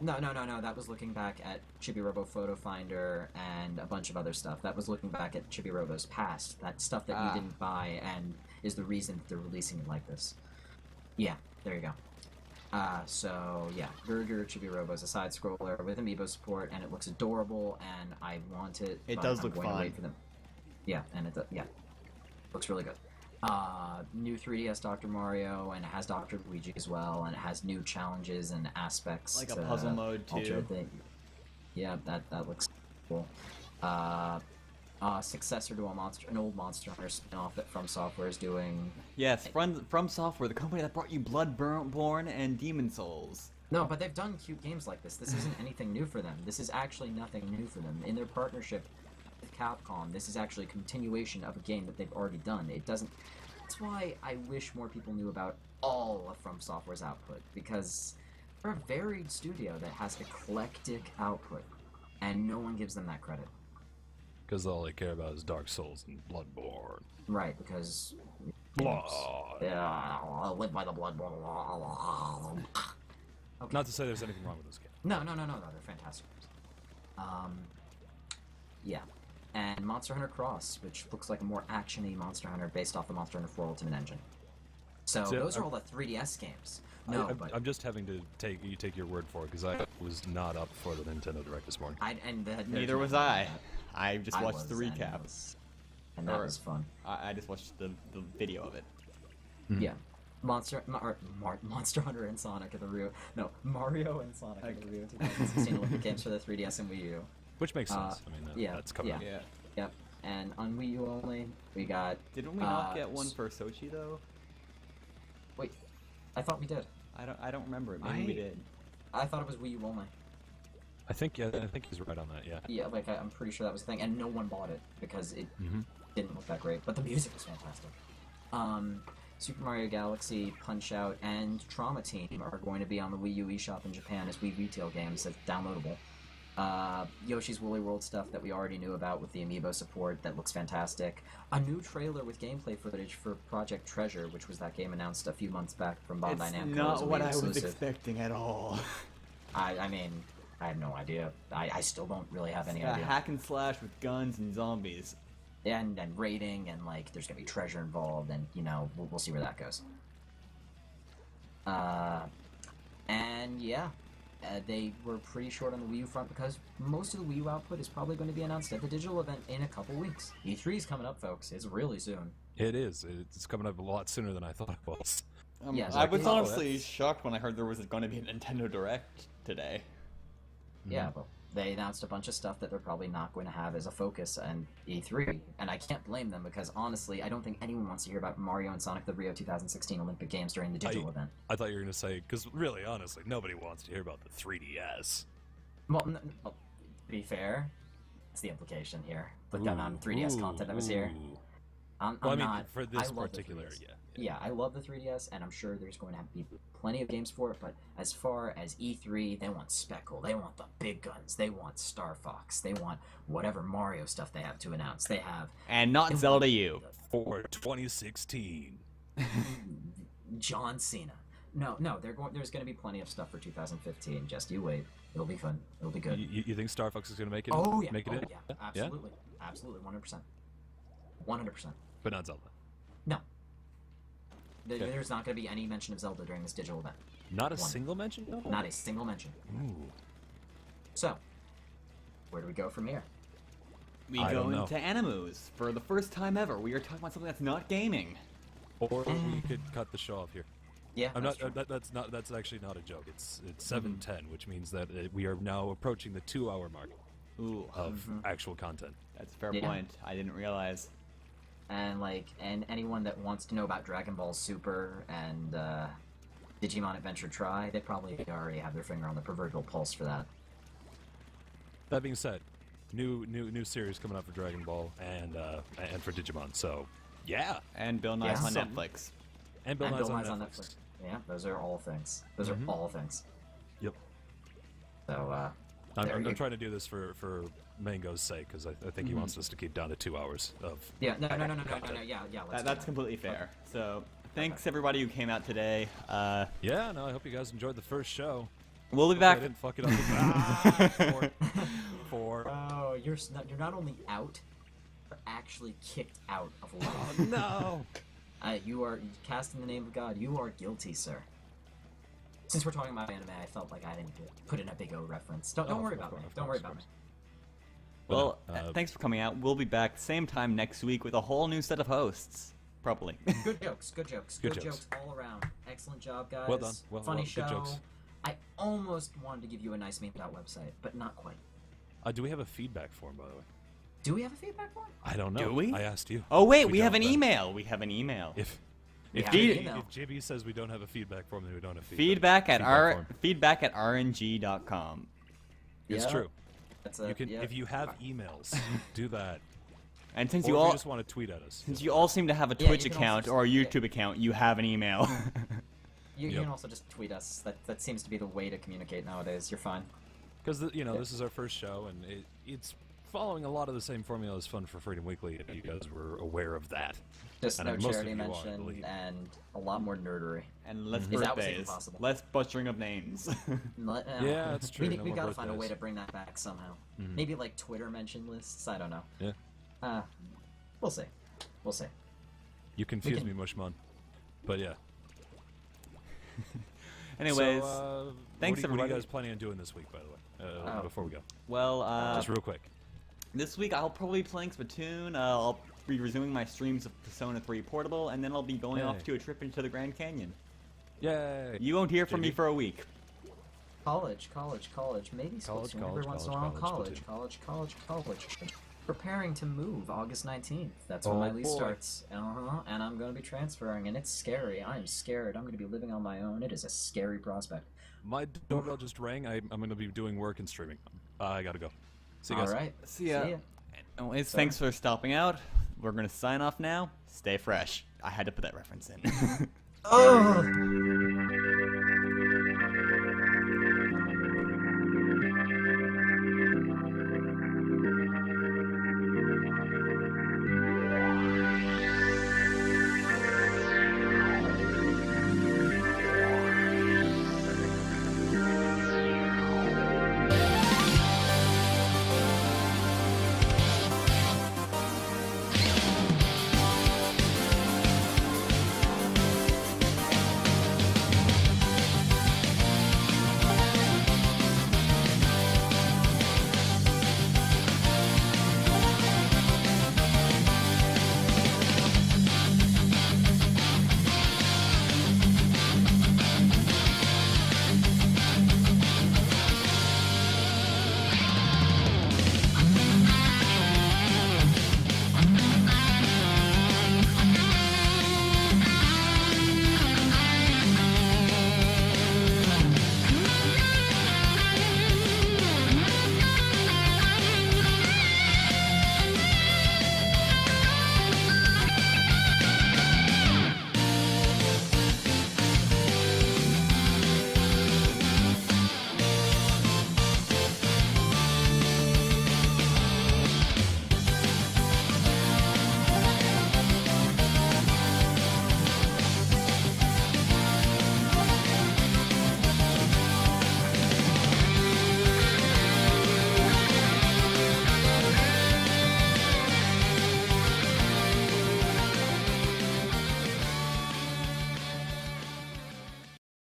No. That was looking back at Chibi Robo Photo Finder and a bunch of other stuff. That was looking back at Chibi Robo's past. That stuff that you didn't buy and is the reason that they're releasing it like this. Yeah, there you go. So yeah, Guru Guru Chibi Robo is a side scroller with amiibo support, and it looks adorable, and I want it. It does look going fun. To wait for them. Yeah, and it looks really good. New 3DS Dr. Mario, and it has Dr. Luigi as well, and it has new challenges and aspects. Like a puzzle mode too. Yeah, that looks cool. Successor to an old Monster Hunter spin-off that From Software is doing. Yes, From Software, the company that brought you Bloodborne and Demon Souls. No, but they've done cute games like this. This isn't anything new for them. This is actually nothing new for them. In their partnership with Capcom, this is actually a continuation of a game that they've already done. It doesn't... That's why I wish more people knew about all of From Software's output, because they're a varied studio that has eclectic output, and no one gives them that credit. Because all they care about is Dark Souls and Bloodborne. Right, because... Blood. Yeah, I'll live by the Bloodborne. Okay. Not to say there's anything wrong with this game. No, they're fantastic games. Yeah. And Monster Hunter Cross, which looks like a more action-y Monster Hunter based off the Monster Hunter 4 Ultimate Engine. So those are all the 3DS games. I'm just having to take your word for it, because I was not up for the Nintendo Direct this morning. Neither was I. I just watched the recap. And that was fun. I just watched the video of it. Mm-hmm. Yeah. Monster Hunter and Sonic at the Rio... No, Mario and Sonic at the Rio 2016 Olympic Games for the 3DS and Wii U. Which makes sense. I mean, that's coming up. Yeah. Yep. And on Wii U only, we got... Didn't we not get one for Sochi, though? Wait. I thought we did. I don't remember it. Maybe we did. I thought it was Wii U only. I think he's right on that, yeah. Yeah, like, I'm pretty sure that was the thing, and no one bought it, because it didn't look that great, but the music was fantastic. Super Mario Galaxy, Punch-Out, and Trauma Team are going to be on the Wii U eShop in Japan as Wii retail games that's downloadable. Yoshi's Woolly World stuff that we already knew about with the amiibo support that looks fantastic. A new trailer with gameplay footage for Project Treasure, which was that game announced a few months back from Bandai Namco. It's not what I was expecting at all. I mean, I have no idea. I still don't really have any idea. A hack and slash with guns and zombies. And raiding, and like there's gonna be treasure involved, and you know we'll see where that goes. And yeah, they were pretty short on the Wii U front because most of the Wii U output is probably going to be announced at the digital event in a couple weeks. E3 is coming up, folks. It's really soon. It is. It's coming up a lot sooner than I thought it was. Yes, I was honestly shocked when I heard there was going to be a Nintendo Direct today. Yeah, but they announced a bunch of stuff that they're probably not going to have as a focus on E3, and I can't blame them because honestly, I don't think anyone wants to hear about Mario and Sonic the Rio 2016 Olympic Games during the digital event. I thought you were going to say, because really, honestly, nobody wants to hear about the 3DS. Well, to be fair, that's the implication here. Look down on 3DS content that was here. I'm not, for this particular, Yeah, I love the 3DS, and I'm sure there's going to be plenty of games for it, but as far as E3, they want Speckle, they want the big guns, they want Star Fox, they want whatever Mario stuff they have to announce. They have... And not Zelda U. For 2016. John Cena. No, there's going to be plenty of stuff for 2015. Just you wait. It'll be fun. It'll be good. You think Star Fox is going to make it? Oh, yeah. Make it in? Yeah. Absolutely. Yeah? Absolutely. 100%. 100%. But not Zelda. No. There's not going to be any mention of Zelda during this digital event. Not a single mention? No? Not a single mention. Ooh. So, where do we go from here? We go into Animus. For the first time ever, we are talking about something that's not gaming. Or we could cut the show off here. Yeah, that's actually not a joke. It's 7:10, which means that we are now approaching the 2-hour mark of actual content. That's a fair point. I didn't realize. And anyone that wants to know about Dragon Ball Super and Digimon Adventure Try, they probably already have their finger on the proverbial pulse for that. That being said, new series coming out for Dragon Ball and for Digimon. So yeah, And Bill Nye's Yeah. on Some- Netflix. and Bill And Nye's Bill on Nye's Netflix. Yeah, those are all things. Those are all things. Yep. So, I'm there you- trying to do this for Mango's sake because I think he wants us to keep down to 2 hours of. yeah, no, yeah, let's do That's completely fair. So, thanks everybody who came out today. Yeah, no, I hope you guys enjoyed the first show. We'll be I back. didn't fuck it up. Four. Oh, you're not only out, but actually kicked out of life. No. You are cast in the name of God. You are guilty, sir. Since we're talking about anime, I felt like I didn't put in a big O reference. Don't worry about me. Don't worry about me. Well, thanks for coming out. We'll be back same time next week with a whole new set of hosts. Probably. Good jokes. Good jokes. Good Good jokes. jokes all around. Excellent job, guys. Well done. Well, Funny good show. jokes. I almost wanted to give you a nice memed out website, but not quite. Do we have a feedback form, by the way? Do we have a feedback form? I don't know. Do we? I asked you. Oh wait, If we have don't, an then- email. We have an email. If We if have an JB, email. if JB says we don't have a feedback form, then we don't have Feedback at form. feedback at rng.com. It's Yeah. true. That's You can yeah. if you have emails, do that. And since Or you if all you just want to tweet at us. since you all seem to have a Yeah, Twitch you can account also or a just- YouTube account, you have an email. You Yep. can also just tweet us. That seems to be the way to communicate nowadays. You're fine. Because this is our first show, and it's following a lot of the same formula as Fun for Freedom Weekly. If you guys were aware of that. Just And no most of charity you are, I mention believe. and a lot more nerdery. and less If that was even birthdays. possible. Less butchering of names. Yeah, that's true. We, No we more gotta find a way birthdays. to bring that back somehow. Maybe like Twitter mention lists. I don't know. Yeah. We'll see. We'll see. You confuse can- me, Mushmon. But yeah. Anyways, so, thanks what are you everybody. guys planning on doing this week, by the way? Oh. Before we go, well, just real quick. this week I'll probably be playing Splatoon. I'll be resuming my streams of Persona 3 Portable, and then I'll be going off Yay. to a trip into the Grand Canyon. Yay! You won't hear from me JB? for a week. College. Maybe College, Splatoon every once in a while. college, College. Preparing to move August 19th. That's when Oh, my lease boy. starts. And I'm going to be transferring, and it's scary. I'm scared. I'm going to be living on my own. It is a scary prospect. My doorbell just rang. I'm going to be doing work and streaming. I gotta go. See you guys. All right. See ya. See ya. Anyways, thanks for stopping out. We're gonna sign off now. Stay fresh. I had to put that reference in. Oh!